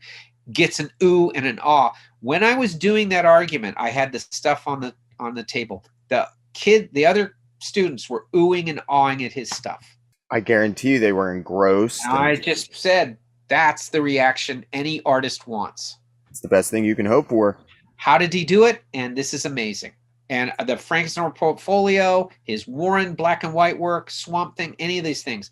gets an ooh and an ah. When I was doing that argument, I had the stuff on the table. The other students were oohing and awing at his stuff. I guarantee you they were engrossed. I just said, that's the reaction any artist wants. It's the best thing you can hope for. How did he do it? And this is amazing. And the Frankenstein portfolio, his Warren black and white work, Swamp Thing, any of these things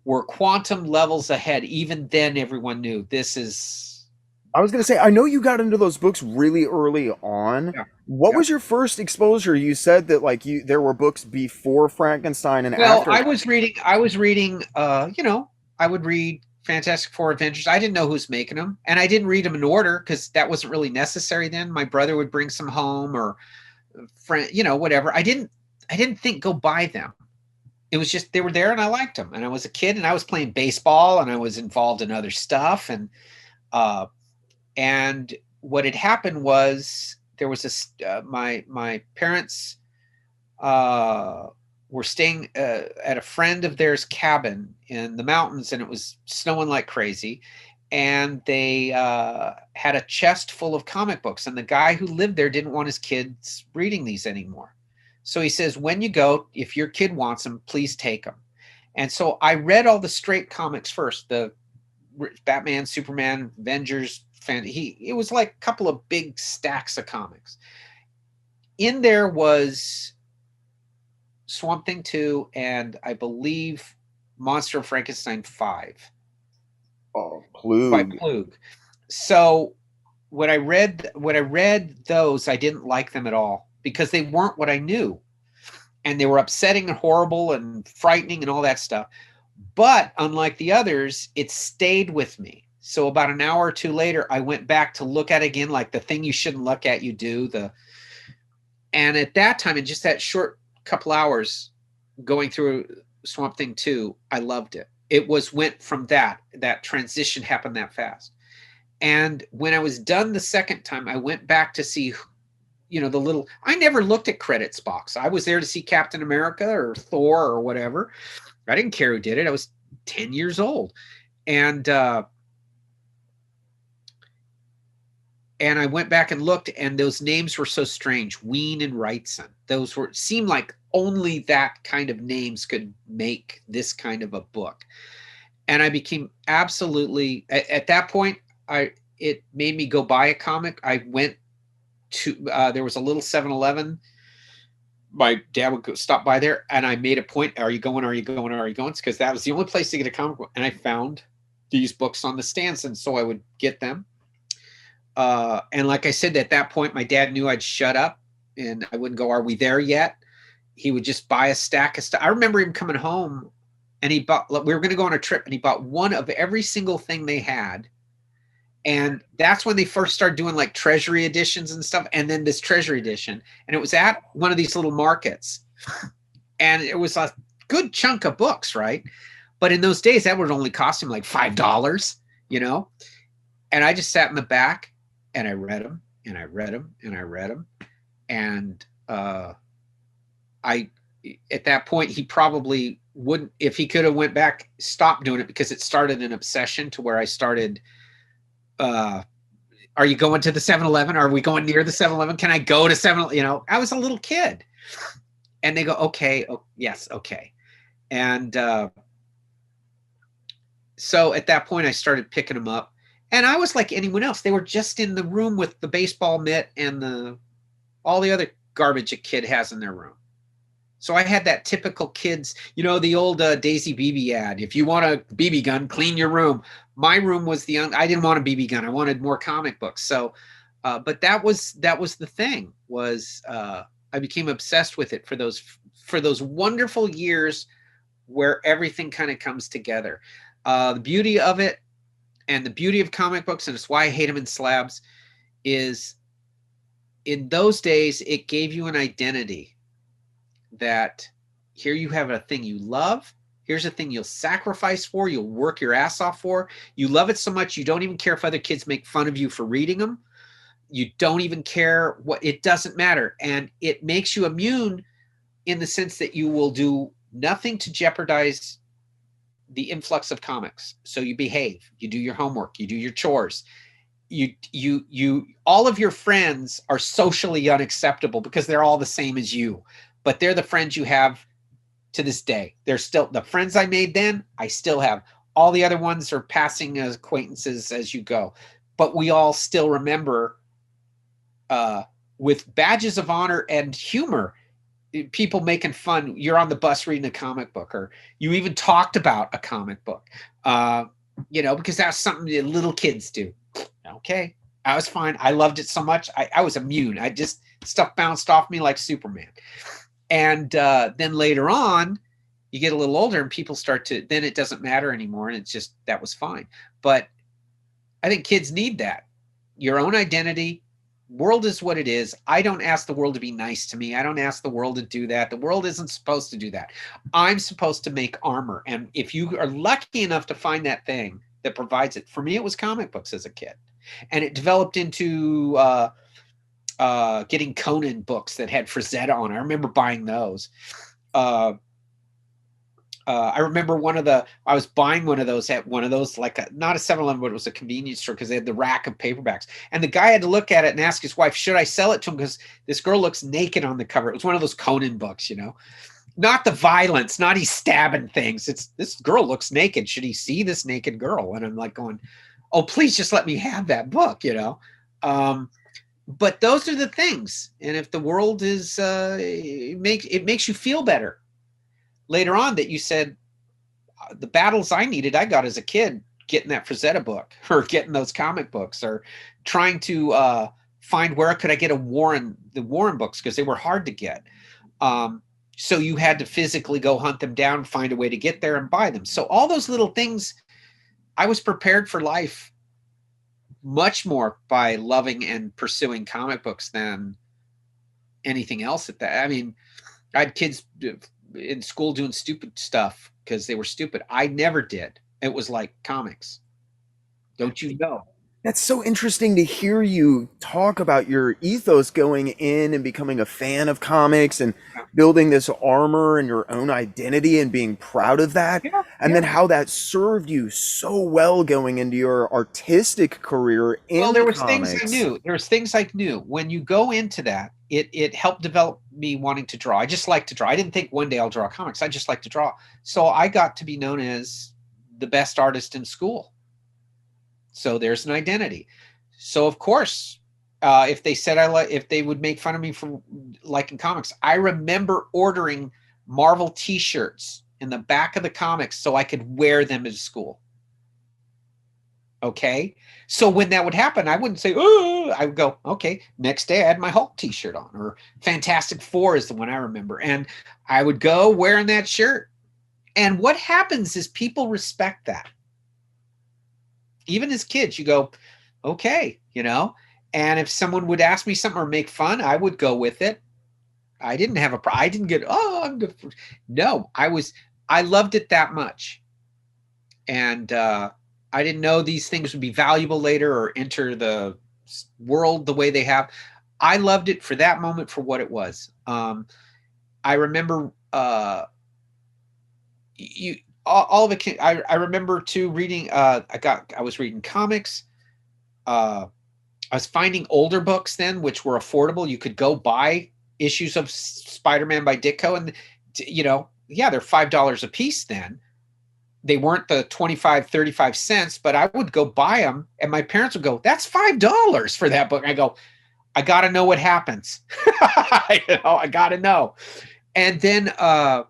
were quantum levels ahead. Even then, everyone knew this is... I was going to say, I know you got into those books really early on. Yeah. What was your first exposure? You said that there were books before Frankenstein and after. I was reading, you know, I would read Fantastic Four Adventures. I didn't know who was making them, and I didn't read them in order because that wasn't really necessary then. My brother would bring some home, or friend, you know, whatever. I didn't think go buy them. It was just they were there and I liked them. And I was a kid and I was playing baseball and I was involved in other stuff. And what had happened was there was my parents were staying at a friend of theirs' cabin in the mountains, and it was snowing like crazy. And they had a chest full of comic books, and the guy who lived there didn't want his kids reading these anymore. So he says, when you go, if your kid wants them, please take them. And so I read all the straight comics first, the Batman, Superman, Avengers, it was like a couple of big stacks of comics. In there was Swamp Thing 2 and I believe Monster of Frankenstein 5. Oh, Plug. By Plug. So when I read those, I didn't like them at all because they weren't what I knew. And they were upsetting and horrible and frightening and all that stuff. But unlike the others, it stayed with me. So about an hour or two later, I went back to look at it again, like the thing you shouldn't look at, you do. And at that time, in just that short couple hours going through Swamp Thing 2, I loved it. It went from that transition happened that fast. And when I was done the second time, I went back to see, you know, I never looked at credits box. I was there to see Captain America or Thor or whatever. I didn't care who did it. I was 10 years old. And I went back and looked, and those names were so strange. Wein and Wrightson. Those seemed like only that kind of names could make this kind of a book. And I became absolutely, at that point, it made me go buy a comic. I went to, there was a little 7-Eleven my dad would stop by there, and I made a point, are you going, are you going, are you going? Because that was the only place to get a comic book. And I found these books on the stands, and so I would get them. And like I said, at that point, my dad knew I'd shut up, and I wouldn't go, are we there yet? He would just buy a stack of stuff. I remember him coming home, and we were going to go on a trip, and he bought one of every single thing they had. And that's when they first started doing like treasury editions and stuff. And then this treasury edition, and it was at one of these little markets, and it was a good chunk of books, right? But in those days, that would only cost him like $5, you know? And I just sat in the back, and I read them, and I read them, and I read them. And at that point, he probably wouldn't, if he could have went back, stopped doing it, because it started an obsession to where I started, are you going to the 7-Eleven? Are we going near the 7-Eleven? Can I go to 7? You know, I was a little kid, and they go, okay, oh, yes, okay. And so at that point, I started picking them up, and I was like anyone else. They were just in the room with the baseball mitt and all the other garbage a kid has in their room. So I had that typical kids, you know, the old Daisy BB ad. If you want a BB gun, clean your room. My room was I didn't want a BB gun. I wanted more comic books. So, but that was the thing, was I became obsessed with it for those wonderful years where everything kind of comes together. The beauty of it, and the beauty of comic books, and it's why I hate them in slabs, is in those days, it gave you an identity. That here you have a thing you love. Here's a thing you'll sacrifice for. You'll work your ass off for. You love it so much you don't even care if other kids make fun of you for reading them. You don't even care what, it doesn't matter. And it makes you immune in the sense that you will do nothing to jeopardize the influx of comics. So you behave, you do your homework, you do your chores. You all of your friends are socially unacceptable because they're all the same as you. But they're the friends you have to this day. They're still the friends I made then, I still have. All the other ones are passing acquaintances as you go. But we all still remember, with badges of honor and humor, people making fun. You're on the bus reading a comic book, or you even talked about a comic book, you know, because that's something that little kids do. Okay, I was fine. I loved it so much. I was immune. Stuff bounced off me like Superman. And then later on, you get a little older and people start to, then it doesn't matter anymore. And it's just, that was fine. But I think kids need that. Your own identity. World is what it is. I don't ask the world to be nice to me. I don't ask the world to do that. The world isn't supposed to do that. I'm supposed to make armor. And if you are lucky enough to find that thing that provides it, for me, it was comic books as a kid. And it developed into getting Conan books that had Frazetta on. I remember buying those. I remember I was buying one of those at one of those, like not a 7-Eleven, but it was a convenience store, because they had the rack of paperbacks. And the guy had to look at it and ask his wife, should I sell it to him? Because this girl looks naked on the cover. It was one of those Conan books, you know, not the violence, not he's stabbing things. It's this girl looks naked. Should he see this naked girl? And I'm like going, oh, please just let me have that book, you know? But those are the things. And if the world is, it makes you feel better. Later on, that you said, the battles I needed, I got as a kid, getting that Frazetta book, or getting those comic books, or trying to find where could I get the Warren books, because they were hard to get. So you had to physically go hunt them down, find a way to get there and buy them. So all those little things, I was prepared for life much more by loving and pursuing comic books than anything else at that. I mean, I had kids in school doing stupid stuff because they were stupid. I never did. It was like comics. Don't you know? That's so interesting to hear you talk about your ethos going in and becoming a fan of comics and building this armor and your own identity and being proud of that. Yeah, And then how that served you so well going into your artistic career in well, there was comics. things I knew. There was things I knew. When you go into that, it helped develop me wanting to draw. I just like to draw. I didn't think one day I'll draw comics. I just like to draw. So I got to be known as the best artist in school. So there's an identity. So of course, If they said if they would make fun of me for liking comics, I remember ordering Marvel T-shirts in the back of the comics so I could wear them at school. Okay, so when that would happen, I wouldn't say, "Oh," I would go, "Okay." Next day, I had my Hulk T-shirt on, or Fantastic Four is the one I remember, and I would go wearing that shirt. And what happens is people respect that. Even as kids, you go, "Okay," you know. And if someone would ask me something or make fun, I would go with it. I didn't have a I didn't get, "Oh, I'm the," no, I loved it that much. And I didn't know these things would be valuable later or enter the world the way they have. I loved it for that moment for what it was. I remember all of it. I remember too reading. I was reading comics. I was finding older books then, which were affordable. You could go buy issues of Spider-Man by Ditko, and yeah, they're $5 a piece then. They weren't the 25, 35 cents, but I would go buy them, and my parents would go, "That's $5 for that book." I go, "I got to know what happens." I got to know. And then I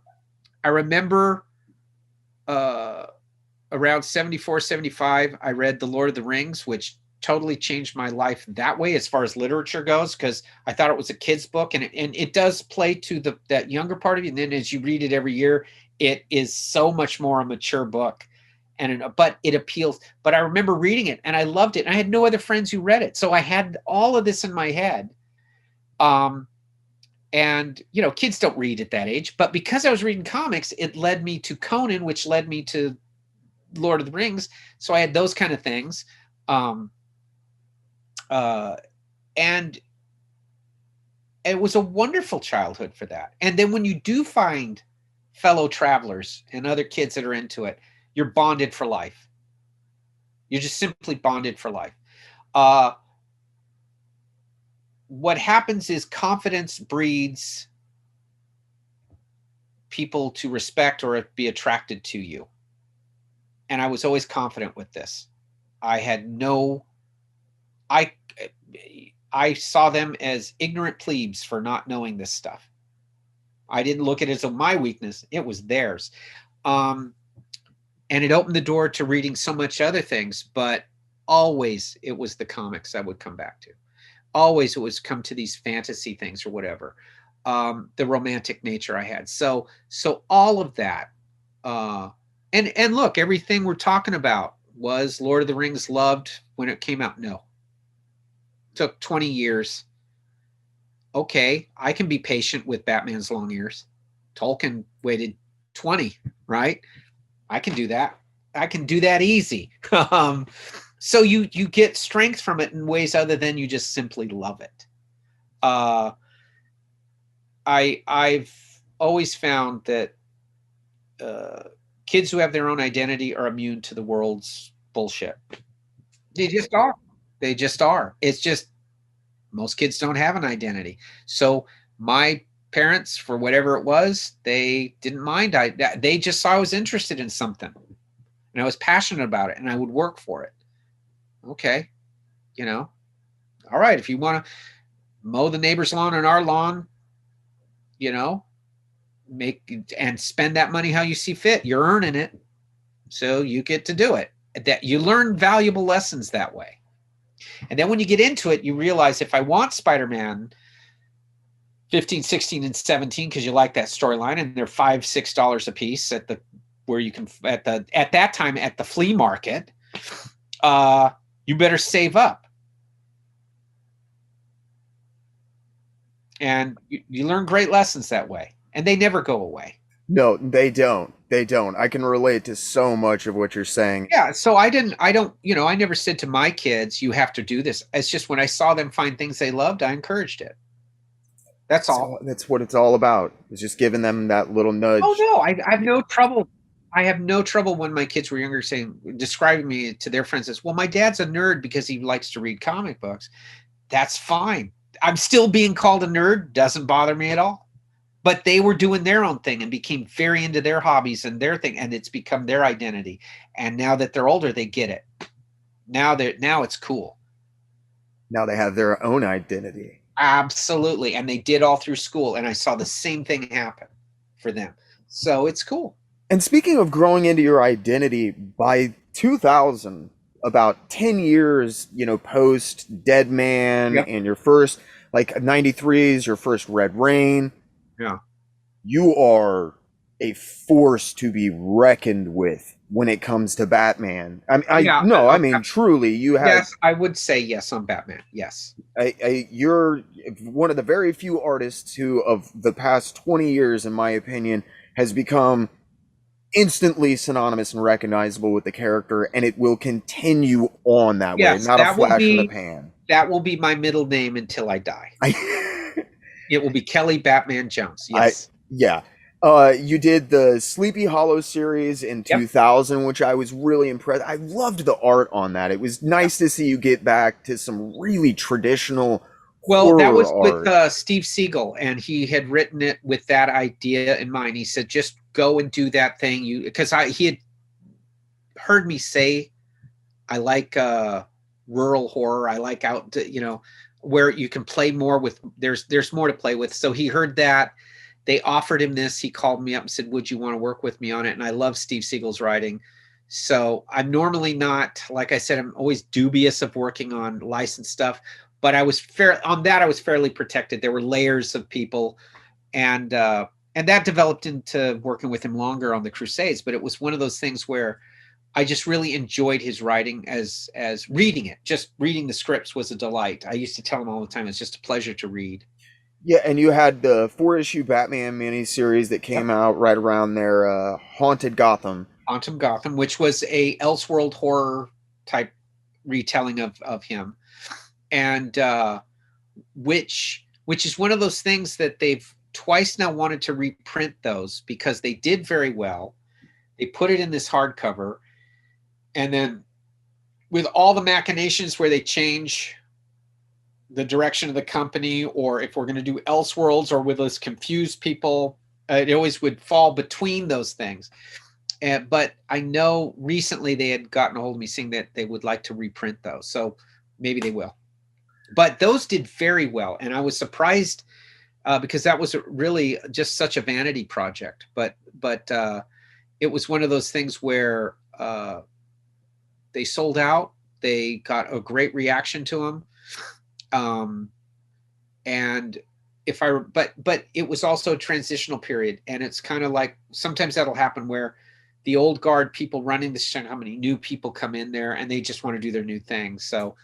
remember around 74, 75, I read The Lord of the Rings, which totally changed my life that way as far as literature goes, because I thought it was a kid's book, and it does play to that younger part of you. And then as you read it every year, it is so much more a mature book, but it appeals. But I remember reading it and I loved it. And I had no other friends who read it, so I had all of this in my head. And kids don't read at that age, but because I was reading comics, it led me to Conan, which led me to Lord of the Rings. So I had those kind of things. And it was a wonderful childhood for that. And then when you do find fellow travelers and other kids that are into it, you're bonded for life. You're just simply bonded for life. What happens is confidence breeds people to respect or be attracted to you. And I was always confident with this. I saw them as ignorant plebes for not knowing this stuff. I didn't look at it as my weakness. It was theirs. And it opened the door to reading so much other things, but always it was the comics I would come back to. Always it was come to these fantasy things or whatever. The romantic nature I had. So all of that. And look, everything we're talking about was Lord of the Rings loved when it came out. No. Took 20 years. Okay, I can be patient with Batman's long ears. Tolkien waited 20, right? I can do that. I can do that easy. So you get strength from it in ways other than you just simply love it. I've always found that kids who have their own identity are immune to the world's bullshit. They just are. They just are. It's just most kids don't have an identity. So my parents, for whatever it was, they didn't mind. They just saw I was interested in something and I was passionate about it and I would work for it. Okay. All right. If you want to mow the neighbor's lawn and our lawn, make and spend that money how you see fit, you're earning it. So you get to do it. That you learn valuable lessons that way. And then when you get into it, you realize if I want Spider-Man 15, 16, and 17, because you like that storyline, and they're $5, $6 a piece at that time at the flea market, you better save up. And you learn great lessons that way. And they never go away. No, they don't. They don't. I can relate to so much of what you're saying. Yeah. So I never said to my kids, you have to do this. It's just when I saw them find things they loved, I encouraged it. That's all. That's what it's all about. It's just giving them that little nudge. Oh no, I have no trouble. I have no trouble when my kids were younger describing me to their friends as, well, my dad's a nerd because he likes to read comic books. That's fine. I'm still being called a nerd. Doesn't bother me at all. But they were doing their own thing and became very into their hobbies and their thing, and it's become their identity. And now that they're older, they get it. Now it's cool. Now they have their own identity. Absolutely. And they did all through school. And I saw the same thing happen for them. So it's cool. And speaking of growing into your identity, by 2000, about 10 years, post Dead Man Yep. and your first, like 93 is your first Red Rain, Yeah. you are a force to be reckoned with when it comes to Batman. Yeah. I mean, truly, you had, Yes, I would say yes on Batman. Yes. you're one of the very few artists who, of the past 20 years, in my opinion, has become instantly synonymous and recognizable with the character, and it will continue on that way, Yes, not a flash in the pan. that will be my middle name until I die. It will be Kelley Batman Jones. Yes. Yeah. You did the Sleepy Hollow series in Yep. 2000, which I was really impressed. I loved the art on that. It was nice to see you get back to some really traditional Well, that was horror with art. Steve Seagle, and he had written it with that idea in mind. He said, "Just go and do that thing." Because he had heard me say I like rural horror. I like where you can play more with. There's more to play with. So he heard that. They offered him this. He called me up and said, "Would you want to work with me on it?" And I love Steve Seagle's writing. So I'm normally not, like I said, I'm always dubious of working on licensed stuff. But I was fair on that. I was fairly protected. There were layers of people, and that developed into working with him longer on the Crusades. But it was one of those things where I just really enjoyed his writing as reading it. Just reading the scripts was a delight. I used to tell him all the time, it's just a pleasure to read. Yeah, and you had the 4-issue Batman miniseries that Yep. came out right around there, Haunted Gotham. Quantum Gotham, which was a Elseworld horror type retelling of him, and which is one of those things that they've twice now wanted to reprint those because they did very well. They put it in this hardcover, and then with all the machinations where they change the direction of the company, or if we're going to do Elseworlds, or with us confuse people, it always would fall between those things. But I know recently they had gotten a hold of me saying that they would like to reprint those, so maybe they will. But those did very well, and I was surprised because that was really just such a vanity project. But it was one of those things where they sold out. They got a great reaction to them. And but it was also a transitional period, and it's kind of like sometimes that'll happen where the old guard people running the show, how many new people come in there and they just want to do their new thing. So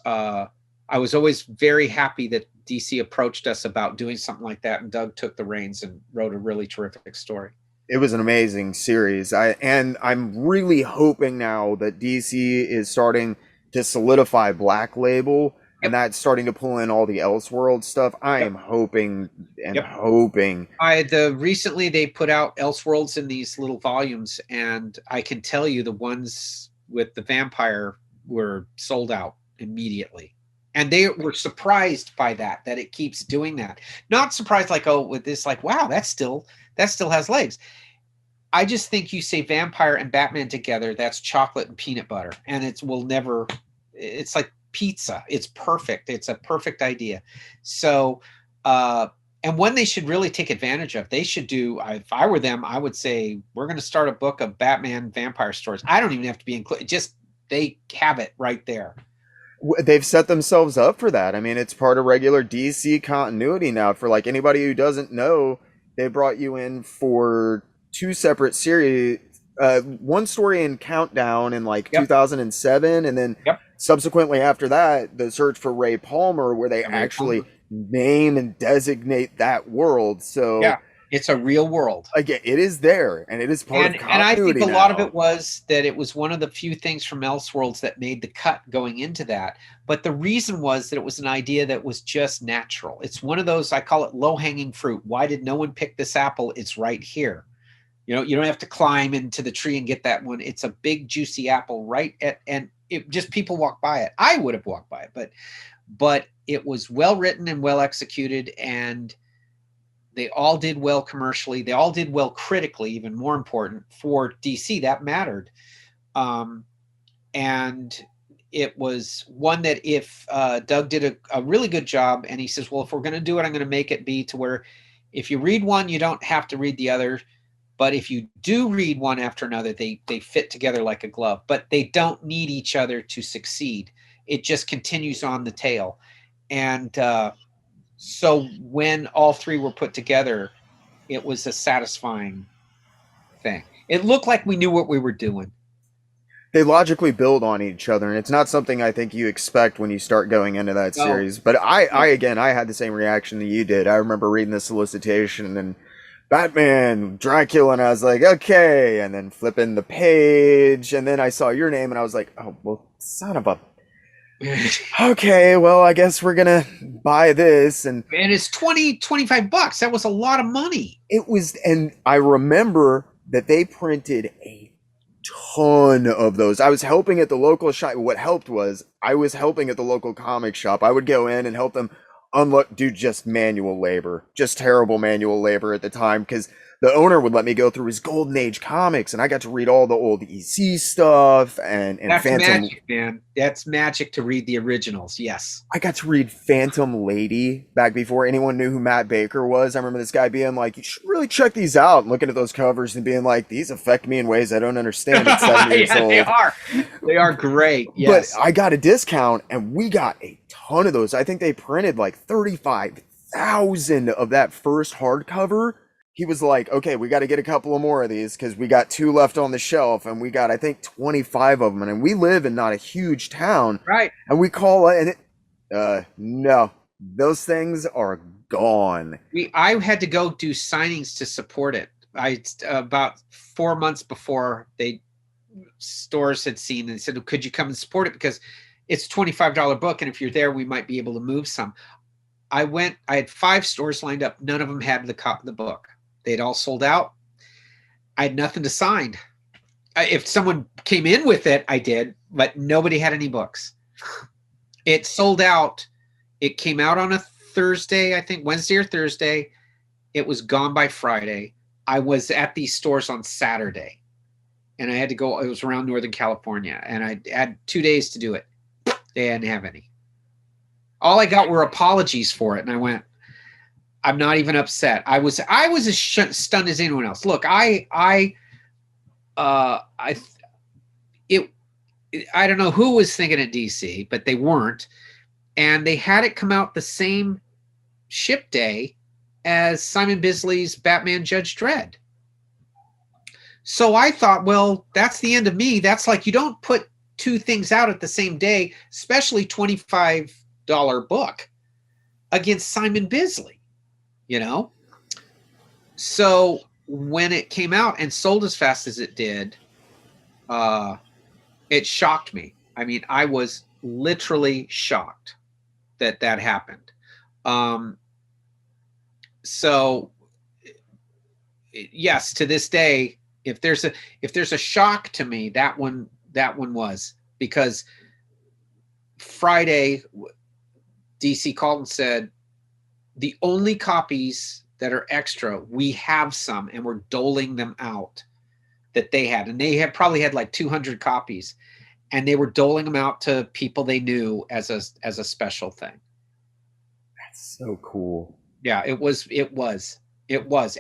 I was always very happy that DC approached us about doing something like that, and Doug took the reins and wrote a really terrific story. It was an amazing series. I'm really hoping now that DC is starting to solidify Black Label, and Yep. that's starting to pull in all the Elseworld stuff. I Yep. am hoping and Yep. hoping. Recently they put out Elseworlds in these little volumes, and I can tell you the ones with the vampire were sold out immediately. And they were surprised by that it keeps doing that. Not surprised like, oh, with this, like, wow, that still has legs. I just think you say vampire and Batman together, that's chocolate and peanut butter, and it's like pizza. It's perfect. It's a perfect idea. So and one they should really take advantage of. They should do, if I were them, I would say, we're going to start a book of Batman vampire stories. I don't even have to be included. Just they have it right there. They've set themselves up for that. I mean, it's part of regular DC continuity now. For like anybody who doesn't know, they brought you in for two separate series. One story in Countdown in like Yep. 2007, and then Yep. subsequently after that, The Search for Ray Palmer, where they Ray actually Palmer. name and designate that world. So Yeah, it's a real world. again, it is there, and it is part of And I think continuity a lot of now. it was that it was one of the few things from Elseworlds that made the cut going into that. But the reason was that it was an idea that was just natural. It's one of those, I call it low-hanging fruit. Why did no one pick this apple? It's right here. You know, you don't have to climb into the tree and get that one. It's a big, juicy apple right at, and it just, people walk by it. I would have walked by it, but it was well written and well executed, and they all did well commercially. They all did well critically, even more important for DC. That mattered. And it was one that if Doug did a really good job, and he says, well, if we're going to do it, I'm going to make it be to where if you read one, you don't have to read the other. But if you do read one after another, they fit together like a glove, but they don't need each other to succeed. It just continues on the tail. And so when all three were put together, it was a satisfying thing. It looked like we knew what we were doing. They logically build on each other, and it's not something I think you expect when you start going into that series. But I again, I had the same reaction that you did. I remember reading the solicitation and Batman, Dracula, and I was like, okay, and then flipping the page, and then I saw your name, and I was like, oh, well, son of a... Okay, well, I guess we're gonna buy this, and it's $25. That was a lot of money. It was, and I remember that they printed a ton of those. I was helping at the local shop. What helped was I was helping at the local comic shop. I would go in and help them do just manual labor, just terrible manual labor at the time, because the owner would let me go through his Golden Age comics, and I got to read all the old EC stuff and that's Phantom. Magic, man. That's magic to read the originals. Yes, I got to read Phantom Lady back before anyone knew who Matt Baker was. I remember this guy being like, "You should really check these out," and looking at those covers and being like, "These affect me in ways I don't understand." At 7 years old. They are great. Yes, but I got a discount, and we got a ton of those. I think they printed like 35,000 of that first hardcover. He was like, okay, we got to get a couple of more of these because we got 2 left on the shelf, and we got, I think, 25 of them. And we live in not a huge town. Right. And we call it, and no, those things are gone. I had to go do signings to support it. About 4 months before stores had seen and said, could you come and support it? Because it's a $25 book. And if you're there, we might be able to move some. I had 5 stores lined up. None of them had the book. They'd all sold out. I had nothing to sign. If someone came in with it, I did, but nobody had any books. It sold out. It came out on a Thursday, I think Wednesday or Thursday. It was gone by Friday. I was at these stores on Saturday, and I had to go. It was around Northern California, and I had 2 days to do it. They didn't have any. All I got were apologies for it, and I went, I'm not even upset. I was as stunned as anyone else. Look, I don't know who was thinking at DC, but they weren't, and they had it come out the same ship day as Simon Bisley's Batman Judge Dredd. So I thought, well, that's the end of me. That's like, you don't put 2 things out at the same day, especially $25 book against Simon Bisley. So when it came out and sold as fast as it did, it shocked me. I mean, I was literally shocked that happened. So yes, to this day, if there's a shock to me, that one was, because Friday DC called and said, the only copies that are extra, we have some, and we're doling them out that they had. And they probably had like 200 copies, and they were doling them out to people they knew as a special thing. That's so cool. Yeah, it was.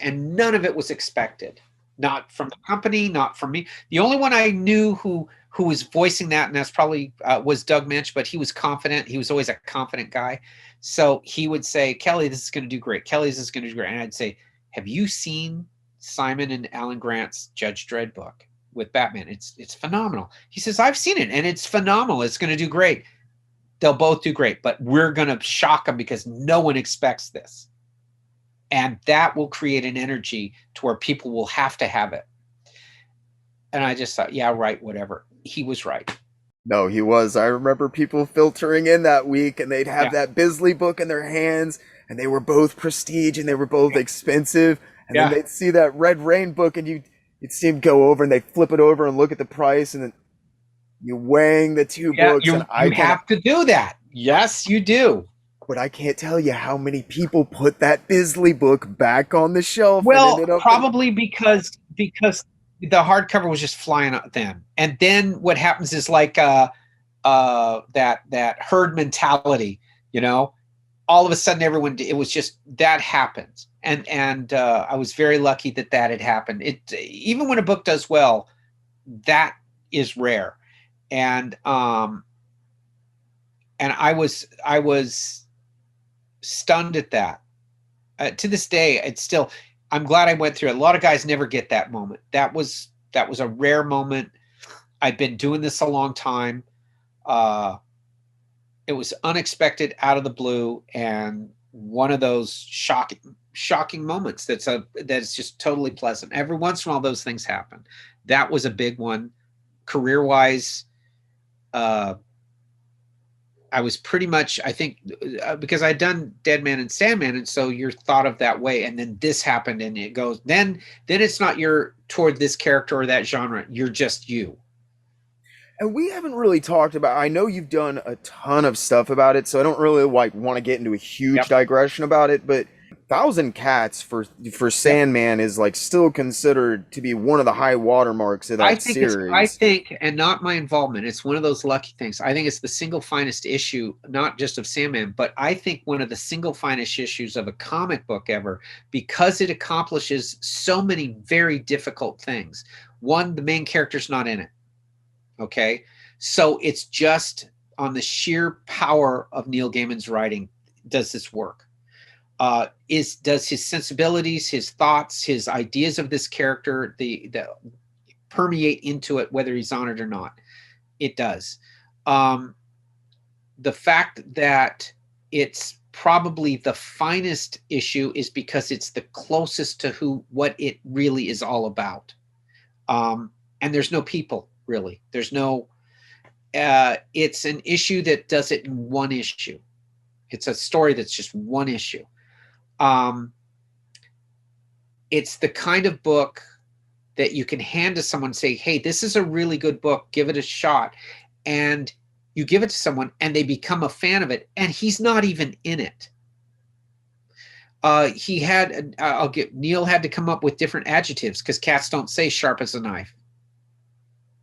And none of it was expected. Not from the company, not from me. The only one I knew who was voicing that, and that's probably was Doug Minch, but he was confident. He was always a confident guy. So he would say, Kelley, this is going to do great. Kelley, this is going to do great. And I'd say, have you seen Simon and Alan Grant's Judge Dredd book with Batman? It's phenomenal. He says, I've seen it, and it's phenomenal. It's going to do great. They'll both do great, but we're going to shock them because no one expects this. And that will create an energy to where people will have to have it. And I just thought, yeah, right, whatever. He was right. No, he was. I remember people filtering in that week, and they'd have that Bisley book in their hands, and they were both prestige, and they were both expensive. And then they'd see that Red Rain book, and you'd see him go over, and they'd flip it over and look at the price, and then you weighing the 2 books. You have to do that. Yes, you do. But I can't tell you how many people put that Bisley book back on the shelf. Well, probably because the hardcover was just flying up then. And then what happens is like that herd mentality, you know, all of a sudden everyone, it was just, that happens. And I was very lucky that had happened. Even when a book does well, that is rare. And I was stunned at that. To this day, it's still, I'm glad I went through it. A lot of guys never get that moment. That was a rare moment. I've been doing this a long time. It was unexpected, out of the blue, and one of those shocking moments that's just totally pleasant. Every once in a while, those things happen. That was a big one. Career-wise, I was pretty much, I think, because I'd done Dead Man and Sandman, and so you're thought of that way, and then this happened, and it goes, then it's not you're toward this character or that genre, you're just you. And we haven't really talked about, I know you've done a ton of stuff about it, so I don't really like want to get into a huge digression about it, but Thousand Cats for Sandman is like still considered to be one of the high watermarks of that series. I think, and not my involvement, it's one of those lucky things. I think it's the single finest issue, not just of Sandman, but I think one of the single finest issues of a comic book ever, because it accomplishes so many very difficult things. One, the main character's not in it. Okay, so it's just on the sheer power of Neil Gaiman's writing does this work. Does his sensibilities, his thoughts, his ideas of this character, the permeate into it, whether he's on it or not? It does. The fact that it's probably the finest issue is because it's the closest to what it really is all about. And there's no people. Really, there's no, it's an issue that does it in one issue. It's a story that's just one issue. It's the kind of book that you can hand to someone and say, hey, this is a really good book, give it a shot. And you give it to someone and they become a fan of it, and he's not even in it. Neil had to come up with different adjectives because cats don't say sharp as a knife.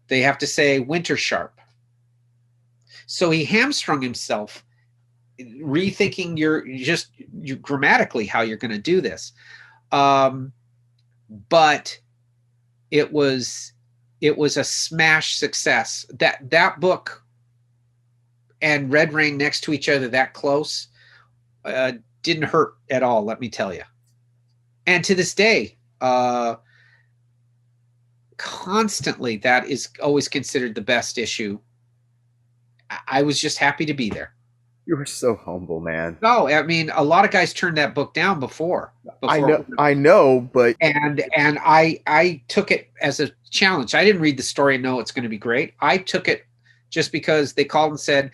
They have to say winter sharp. So he hamstrung himself rethinking you grammatically how you're going to do this. But it was a smash success. That book and Red Rain next to each other that close didn't hurt at all, let me tell you. And to this day, constantly, that is always considered the best issue. I was just happy to be there. You were so humble, man. No, I mean, a lot of guys turned that book down before. I know, but and I took it as a challenge. I didn't read the story and know it's going to be great. I took it just because they called and said,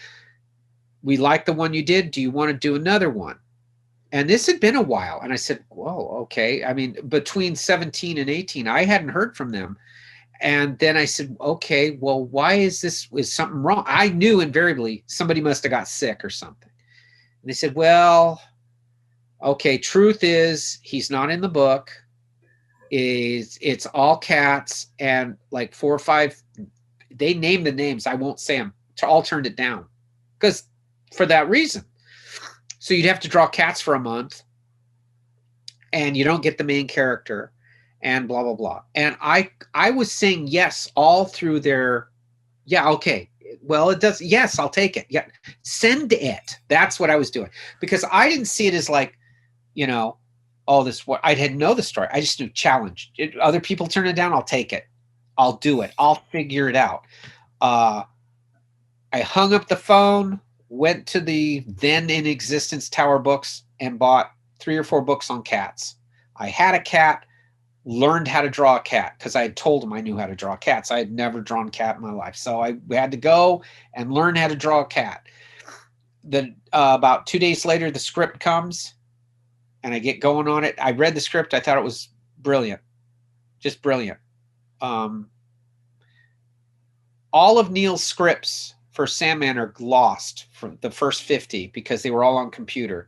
we like the one you did. Do you want to do another one? And this had been a while. And I said, whoa, okay. I mean, between 17 and 18, I hadn't heard from them. And then I said, okay, well, why is something wrong? I knew invariably somebody must have got sick or something. And they said, well, okay, truth is he's not in the book. It's all cats, and like 4 or 5, they named the names. I won't say them. All turned it down because for that reason. So you'd have to draw cats for a month and you don't get the main character. And blah, blah, blah. And I was saying yes all through their, yeah, okay. Well, it does. Yes, I'll take it. Yeah, send it. That's what I was doing. Because I didn't see it as like, all this, what I didn't know the story. I just knew challenge. Other people turn it down, I'll take it. I'll do it. I'll figure it out. I hung up the phone, went to the then in existence Tower Books and bought 3 or 4 books on cats. I had a cat. Learned how to draw a cat because I had told him I knew how to draw cats. I had never drawn a cat in my life. So I had to go and learn how to draw a cat. About 2 days later, the script comes and I get going on it. I read the script. I thought it was brilliant. Just brilliant. All of Neil's scripts for Sandman are lost for the first 50 because they were all on computer.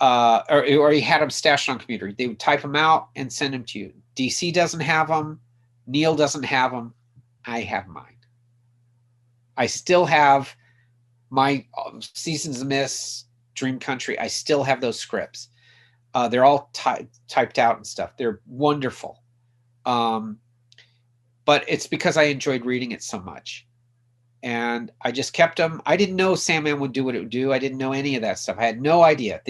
Or he had them stashed on computer. They would type them out and send them to you. DC doesn't have them. Neil doesn't have them. I have mine. I still have my Seasons of Mist, Dream Country. I still have those scripts. They're all typed out and stuff. They're wonderful. But it's because I enjoyed reading it so much. And I just kept them. I didn't know Sandman would do what it would do. I didn't know any of that stuff. I had no idea.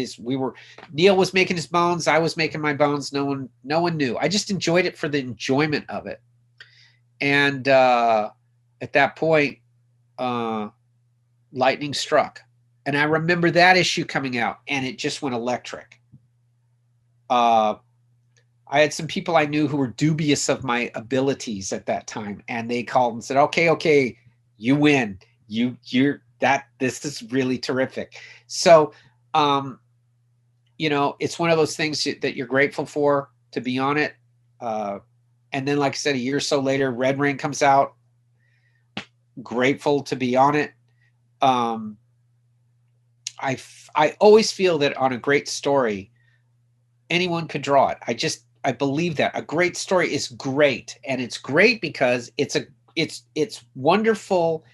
Neil was making his bones. I was making my bones. No one knew. I just enjoyed it for the enjoyment of it. And at that point, lightning struck. And I remember that issue coming out, and it just went electric. I had some people I knew who were dubious of my abilities at that time, and they called and said, okay, you win. This is really terrific. So, it's one of those things that you're grateful for, to be on it. And then, like I said, a year or so later, Red Rain comes out. Grateful to be on it. I always feel that on a great story, anyone could draw it. I believe that a great story is great, and it's great because it's wonderful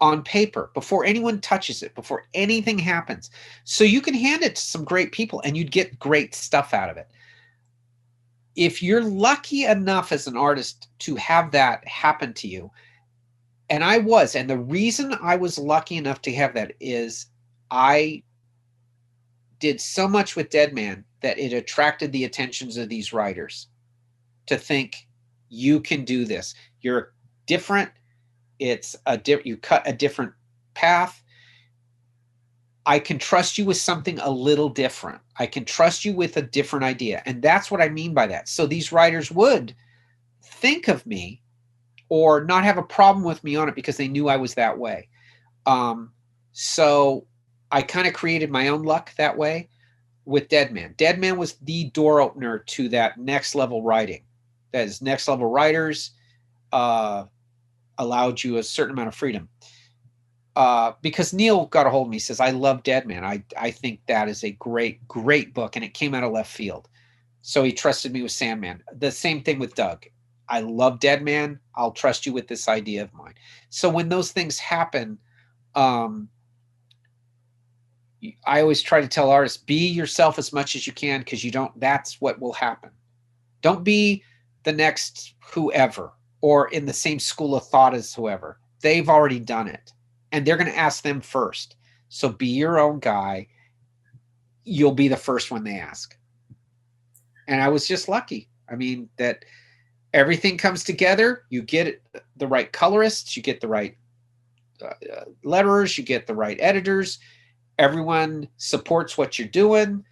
on paper before anyone touches it, before anything happens. So you can hand it to some great people and you'd get great stuff out of it. If you're lucky enough as an artist to have that happen to you, and the reason I was lucky enough to have that is I did so much with Dead Man that it attracted the attentions of these writers to think, you can do this. You're different. You cut a different path. I can trust you with something a little different. I can trust you with a different idea. And that's what I mean by that. So these writers would think of me or not have a problem with me on it because they knew I was that way. So I kind of created my own luck that way with Dead Man. Dead Man was the door opener to that next level writing. That is, next level writers allowed you a certain amount of freedom. Because Neil got a hold of me, says, I love Dead Man. I think that is a great, great book. And it came out of left field. So he trusted me with Sandman. The same thing with Doug. I love Dead Man. I'll trust you with this idea of mine. So when those things happen, I always try to tell artists, be yourself as much as you can, because that's what will happen. Don't be the next whoever or in the same school of thought as whoever. They've already done it. And they're going to ask them first. So be your own guy. You'll be the first one they ask. And I was just lucky. I mean, that everything comes together. You get the right colorists. You get the right letterers. You get the right editors. Everyone supports what you're doing.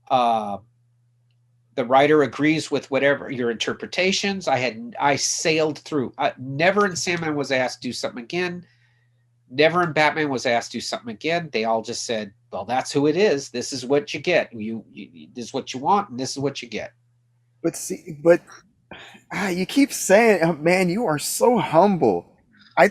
The writer agrees with whatever your interpretations. I sailed through. Never in Sandman was I asked to do something again. Never in Batman was I asked to do something again. They all just said, well, that's who it is. This is what you get. This is what you want, and this is what you get. But you keep saying, man, you are so humble. I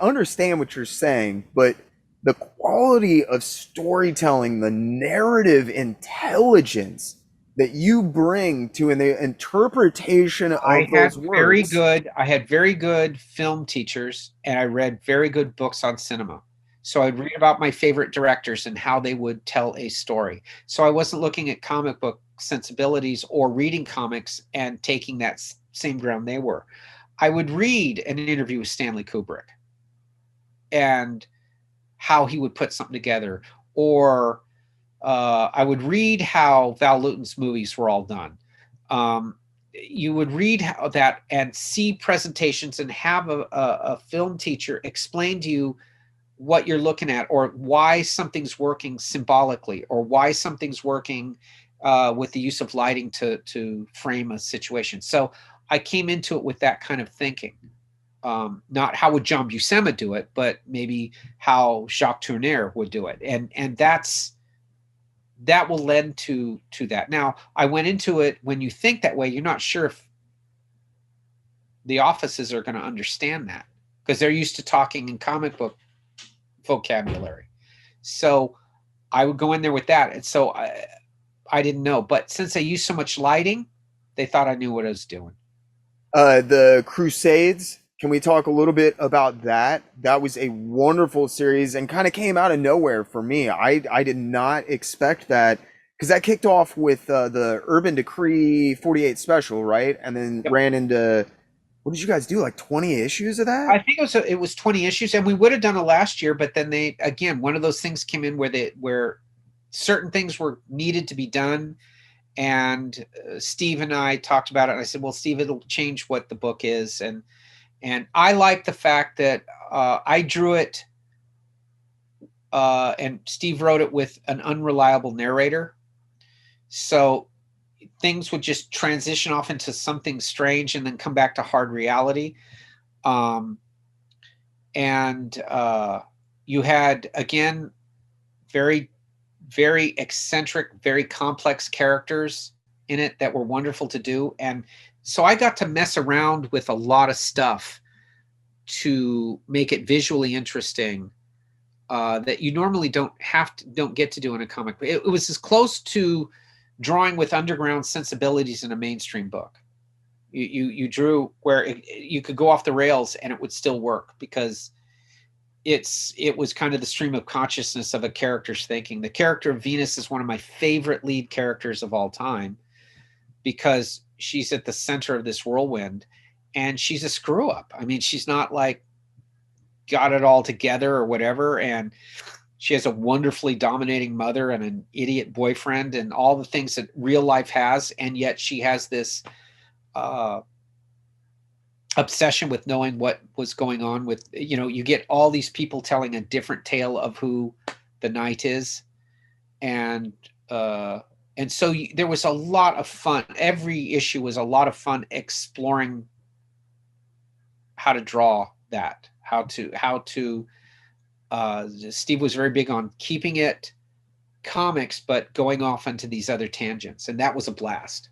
understand what you're saying, but the quality of storytelling, the narrative intelligence that you bring to an interpretation of those words. I had very good film teachers, and I read very good books on cinema. So I'd read about my favorite directors and how they would tell a story. So I wasn't looking at comic book sensibilities or reading comics and taking that same ground they were. I would read an interview with Stanley Kubrick and how he would put something together, or I would read how Val Lewton's movies were all done. You would read how that and see presentations and have a film teacher explain to you what you're looking at, or why something's working symbolically, or why something's working with the use of lighting to frame a situation. So I came into it with that kind of thinking. Not how would John Buscema do it, but maybe how Jacques Tourneur would do it. And that will lend to that. Now, I went into it, when you think that way, you're not sure if the offices are going to understand that, because they're used to talking in comic book vocabulary. So I would go in there with that. And so I didn't know. But since I used so much lighting, they thought I knew what I was doing. The Crusades, Can we talk a little bit about that? That was a wonderful series and kind of came out of nowhere for me. I did not expect that because that kicked off with the Urban Decree 48 special, right? And then Yep. ran into, what did you guys do? Like 20 issues of I that? think it was 20 issues, and we would have done it last year, but then they again one of those things came in where certain things were needed to be done, and Steve and I talked about it, and I said, well, Steve, it'll change what the book is, and I like the fact that I drew it, and Steve wrote it with an unreliable narrator, so things would just transition off into something strange and then come back to hard reality. Um, and you had, again, very, very eccentric, very complex characters in it that were wonderful to do. And so I got to mess around with a lot of stuff to make it visually interesting, that you normally don't get to do in a comic. It was as close to drawing with underground sensibilities in a mainstream book. You drew where you could go off the rails and it would still work because it was kind of the stream of consciousness of a character's thinking. The character of Venus is one of my favorite lead characters of all time because she's at the center of this whirlwind and she's a screw up. I mean, she's not like got it all together or whatever, and she has a wonderfully dominating mother and an idiot boyfriend and all the things that real life has, and yet she has this uh, obsession with knowing what was going on with, you get all these people telling a different tale of who the knight is, and so there was a lot of fun. Every issue was a lot of fun exploring how to draw that, how to Steve was very big on keeping it comics but going off into these other tangents, and that was a blast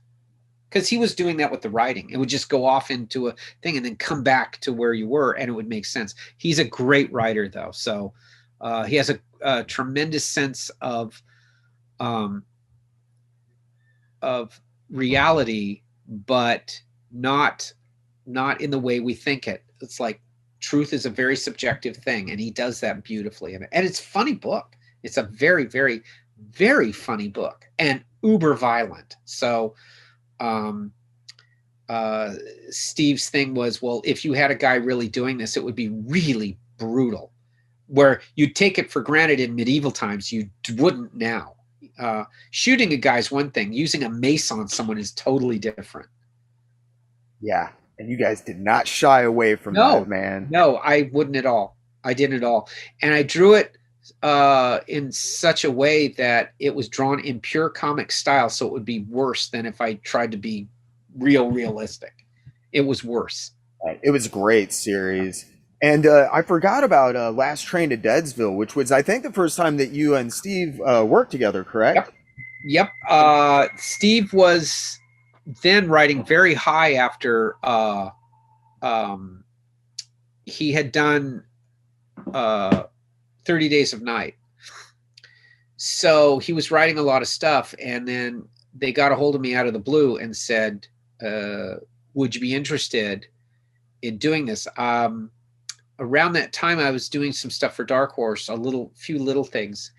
because he was doing that with the writing. It would just go off into a thing and then come back to where you were, and it would make sense. He's a great writer, though, so he has a tremendous sense um, of reality, but not in the way we think it. It's like truth is a very subjective thing, and he does that beautifully. And it's a funny book. It's a very, very, very funny book and uber violent. So Steve's thing was, well, if you had a guy really doing this, it would be really brutal, where you'd take it for granted in medieval times, you wouldn't now. Shooting a guy's one thing, using a mace on someone is totally different. Yeah. And you guys did not shy away from that, man. No, I wouldn't at all. I didn't at all. And I drew it in such a way that it was drawn in pure comic style, so it would be worse than if I tried to be realistic. It was worse. It was a great series. And I forgot about Last Train to Deadsville, which was, I think, the first time that you and Steve worked together, correct? Yep. Steve was then writing very high after he had done 30 Days of Night. So he was writing a lot of stuff, and then they got a hold of me out of the blue and said, would you be interested in doing this? Around that time, I was doing some stuff for Dark Horse, few little things.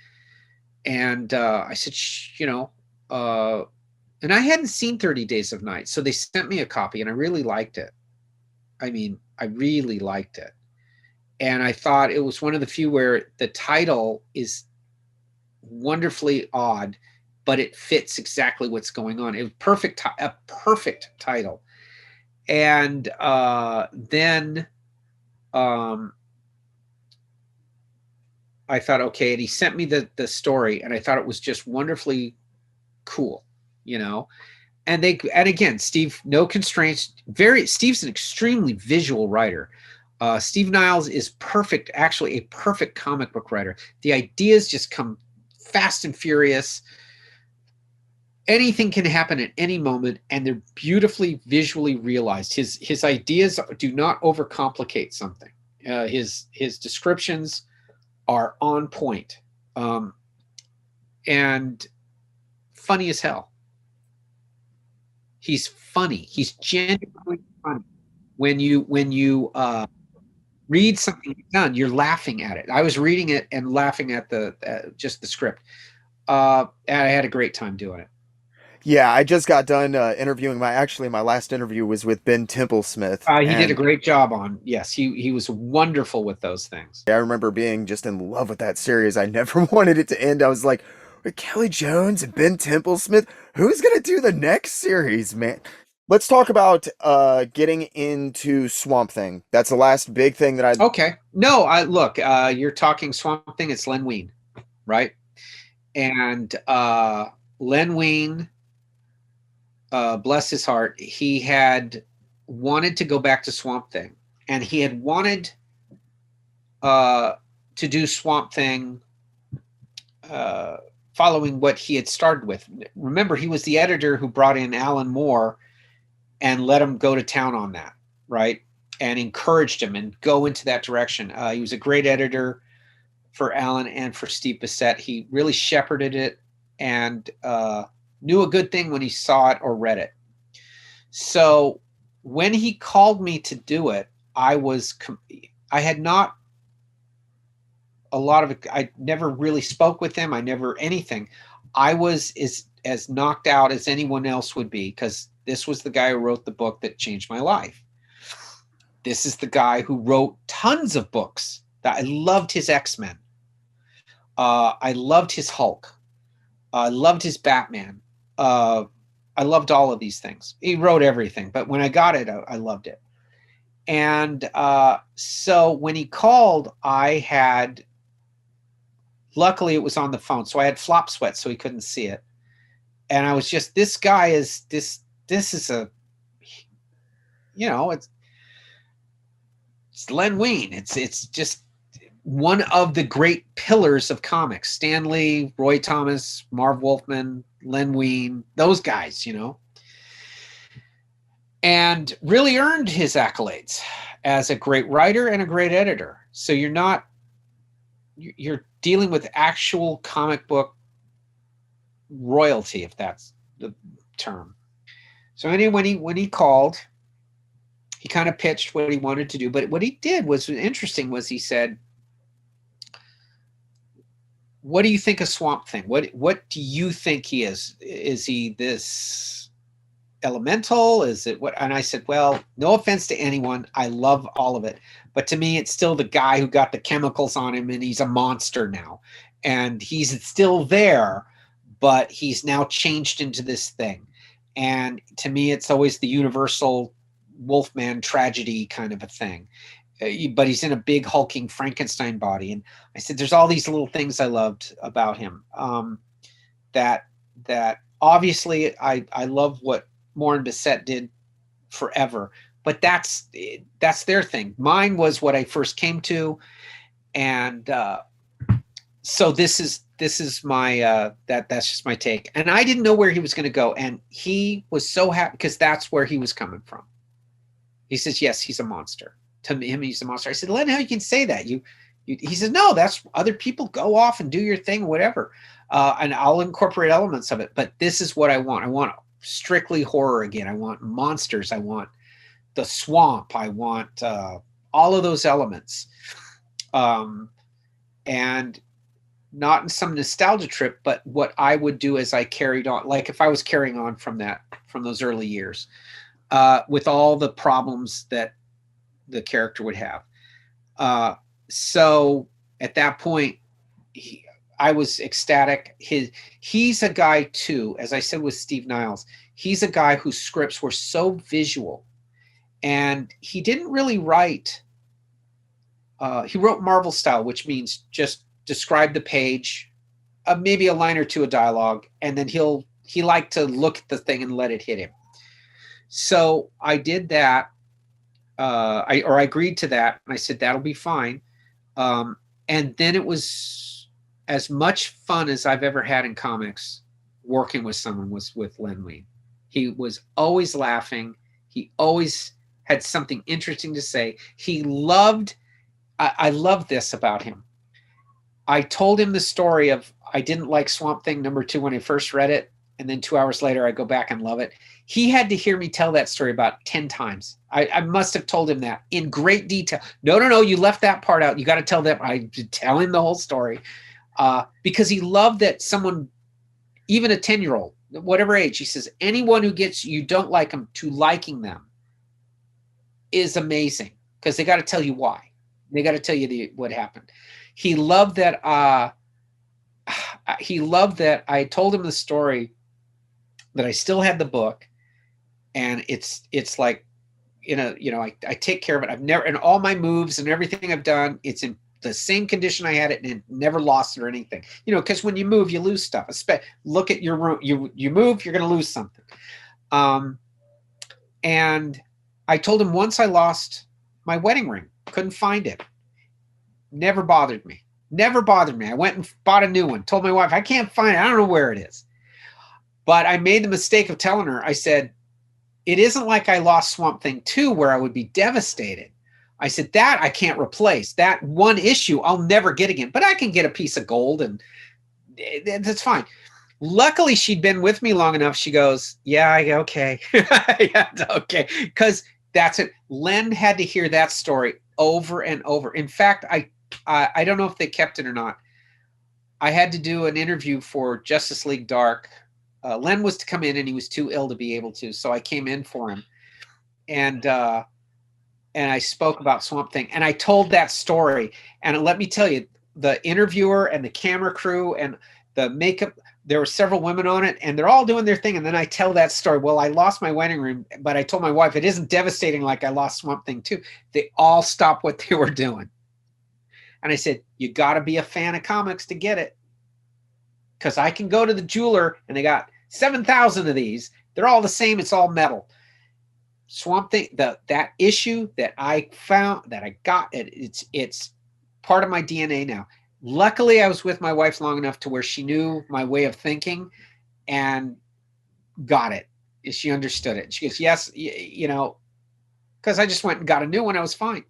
And I said, and I hadn't seen 30 Days of Night. So they sent me a copy, and I really liked it. I mean, I really liked it. And I thought it was one of the few where the title is wonderfully odd, but it fits exactly what's going on. It was a perfect title. And then I thought, okay, and he sent me the story, and I thought it was just wonderfully cool, And again, Steve, no constraints. Steve's an extremely visual writer. Steve Niles is perfect, actually a perfect comic book writer. The ideas just come fast and furious. Anything can happen at any moment, and they're beautifully visually realized. His ideas do not overcomplicate something. His descriptions are on point, and funny as hell. He's funny. He's genuinely funny. when you read something you've done, you're laughing at it. I was reading it and laughing at the just the script. And I had a great time doing it. Yeah, I just got done interviewing my last interview was with Ben Templesmith, He did a and great job on. Yes, he was wonderful with those things. I remember being just in love with that series. I never wanted it to end. I was like, with Kelly Jones and Ben Templesmith, who's gonna do the next series, man? Let's talk about getting into Swamp Thing. That's the last big thing that I Okay. No, I look, you're talking Swamp Thing, it's Len Wein, right? And Len Wein, bless his heart, he had wanted to go back to Swamp Thing, and he had wanted to do Swamp Thing following what he had started with. Remember, he was the editor who brought in Alan Moore and let him go to town on that, right? And encouraged him and go into that direction. He was a great editor for Alan and for Steve Bissette. He really shepherded it and knew a good thing when he saw it or read it. So when he called me to do it, I had not a lot of it. I never really spoke with him. I never anything. I was as knocked out as anyone else would be, because this was the guy who wrote the book that changed my life. This is the guy who wrote tons of books that I loved. His X-Men. I loved his Hulk. I loved his Batman. I loved all of these things. He wrote everything, but when I got it, I loved it. And so when he called, luckily it was on the phone, so I had flop sweat so he couldn't see it. And I was just, this guy is, this is a, it's Len Wein. It's just one of the great pillars of comics. Stan Lee, Roy Thomas, Marv Wolfman, Len Wein, those guys, and really earned his accolades as a great writer and a great editor. So you're dealing with actual comic book royalty, if that's the term. So anyway, when he called, he kind of pitched what he wanted to do. But what he did was interesting. Was he said, "What do you think of Swamp Thing? What do you think he is? Is he this elemental? Is it what?" And I said, "Well, no offense to anyone, I love all of it, but to me, it's still the guy who got the chemicals on him, and he's a monster now, and he's still there, but he's now changed into this thing. And to me, it's always the universal Wolfman tragedy kind of a thing. But he's in a big hulking Frankenstein body." And I said, there's all these little things I loved about him. That obviously I love what Moore and Bissette did forever, but that's their thing. Mine was what I first came to, and so this is my that's just my take. And I didn't know where he was going to go, and he was so happy because that's where he was coming from. He says, yes, he's a monster. To him, he's a monster. I said, Len, how you can say that? He says, no, that's other people. Go off and do your thing, whatever. And I'll incorporate elements of it. But this is what I want. I want strictly horror again. I want monsters. I want the swamp. I want all of those elements. And not in some nostalgia trip, but what I would do as I carried on, like if I was carrying on from those early years, with all the problems that the character would have. So at that point, I was ecstatic. He's a guy too, as I said with Steve Niles, he's a guy whose scripts were so visual, and he didn't really write. He wrote Marvel style, which means just describe the page, maybe a line or two of dialogue, and then he liked to look at the thing and let it hit him. So I did that. I agreed to that, and I said that'll be fine. And then it was as much fun as I've ever had in comics. Working with someone was with Len Wein. He was always laughing. He always had something interesting to say. He loved. I love this about him. I told him the story of I didn't like Swamp Thing #2 when I first read it, and then 2 hours later I go back and love it. He had to hear me tell that story about 10 times. I must have told him that in great detail. No, you left that part out. You got to tell them. I tell him the whole story because he loved that someone, even a 10-year-old, whatever age, he says, anyone who gets you don't like them to liking them is amazing because they got to tell you why. They got to tell you what happened. He loved that. He loved that I told him the story, that I still had the book, and it's like, I take care of it. I've never, and all my moves and everything I've done, it's in the same condition I had it, and never lost it or anything. Because when you move, you lose stuff. Look at your room. You move, you're going to lose something. And I told him once I lost my wedding ring, couldn't find it. Never bothered me. I went and bought a new one. Told my wife, I can't find it. I don't know where it is. But I made the mistake of telling her, I said, it isn't like I lost Swamp Thing 2 where I would be devastated. I said, that I can't replace. That one issue I'll never get again, but I can get a piece of gold and that's fine. Luckily, she'd been with me long enough. She goes, yeah, okay. Yeah, okay. Because that's it. Len had to hear that story over and over. In fact, I don't know if they kept it or not. I had to do an interview for Justice League Dark. Len was to come in and he was too ill to be able to. So I came in for him and I spoke about Swamp Thing and I told that story. And let me tell you, the interviewer and the camera crew and the makeup, there were several women on it and they're all doing their thing. And then I tell that story. Well, I lost my wedding ring, but I told my wife, it isn't devastating like I lost Swamp Thing too. They all stopped what they were doing. And I said, you got to be a fan of comics to get it. Because I can go to the jeweler and they got 7,000 of these. They're all the same. It's all metal. Swamp Thing, that issue that I found, that I got, it's part of my DNA now. Luckily, I was with my wife long enough to where she knew my way of thinking and got it. She understood it. She goes, yes, because I just went and got a new one. I was fine.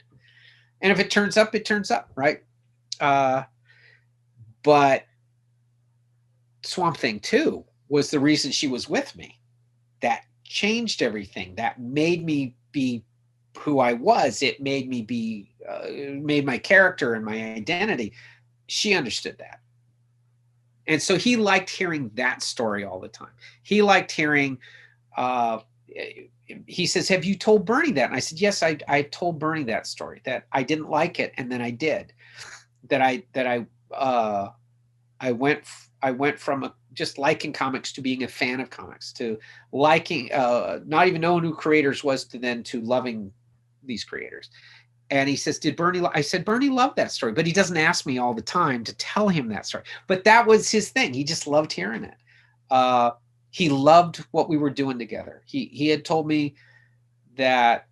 And if it turns up, it turns up, right? But Swamp Thing 2 was the reason she was with me. That changed everything. That made me be who I was. It made me be, made my character and my identity. She understood that. And so he liked hearing that story all the time. He liked hearing, he says, have you told Bernie that? And I said, yes, I told Bernie that story, that I didn't like it. And then I did. I went from just liking comics to being a fan of comics, to liking, not even knowing who creators was, to loving these creators. And he says, did Bernie, I said, Bernie loved that story, but he doesn't ask me all the time to tell him that story. But that was his thing. He just loved hearing it. He loved what we were doing together. He had told me that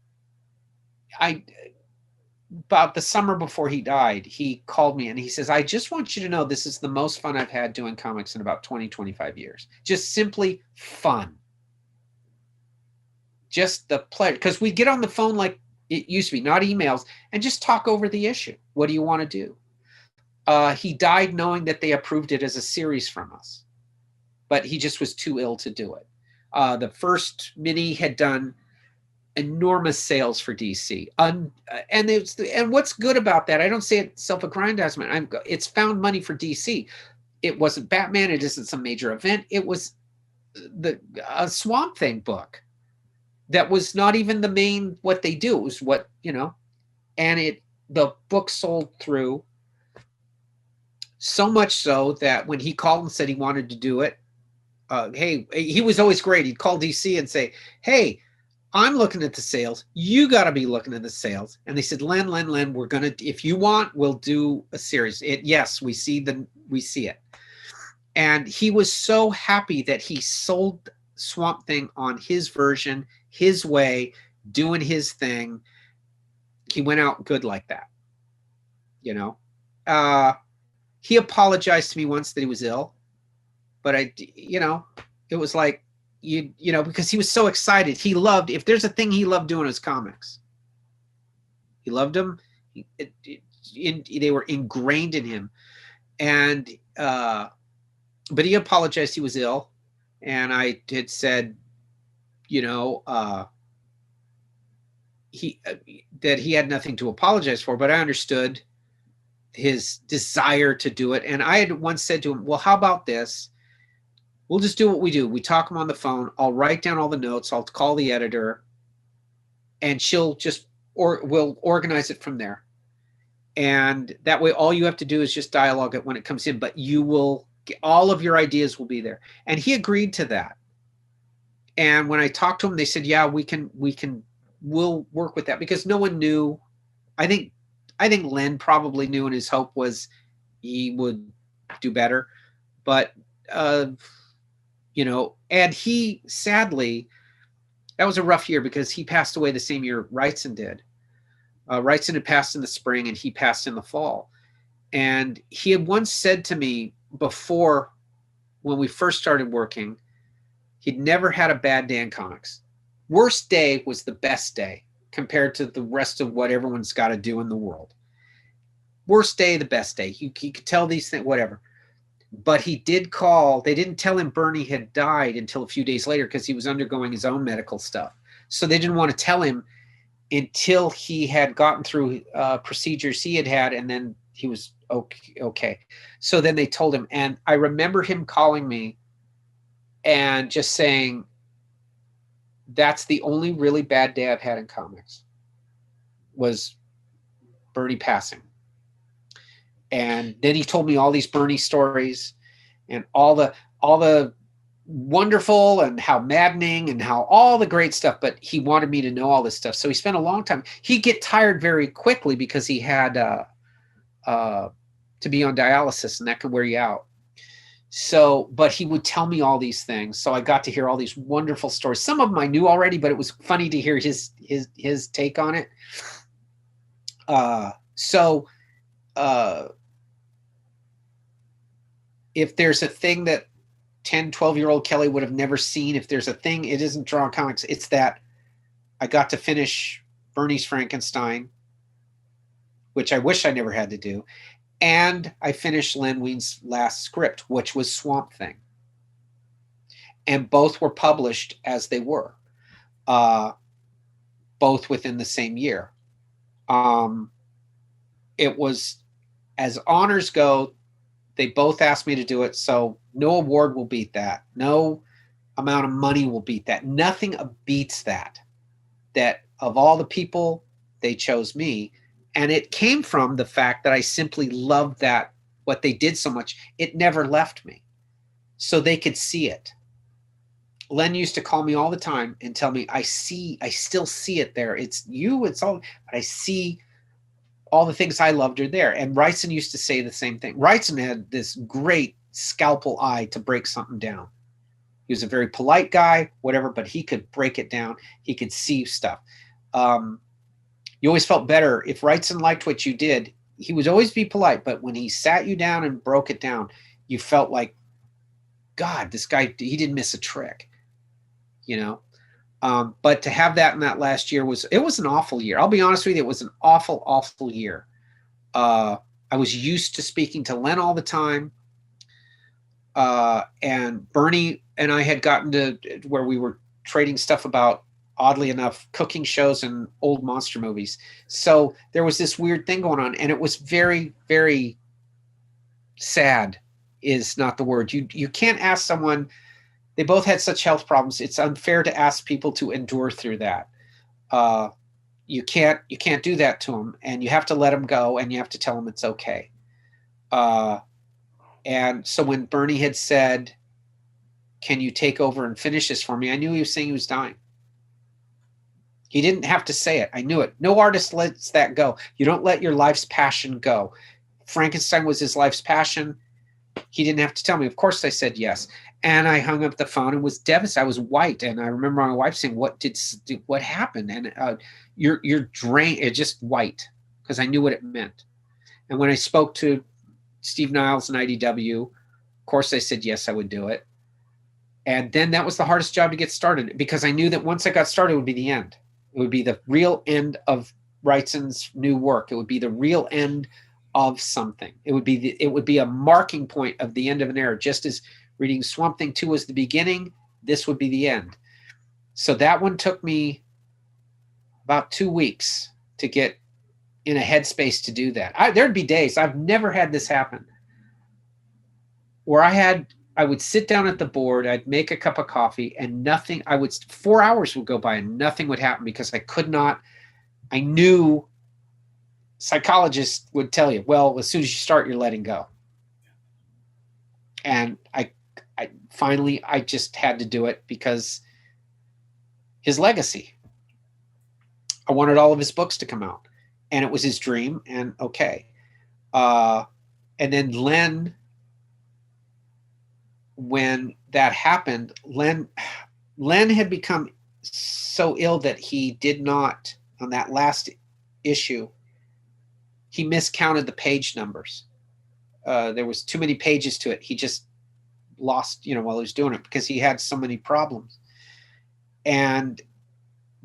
about the summer before he died, he called me and he says, I just want you to know this is the most fun I've had doing comics in about 20, 25 years. Just simply fun. Just the pleasure. Because we get on the phone like it used to be, not emails, and just talk over the issue. What do you want to do? He died knowing that they approved it as a series from us, but he just was too ill to do it. The first mini had done enormous sales for DC. And what's good about that, I don't say it self-aggrandizement. It's found money for DC. It wasn't Batman. It isn't some major event. It was a Swamp Thing book that was not even the main what they do. It was what, and the book sold through so much so that when he called and said he wanted to do it, hey, he was always great. He'd call DC and say, hey, I'm looking at the sales. You got to be looking at the sales. And they said, Len, we're going to, if you want, we'll do a series. Yes, we see it. And he was so happy that he sold Swamp Thing on his version, his way, doing his thing. He went out good like that. He apologized to me once that he was ill, but it was like, because he was so excited. He loved, if there's a thing he loved doing, is comics. He loved them. They were ingrained in him. And, but he apologized he was ill. And I had said, you know, that he had nothing to apologize for, but I understood his desire to do it. And I had once said to him, well, how about this? We'll just do what we do. We talk him on the phone. I'll write down all the notes. I'll call the editor, and she'll just, or we'll organize it from there. And that way, all you have to do is just dialogue it when it comes in, but you will, all of your ideas will be there. And he agreed to that. And when I talked to him, they said, yeah, we'll work with that, because no one knew. I think Len probably knew, and his hope was he would do better. But, you know, and he, sadly, that was a rough year because he passed away the same year Wrightson did. Wrightson had passed in the spring and he passed in the fall. And he had once said to me before, when we first started working, he'd never had a bad day in comics. Worst day was the best day compared to the rest of what everyone's got to do in the world. Worst day, the best day. He could tell these things, whatever. But he did call. They didn't tell him Bernie had died until a few days later because he was undergoing his own medical stuff. So they didn't want to tell him until he had gotten through procedures he had, and then he was okay. So then they told him, and I remember him calling me and just saying, that's the only really bad day I've had in comics, was Bernie passing. And then he told me all these Bernie stories and all the wonderful and how maddening and how all the great stuff, but he wanted me to know all this stuff. So he spent a long time. He'd get tired very quickly because he had to be on dialysis, and that could wear you out. So, but he would tell me all these things. So I got to hear all these wonderful stories. Some of them I knew already, but it was funny to hear his take on it. If there's a thing that 10, 12-year-old Kelley would have never seen, if there's a thing, it isn't drawing comics, it's that I got to finish Bernie's Frankenstein, which I wish I never had to do. And I finished Len Wein's last script, which was Swamp Thing. And both were published as they were, both within the same year. It was, as honors go, they both asked me to do it, so no award will beat that. No amount of money will beat that. Nothing beats that. That of all the people, they chose me. And it came from the fact that I simply loved that, what they did so much. It never left me. So they could see it. Len used to call me all the time and tell me, I still see it there. It's you, it's all, but I see all the things I loved are there. And Wrightson used to say the same thing. Wrightson had this great scalpel eye to break something down. He was a very polite guy, whatever, but he could break it down. He could see stuff. You always felt better if Wrightson liked what you did. He would always be polite, but when he sat you down and broke it down, you felt like, God, this guy, he didn't miss a trick, you know? But to have that in that last year it was an awful year. I'll be honest with you. It was an awful, awful year. I was used to speaking to Len all the time. And Bernie and I had gotten to where we were trading stuff about, oddly enough, cooking shows and old monster movies. So there was this weird thing going on, and it was very, very sad is not the word. You can't ask someone, they both had such health problems. It's unfair to ask people to endure through that. You can't do that to them, and you have to let them go, and you have to tell them it's okay. And so when Bernie had said, can you take over and finish this for me? I knew he was saying he was dying. He didn't have to say it. I knew it. No artist lets that go. You don't let your life's passion go. Frankenstein was his life's passion. He didn't have to tell me. Of course I said yes. And I hung up the phone and was devastated. I was white. And I remember my wife saying, what happened? And you're drained, just white, because I knew what it meant. And when I spoke to Steve Niles and IDW, of course I said yes, I would do it. And then that was the hardest job to get started, because I knew that once I got started, it would be the end. It would be the real end of Wrightson's new work. It would be the real end of something. It would be a marking point of the end of an era, just as reading Swamp Thing 2 was the beginning. This would be the end. So that one took me about 2 weeks to get in a headspace to do that. There'd be days, I've never had this happen, where I would sit down at the board, I'd make a cup of coffee, and 4 hours would go by and nothing would happen because I knew psychologists would tell you, well, as soon as you start, you're letting go. And I finally just had to do it because his legacy. I wanted all of his books to come out, and it was his dream, and okay. And then Len, when that happened, Len had become so ill that he did not, on that last issue, he miscounted the page numbers. There was too many pages to it. He just lost, while he was doing it because he had so many problems. And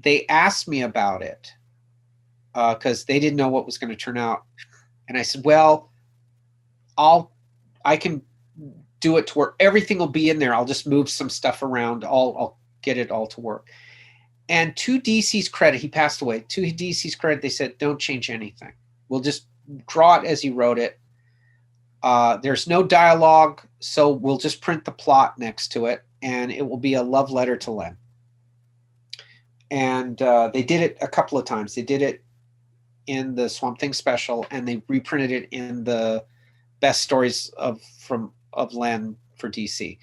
they asked me about it because they didn't know what was going to turn out. And I said, well, I can do it to where everything will be in there. I'll just move some stuff around. I'll get it all to work. And to DC's credit, he passed away. To DC's credit, they said, don't change anything. We'll just draw it as he wrote it. There's no dialogue, so we'll just print the plot next to it, and it will be a love letter to Len. And they did it a couple of times. They did it in the Swamp Thing special, and they reprinted it in the best stories of Len for DC.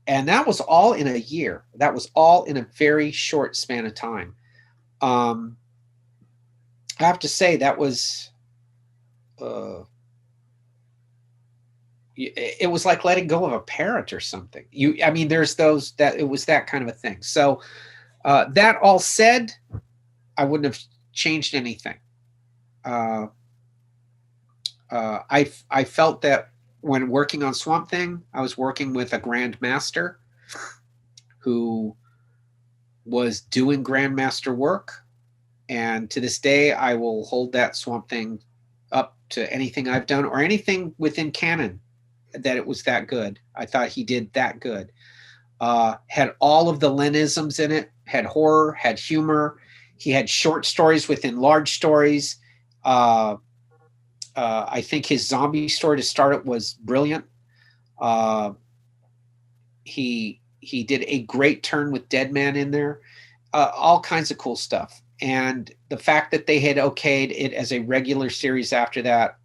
And that was all in a year. That was all in a very short span of time. I have to say that was, it was like letting go of a parent or something. There's those that it was that kind of a thing. So that all said, I wouldn't have changed anything. I felt that when working on Swamp Thing, I was working with a grandmaster who was doing grandmaster work. And to this day, I will hold that Swamp Thing up to anything I've done or anything within canon that it was that good. I thought he did that good. Had all of the Lenisms in it, had horror, had humor. He had short stories within large stories. I think his zombie story to start it was brilliant. He did a great turn with Dead Man in there. All kinds of cool stuff. And the fact that they had okayed it as a regular series after that,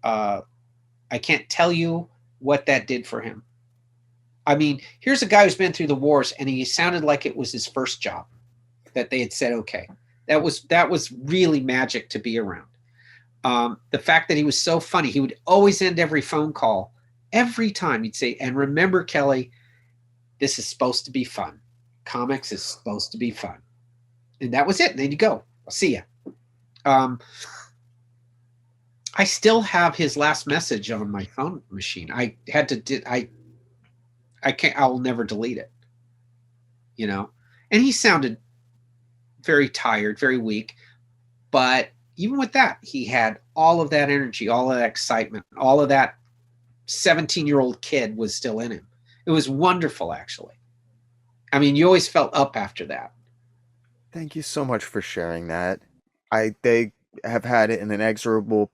I can't tell you what that did for him. Here's a guy who's been through the wars, and he sounded like it was his first job that they had said, okay. That was really magic to be around. The fact that he was so funny, he would always end every phone call. Every time he'd say, and remember, Kelley, this is supposed to be fun. Comics is supposed to be fun. And that was it. And then you go, I'll see you. I still have his last message on my phone machine. I will never delete it, and he sounded very tired, very weak, but even with that, he had all of that energy, all of that excitement, all of that 17-year-old kid was still in him. It was wonderful, actually. You always felt up after that. Thank you so much for sharing that. They have had an inexorable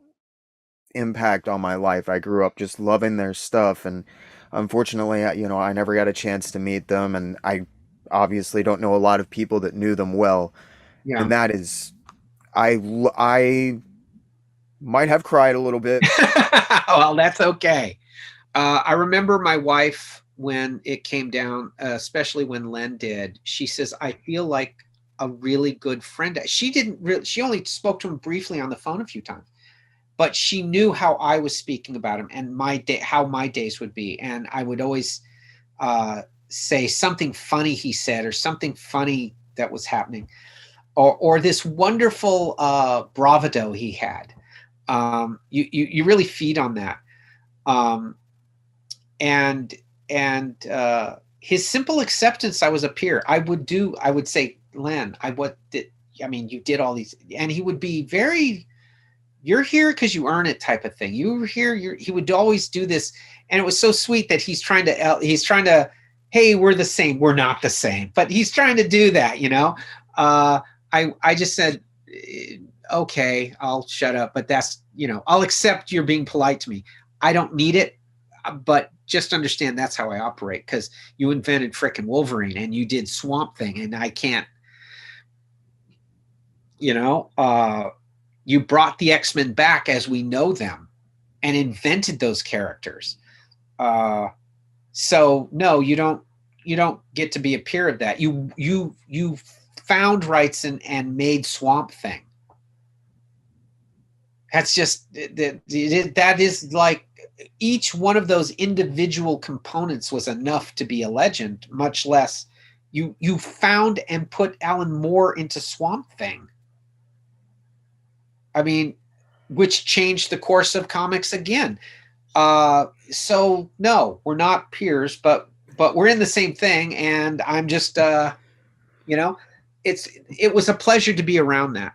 impact on my life. I grew up just loving their stuff, and unfortunately, I never got a chance to meet them, and I obviously don't know a lot of people that knew them well. Yeah. And that is, I might have cried a little bit. Well, that's okay. I remember my wife when it came down, especially when Len did. She says, "I feel like a really good friend." She only spoke to him briefly on the phone a few times, but she knew how I was speaking about him and how my days would be. And I would always say something funny he said, or something funny that was happening, or this wonderful bravado he had. You really feed on that. And his simple acceptance, I was a peer. I would say, Len, you did all these, and he would be very you're here because you earn it type of thing. You were here. He would always do this. And it was so sweet that he's trying to, hey, we're the same. We're not the same, but he's trying to do that, you know? I just said, okay, I'll shut up, but that's, you know, I'll accept you're being polite to me. I don't need it, but just understand that's how I operate, because you invented frickin' Wolverine and you did Swamp Thing, and I can't, you know, you brought the X-Men back as we know them and invented those characters. So no, you don't get to be a peer of that. You found Wrightson and made Swamp Thing. That's just that is like each one of those individual components was enough to be a legend, much less you found and put Alan Moore into Swamp Thing. I mean, which changed the course of comics again. So no, we're not peers, but we're in the same thing, and I'm just you know, it was a pleasure to be around that.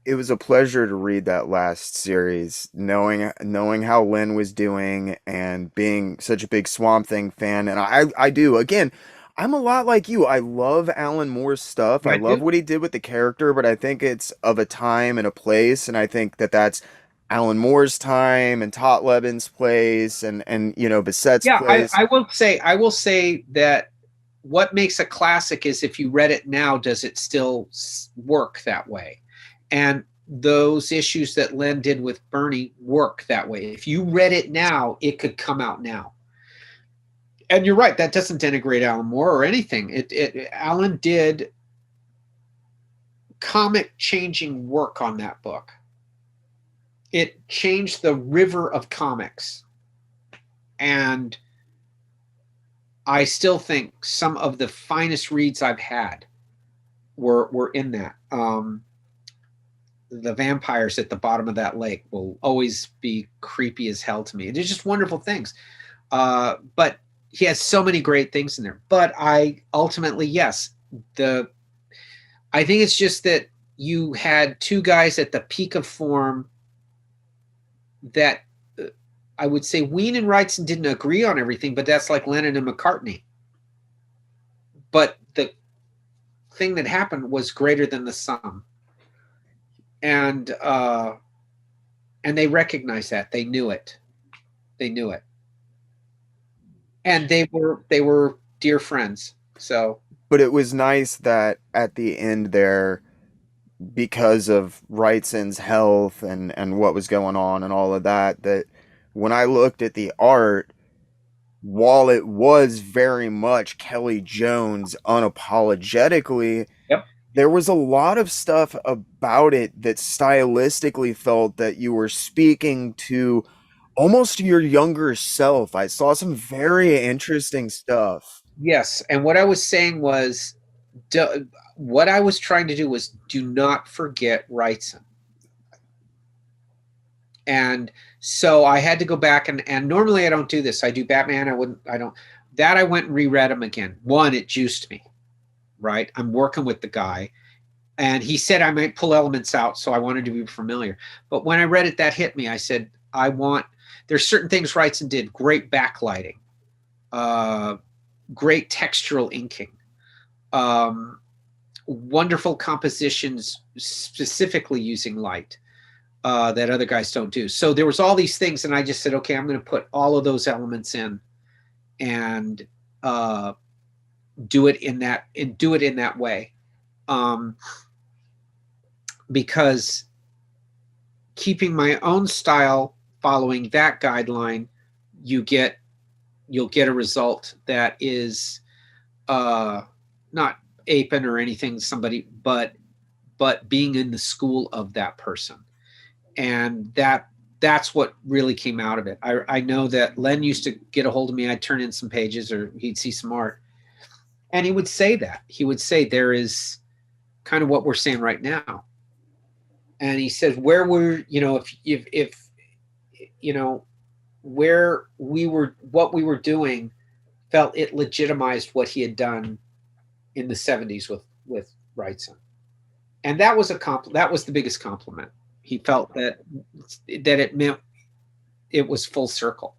It was a pleasure to read that last series, knowing how Lynn was doing and being such a big Swamp Thing fan. And I do, again, I'm a lot like you. I love Alan Moore's stuff. I I love do. what he did with the character, but I think it's of a time and a place, and I think that that's Alan Moore's time and Todd Levin's place, and you know, Bissett's Yeah, place. I will say that what makes a classic is if you read it now, does it still work that way? And those issues that Len did with Bernie work that way. If you read it now, it could come out now. And you're right, that doesn't denigrate Alan Moore or anything. Alan did comic changing work on that book. It changed the river of comics. And I still think some of the finest reads I've had were in that. The vampires at the bottom of that lake will always be creepy as hell to me. They're just wonderful things. But he has so many great things in there. But I ultimately, yes, I think it's just that you had two guys at the peak of form that I would say Wein and Wrightson didn't agree on everything, but that's like Lennon and McCartney. But the thing that happened was greater than the sum. And they recognized that. They knew it. They knew it. And they were dear friends. So, But it was nice that at the end there, because of Wrightson's health and what was going on and all of that, that when I looked at the art, while it was very much Kelly Jones unapologetically, yep. there was a lot of stuff about it that stylistically felt that you were speaking to almost your younger self. I saw some very interesting stuff. Yes. And what I was saying was, what I was trying to do was do not forget Wrightson. And so I had to go back and normally I don't do this. I do Batman. I went and reread him again. One, it juiced me, right? I'm working with the guy and he said I might pull elements out. So I wanted to be familiar. But when I read it, that hit me. I said, there's certain things Wrightson did. Great backlighting, great textural inking, wonderful compositions, specifically using light. That other guys don't do. So there was all these things, and I just said, okay, I'm going to put all of those elements in, and do it in that way, because keeping my own style, following that guideline, you'll get a result that is not aping or anything somebody, but being in the school of that person. And that's what really came out of it. I know that Len used to get a hold of me. I'd turn in some pages or he'd see some art. And he would say that. He would say, there is kind of what we're saying right now. And he says, where we're, if where we were, what we were doing felt it legitimized what he had done in the 70s with Wrightson. And that was that was the biggest compliment. He felt that it meant it was full circle.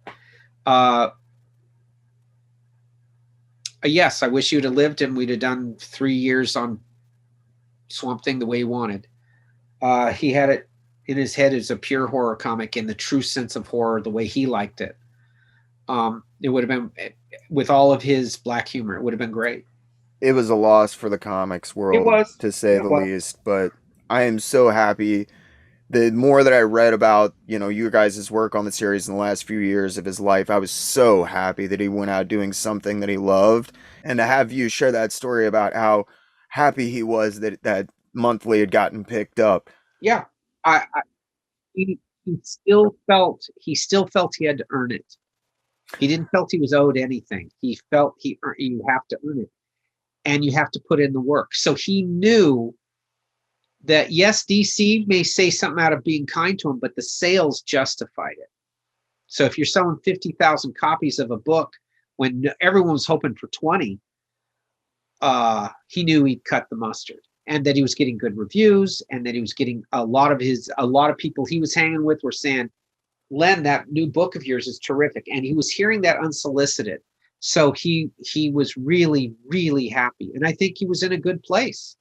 Yes, I wish you'd have lived and we'd have done 3 years on Swamp Thing the way he wanted. He had it in his head as a pure horror comic in the true sense of horror, the way he liked it. It would have been, with all of his black humor, it would have been great. It was a loss for the comics world, It was, to say the least, but I am so happy. The more that I read about, you guys' work on the series in the last few years of his life, I was so happy that he went out doing something that he loved. And to have you share that story about how happy he was that monthly had gotten picked up. Yeah. He still felt he had to earn it. He didn't felt he was owed anything. He felt you have to earn it, and you have to put in the work. So he knew that, yes, DC may say something out of being kind to him, but the sales justified it. So if you're selling 50,000 copies of a book when everyone was hoping for 20, he knew he'd cut the mustard, and that he was getting good reviews, and that he was getting a lot of people he was hanging with were saying, Len, that new book of yours is terrific. And he was hearing that unsolicited. So he was really, really happy. And I think he was in a good place.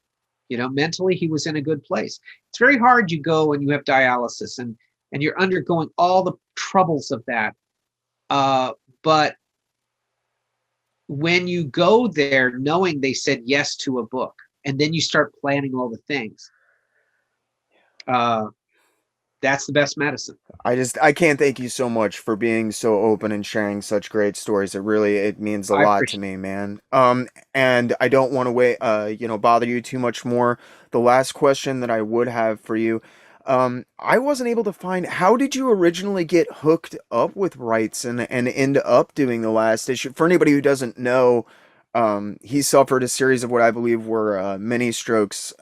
Mentally, he was in a good place. It's very hard. You go and you have dialysis and you're undergoing all the troubles of that. But when you go there knowing they said yes to a book, and then you start planning all the things, that's the best medicine. I can't thank you so much for being so open and sharing such great stories. It means a lot to me, man. And I don't want to wait, bother you too much more. The last question that I would have for you, I wasn't able to find, how did you originally get hooked up with Wrightson and end up doing the last issue? For anybody who doesn't know, he suffered a series of what I believe were mini strokes,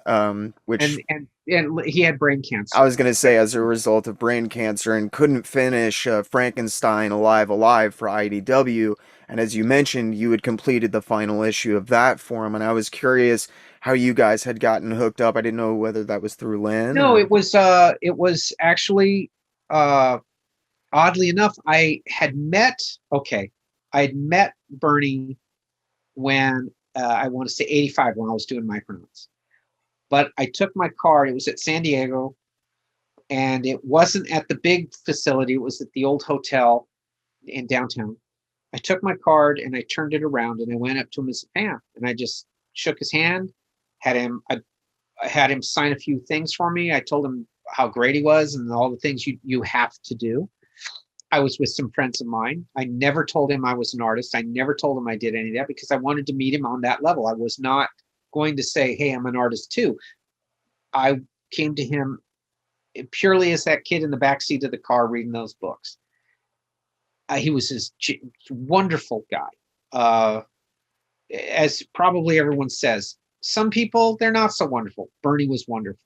which and he had brain cancer. I was going to say, as a result of brain cancer, and couldn't finish Frankenstein Alive for IDW. And as you mentioned, you had completed the final issue of that for him. And I was curious how you guys had gotten hooked up. I didn't know whether that was through Lynn. No, it was actually, oddly enough, I had met Bernie when I want to say 85, when I was doing Micronauts. But I took my card, it was at San Diego, and it wasn't at the big facility, it was at the old hotel in downtown. I took my card and I turned it around and I went up to him as a fan, and I just shook his hand, I had him sign a few things for me. I told him how great he was and all the things you have to do. I was with some friends of mine. I never told him I was an artist. I never told him I did any of that, because I wanted to meet him on that level. I was not going to say, hey, I'm an artist too. I came to him purely as that kid in the backseat of the car reading those books. He was this wonderful guy. As probably everyone says, some people, they're not so wonderful. Bernie was wonderful.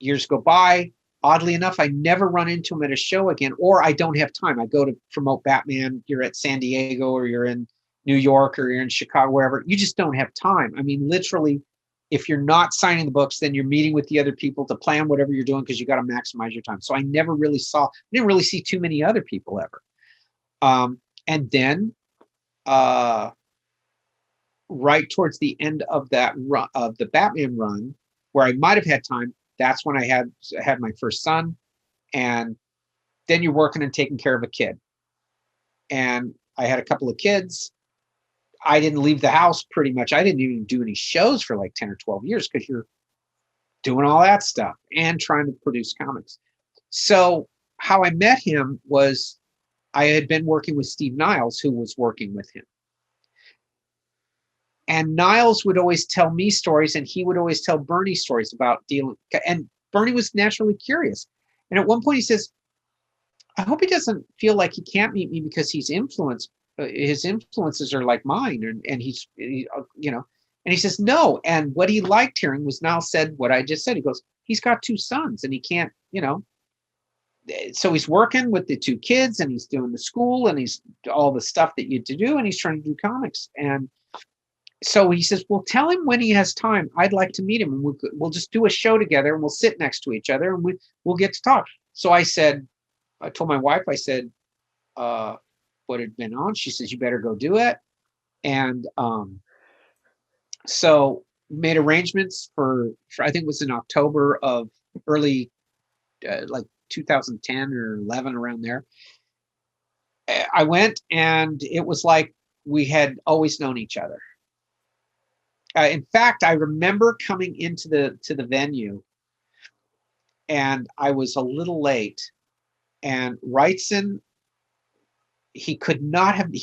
Years go by. Oddly enough, I never run into him at a show again, or I don't have time. I go to promote Batman. You're at San Diego, or you're in New York, or you're in Chicago, wherever. You just don't have time. I mean, literally, if you're not signing the books, then you're meeting with the other people to plan whatever you're doing, because you got to maximize your time. So I didn't really see too many other people ever. And then right towards the end of that run, of the Batman run, where I might have had time, that's when I had my first son. And then you're working and taking care of a kid. And I had a couple of kids. I didn't leave the house pretty much. I didn't even do any shows for like 10 or 12 years, because you're doing all that stuff and trying to produce comics. So how I met him was, I had been working with Steve Niles, who was working with him. And Niles would always tell me stories, and he would always tell Bernie stories about dealing. And Bernie was naturally curious. And at one point he says, I hope he doesn't feel like he can't meet me because he's influenced. His influences are like mine. And and he says, no. And what he liked hearing was Niles said what I just said. He goes, he's got 2 sons and he can't, so he's working with the 2 kids, and he's doing the school, and he's all the stuff that you have to do, and he's trying to do comics. And So he says, well, tell him when he has time. I'd like to meet him, and we'll just do a show together, and we'll sit next to each other, and we'll get to talk. So I told my wife, I said, what had been on. She says, you better go do it. And so made arrangements for I think it was in October of early like 2010 or 11, around there. I went, and it was like we had always known each other. In fact, I remember coming into the venue, and I was a little late, and Wrightson, he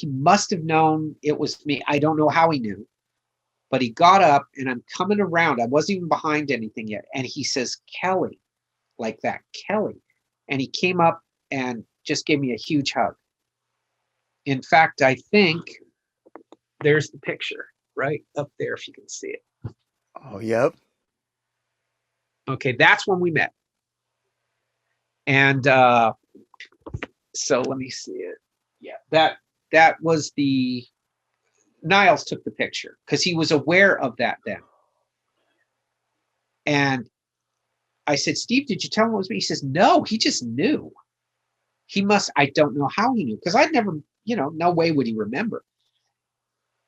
must have known it was me. I don't know how he knew, but he got up, and I'm coming around. I wasn't even behind anything yet. And he says, Kelley, like that, Kelley. And he came up and just gave me a huge hug. In fact, I think there's the picture right up there, if you can see it. Oh, yep. Okay, that's when we met. And so let me see it. Yeah, that was Niles took the picture because he was aware of that then. And I said, Steve, did you tell him it was me? He says, no, he just knew. I don't know how he knew, because I'd never, no way would he remember.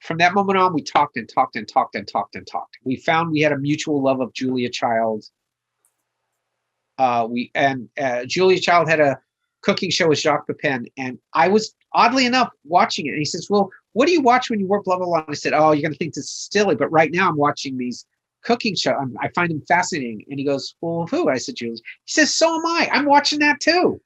From that moment on, we talked and talked and talked and talked and talked. We found we had a mutual love of Julia Child. Julia Child had a cooking show with Jacques Pepin, and I was, oddly enough, watching it. And he says, well, what do you watch when you work, blah, blah, blah? And I said, oh, you're going to think this is silly, but right now I'm watching these cooking shows. I find them fascinating. And he goes, well, who? I said, Julia. He says, so am I. I'm watching that too.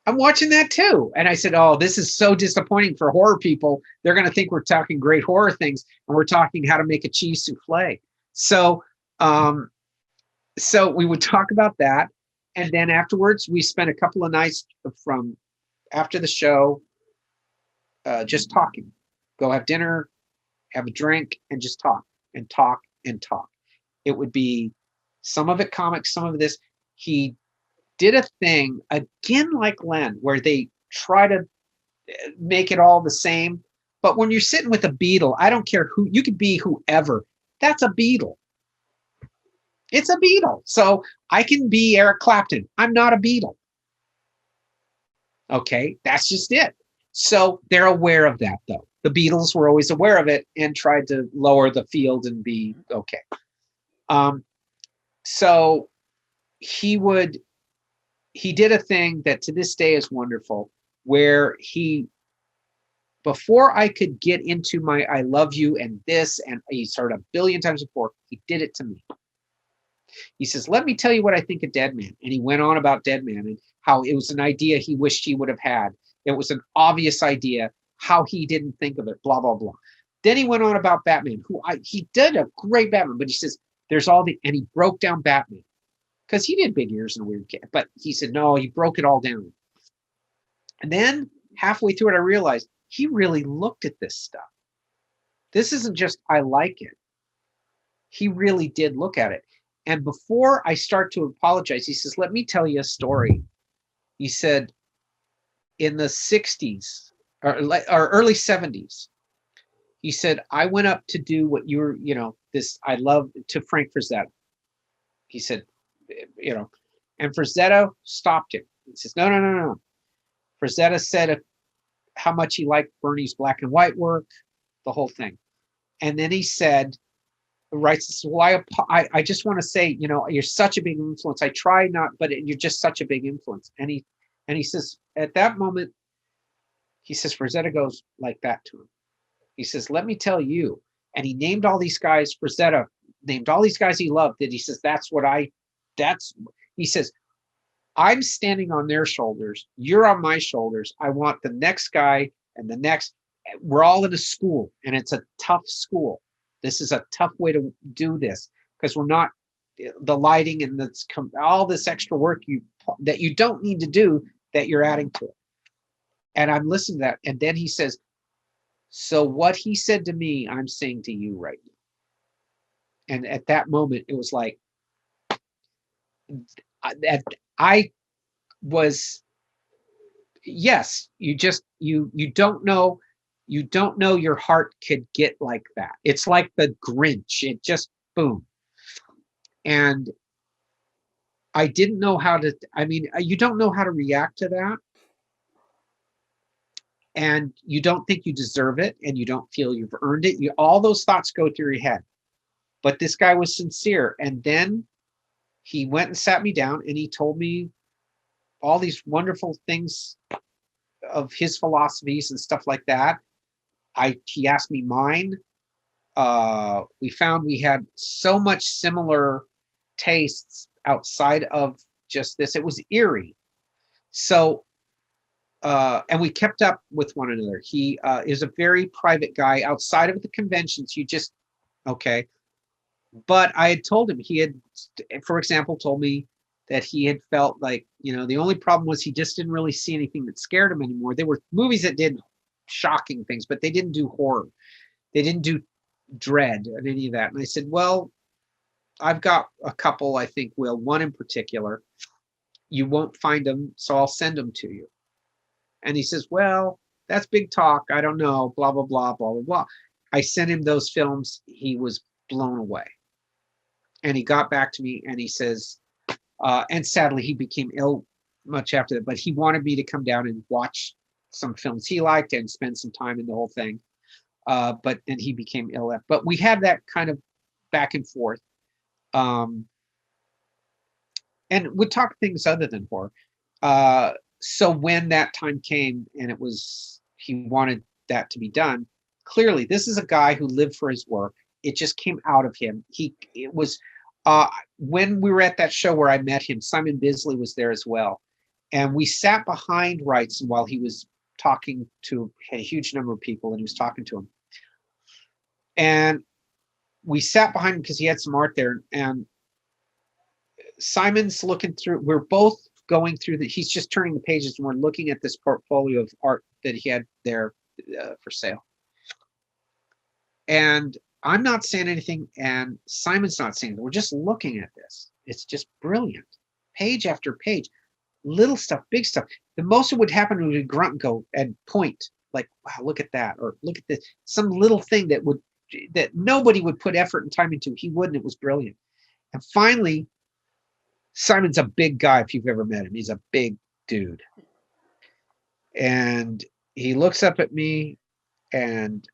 And I said, oh, this is so disappointing for horror people. They're going to think we're talking great horror things, and we're talking how to make a cheese souffle. So we would talk about that. And then afterwards, we spent a couple of nights from after the show just talking. Go have dinner, have a drink, and just talk and talk and talk. It would be some of it comics, some of this. He did a thing, again like Len, where they try to make it all the same. But when you're sitting with a Beatle, I don't care who, you could be whoever. That's a Beatle. It's a Beatle. So I can be Eric Clapton. I'm not a Beatle. Okay, that's just it. So they're aware of that, though. The Beatles were always aware of it and tried to lower the field and be okay. So he did a thing that to this day is wonderful, where before I could get into my I love you and this, and he started a billion times before, he did it to me. He says, let me tell you what I think of Dead Man. And he went on about Dead Man and how it was an idea he wished he would have had. It was an obvious idea, how he didn't think of it, blah, blah, blah. Then he went on about Batman, he did a great Batman, but he says, and he broke down Batman. Because he did big ears and a weird cat. But he said, no, he broke it all down. And then halfway through it, I realized he really looked at this stuff. This isn't just, I like it. He really did look at it. And before I start to apologize, he says, let me tell you a story. He said, in the 60s or early 70s, he said, I went up to do what I love to Frank Frazetta. He said, and Frazetta stopped him. He says, no. Frazetta said how much he liked Bernie's black and white work, the whole thing. And then he said, well, I just want to say, you're such a big influence. I try not, but you're just such a big influence. And he says, at that moment, he says, Frazetta goes like that to him. He says, let me tell you. And he named all these guys, Frazetta named all these guys he loved. And he says, he says, I'm standing on their shoulders. You're on my shoulders. I want the next guy and the next. We're all in a school, and it's a tough school. This is a tough way to do this because we're not the lighting and all this extra work that you don't need to do that you're adding to it. And I'm listening to that. And then he says, so what he said to me, I'm saying to you right now. And at that moment, it was like, I was, yes, you don't know You don't know your heart could get like that. It's like the Grinch. It just boom. And I didn't know how to, I mean, you don't know how to react to that. And you don't think you deserve it, and you don't feel you've earned it. All those thoughts go through your head. But this guy was sincere. And then he went and sat me down and he told me all these wonderful things of his philosophies and stuff like that. He asked me mine. We found we had so much similar tastes outside of just this. It was eerie. So, and we kept up with one another. He is a very private guy. Outside of the conventions, you just, okay. But I had told him, he had, for example, told me that he had felt like, the only problem was he just didn't really see anything that scared him anymore. There were movies that did shocking things, but they didn't do horror. They didn't do dread and any of that. And I said, well, I've got a couple, I think, Will, one in particular. You won't find them, so I'll send them to you. And he says, well, that's big talk. I don't know, blah, blah, blah, blah, blah, blah. I sent him those films. He was blown away. And he got back to me and he says, and sadly, he became ill much after that, but he wanted me to come down and watch some films he liked and spend some time in the whole thing. But then he became ill. But we had that kind of back and forth. And would talk things other than horror. So when that time came and he wanted that to be done, clearly this is a guy who lived for his work. It just came out of him. When we were at that show where I met him, Simon Bisley was there as well. And we sat behind Wrightson while he was talking to a huge number of people, and he was talking to them. And we sat behind him because he had some art there. And Simon's looking through, we're both going through he's just turning the pages, and we're looking at this portfolio of art that he had there for sale. And I'm not saying anything, and Simon's not saying anything. We're just looking at this. It's just brilliant. Page after page, little stuff, big stuff. The most that would happen would grunt and go and point, like, wow, look at that, or look at this. Some little thing that nobody would put effort and time into. He wouldn't. It was brilliant. And finally, Simon's a big guy if you've ever met him. He's a big dude. And he looks up at me, and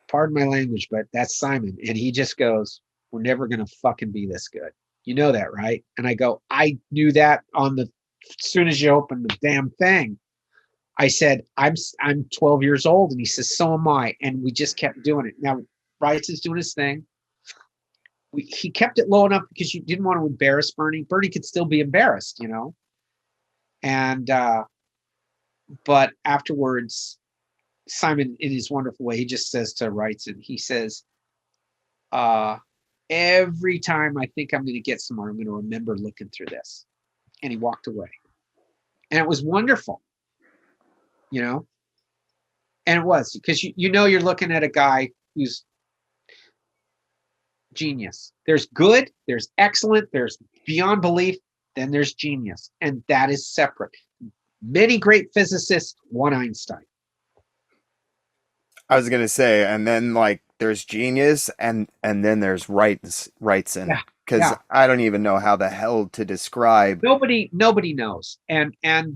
pardon my language, but that's Simon. And he just goes, we're never going to fucking be this good. You know that, right? And I go, I knew that as soon as you opened the damn thing. I said, I'm 12 years old. And he says, so am I. And we just kept doing it. Now, Wrightson's doing his thing. He kept it low enough because you didn't want to embarrass Bernie. Bernie could still be embarrassed, And, but afterwards, Simon, in his wonderful way, he just says to Wrightson, he says, every time I think I'm going to get somewhere, I'm going to remember looking through this. And he walked away. And it was wonderful, And it was, because you're looking at a guy who's genius. There's good, there's excellent, there's beyond belief, then there's genius. And that is separate. Many great physicists, one Einstein. I was gonna say, and then there's genius, and then there's Wrightson, because I don't even know how the hell to describe. Nobody knows, and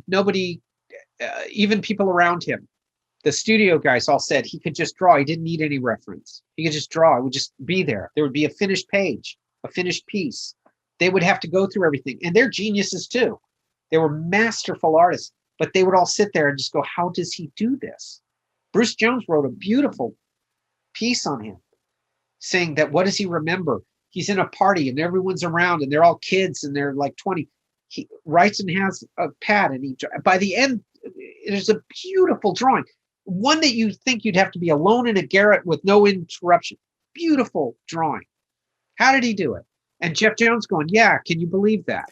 nobody, even people around him, the studio guys all said he could just draw. He didn't need any reference. He could just draw. It would just be there. There would be a finished page, a finished piece. They would have to go through everything, and they're geniuses too. They were masterful artists, but they would all sit there and just go, "How does he do this?" Bruce Jones wrote a beautiful piece on him, saying that what does he remember? He's in a party and everyone's around and they're all kids and they're like 20. He writes and has a pad, and by the end, there's a beautiful drawing. One that you think you'd have to be alone in a garret with no interruption. Beautiful drawing. How did he do it? And Jeff Jones going, yeah, can you believe that?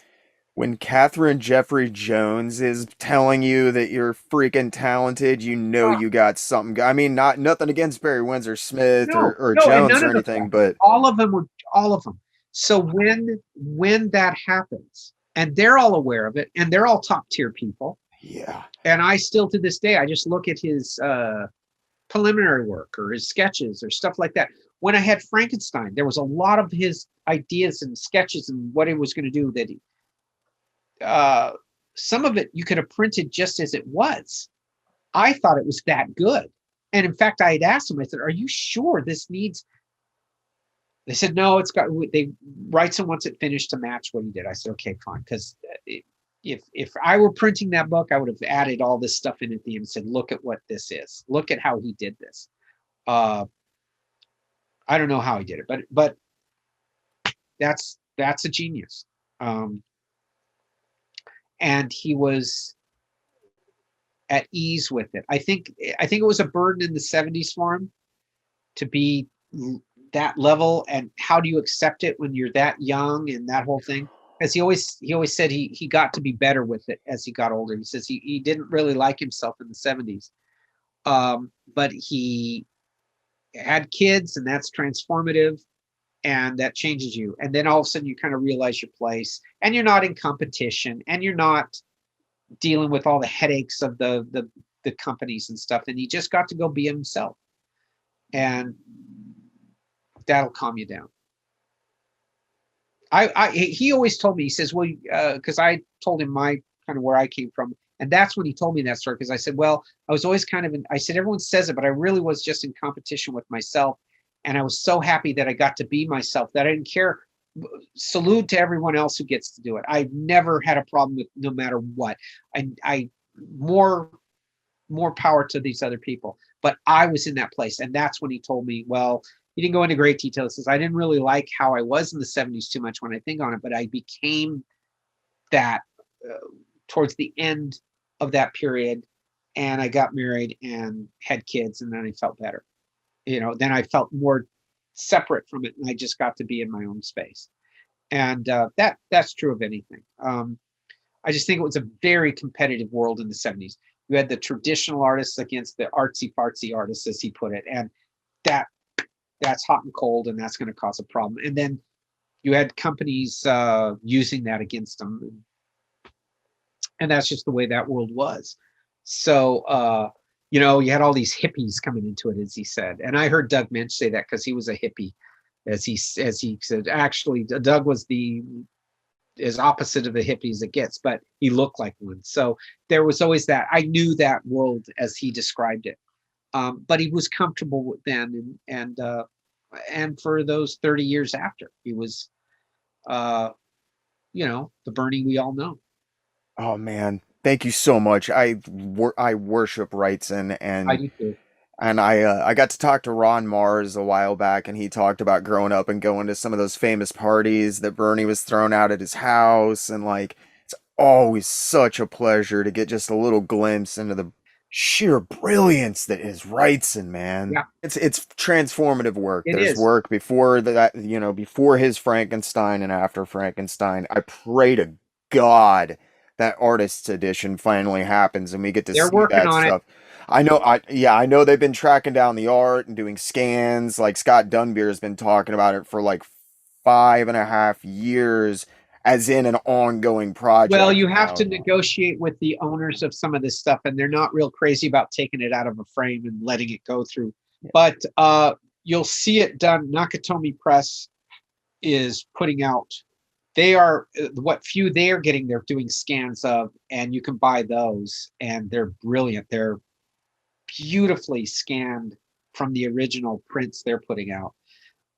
When Catherine Jeffrey Jones is telling you that you're freaking talented, you got something. I mean, nothing against Barry Windsor Smith or Jones or anything, but all of them. So when that happens, and they're all aware of it, and they're all top tier people. Yeah. And I still, to this day, I just look at his preliminary work or his sketches or stuff like that. When I had Frankenstein, there was a lot of his ideas and sketches and what he was going to do that some of it you could have printed just as it was. I thought it was that good. And in fact, I had asked him, I said, are you sure this needs, they said, no, Wrightson wants it finished to match what he did. I said, okay, fine. Because if I were printing that book, I would have added all this stuff in at the end and said, look at what this is. Look at how he did this. I don't know how he did it, but that's a genius. And he was at ease with it. I think it was a burden in the 70s for him to be that level. And how do you accept it when you're that young and that whole thing? Because he always said he got to be better with it as he got older. He says he didn't really like himself in the 70s, but he had kids, and that's transformative, and that changes you. And then all of a sudden you kind of realize your place, and you're not in competition, and you're not dealing with all the headaches of the companies and stuff. And he just got to go be himself, and that'll calm you down. He always told me, he says, well, because I told him my kind of where I came from. And that's when he told me that story. Because I said, well, I was always kind of I said, everyone says it, but I really was just in competition with myself. And I was so happy that I got to be myself that I didn't care. Salute to everyone else who gets to do it. I've never had a problem with, no matter what. I more power to these other people. But I was in that place. And that's when he told me, well, he didn't go into great detail. He says, I didn't really like how I was in the 70s too much when I think on it, but I became that towards the end of that period. And I got married and had kids, and then I felt better. Then I felt more separate from it, and I just got to be in my own space. And that's true of anything. I just think it was a very competitive world in the 70s. You had the traditional artists against the artsy fartsy artists, as he put it. And that's hot and cold, and that's going to cause a problem. And then you had companies using that against them. And that's just the way that world was. So, you had all these hippies coming into it, as he said. And I heard Doug Mensch say that because he was a hippie, as he said. Actually, Doug was as opposite of the hippie as it gets, but he looked like one. So there was always that. I knew that world as he described it. But he was comfortable with then, and for those 30 years after, he was, the Bernie we all know. Oh man, thank you so much. I worship Wrightson, and I do too. and I got to talk to Ron Mars a while back, and he talked about growing up and going to some of those famous parties that Bernie was thrown out at his house, and like it's always such a pleasure to get just a little glimpse into the sheer brilliance that is Wrightson, man. Yeah. It's transformative work. It There's is. work before that, before his Frankenstein and after Frankenstein. I pray to God that artist's edition finally happens and we get to They're see working that on it. stuff. I know they've been tracking down the art and doing scans. Like Scott Dunbier has been talking about it for like 5.5 years, as in an ongoing project. Well, you have now. to negotiate with the owners of some of this stuff, and they're not real crazy about taking it out of a frame and letting it go through. But you'll see it done. Nakatomi Press is putting out. They are what few they are getting. They're doing scans of, and you can buy those, and they're brilliant. They're beautifully scanned from the original prints they're putting out,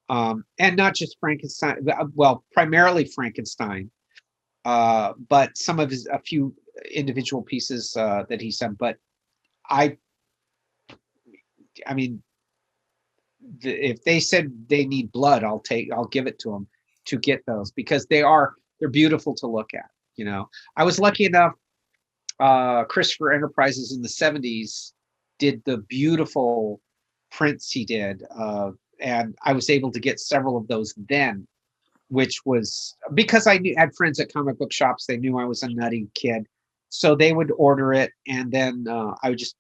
and not just Frankenstein. Well, primarily Frankenstein. But some of a few individual pieces that he's done. But I mean, if they said they need blood, I'll give it to them to get those, because they're beautiful to look at. I was lucky enough. Christopher Enterprises in the 70s did the beautiful prints he did, and I was able to get several of those then. Which was because I had friends at comic book shops. They knew I was a nutty kid. So they would order it. And then I would just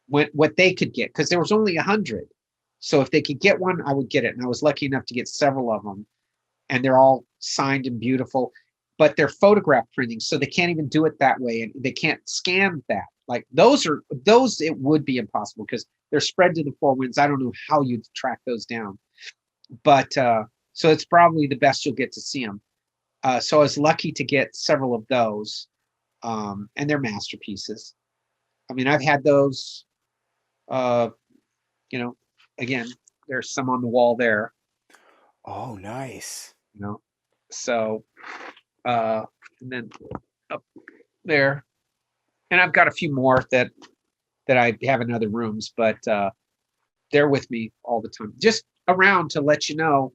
what they could get, because there was only 100. So if they could get one, I would get it. And I was lucky enough to get several of them. And they're all signed and beautiful, but they're photograph printing. So they can't even do it that way. And they can't scan that Like those it would be impossible because they're spread to the four winds. I don't know how you'd track those down, but so it's probably the best you'll get to see them. So I was lucky to get several of those, and they're masterpieces. I mean, I've had those. Again, there's some on the wall there. Oh, nice. So, and then up there, and I've got a few more that I have in other rooms, but they're with me all the time, just around to let you know.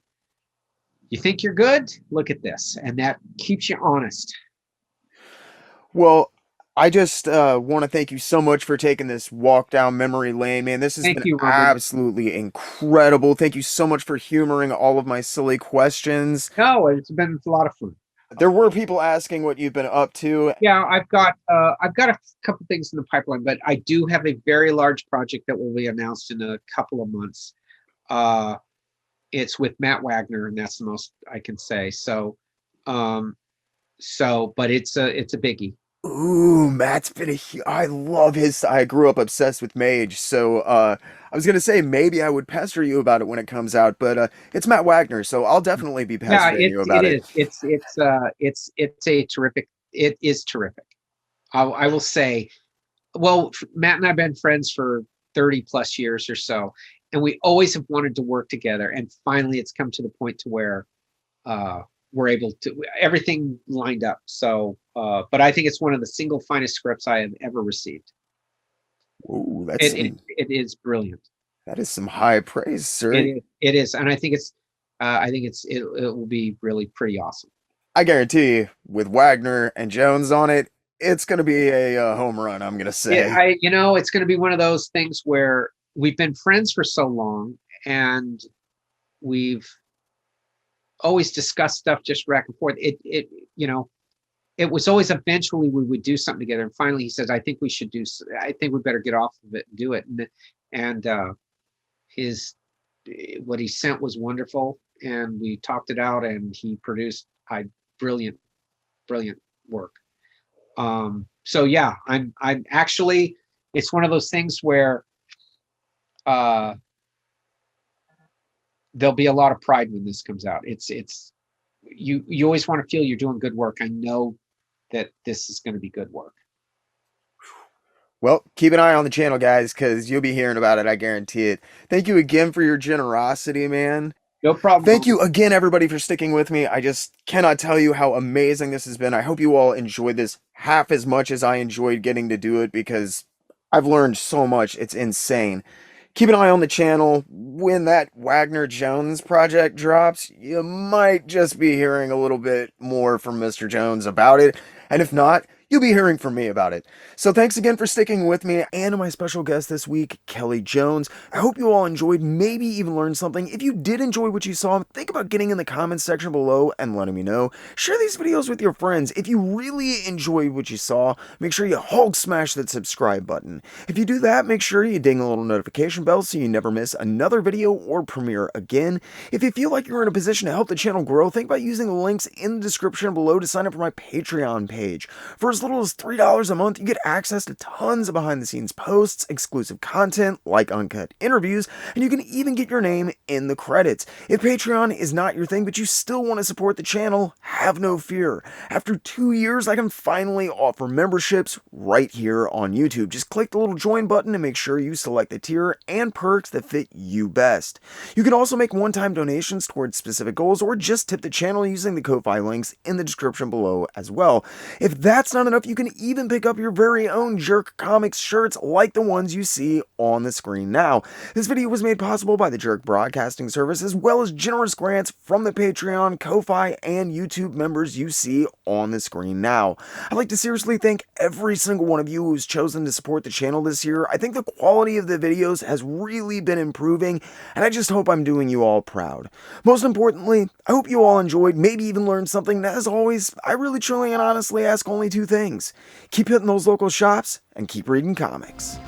You think you're good? Look at this, and that keeps you honest. Well, I just want to thank you so much for taking this walk down memory lane, man. This has been absolutely incredible. Thank you so much for humoring all of my silly questions. No, it's been a lot of fun. There were people asking what you've been up to. Yeah, I've got a couple things in the pipeline, but I do have a very large project that will be announced in a couple of months. It's with Matt Wagner, and that's the most I can say. So, but it's a biggie. Ooh, Matt's been I love his. I grew up obsessed with Mage, so I was gonna say maybe I would pester you about it when it comes out, but it's Matt Wagner, so I'll definitely be pestering you about it. It's a terrific. It is terrific. I will say, well, Matt and I've been friends for 30 plus years or so, and we always have wanted to work together, and finally it's come to the point to where we're able to, everything lined up. So, but I think it's one of the single finest scripts I have ever received. Ooh, it is brilliant. That is some high praise, sir. It is, and I think it will be really pretty awesome. I guarantee you, with Wagner and Jones on it, it's going to be a home run. I'm going to say. Yeah, it's going to be one of those things where we've been friends for so long, and we've always discussed stuff just back and forth. It was always eventually we would do something together, and finally he says, I think we better get off of it and do it. And what he sent was wonderful, and we talked it out, and he produced brilliant work. So yeah, I'm actually, it's one of those things where there'll be a lot of pride when this comes out. You always want to feel you're doing good work. I know that this is going to be good work. Well, keep an eye on the channel, guys, because you'll be hearing about it. I guarantee it. Thank you again for your generosity, man. No problem. Thank you again, everybody, for sticking with me. I just cannot tell you how amazing this has been. I hope you all enjoyed this half as much as I enjoyed getting to do it, because I've learned so much. It's insane. Keep an eye on the channel. When that Wagner Jones project drops, you might just be hearing a little bit more from Mr. Jones about it. And if not, you'll be hearing from me about it. So thanks again for sticking with me, and my special guest this week, Kelley Jones. I hope you all enjoyed, maybe even learned something. If you did enjoy what you saw, think about getting in the comments section below and letting me know. Share these videos with your friends. If you really enjoyed what you saw, make sure you Hulk smash that subscribe button. If you do that, make sure you ding the little notification bell so you never miss another video or premiere again. If you feel like you're in a position to help the channel grow, think about using the links in the description below to sign up for my Patreon page. For as little as $3 a month, you get access to tons of behind-the-scenes posts, exclusive content, like uncut interviews, and you can even get your name in the credits. If Patreon is not your thing, but you still want to support the channel, have no fear. After 2 years, I can finally offer memberships right here on YouTube. Just click the little join button and make sure you select the tier and perks that fit you best. You can also make one-time donations towards specific goals, or just tip the channel using the Ko-Fi links in the description below as well. If that's not enough, you can even pick up your very own JerkComic shirts like the ones you see on the screen now. This video was made possible by the Jerk Broadcasting Service, as well as generous grants from the Patreon, Ko-Fi, and YouTube members you see on the screen now. I'd like to seriously thank every single one of you who's chosen to support the channel this year. I think the quality of the videos has really been improving, and I just hope I'm doing you all proud. Most importantly, I hope you all enjoyed, maybe even learned something. And as always, I really, truly, and honestly ask only two things. Keep hitting those local shops, and keep reading comics.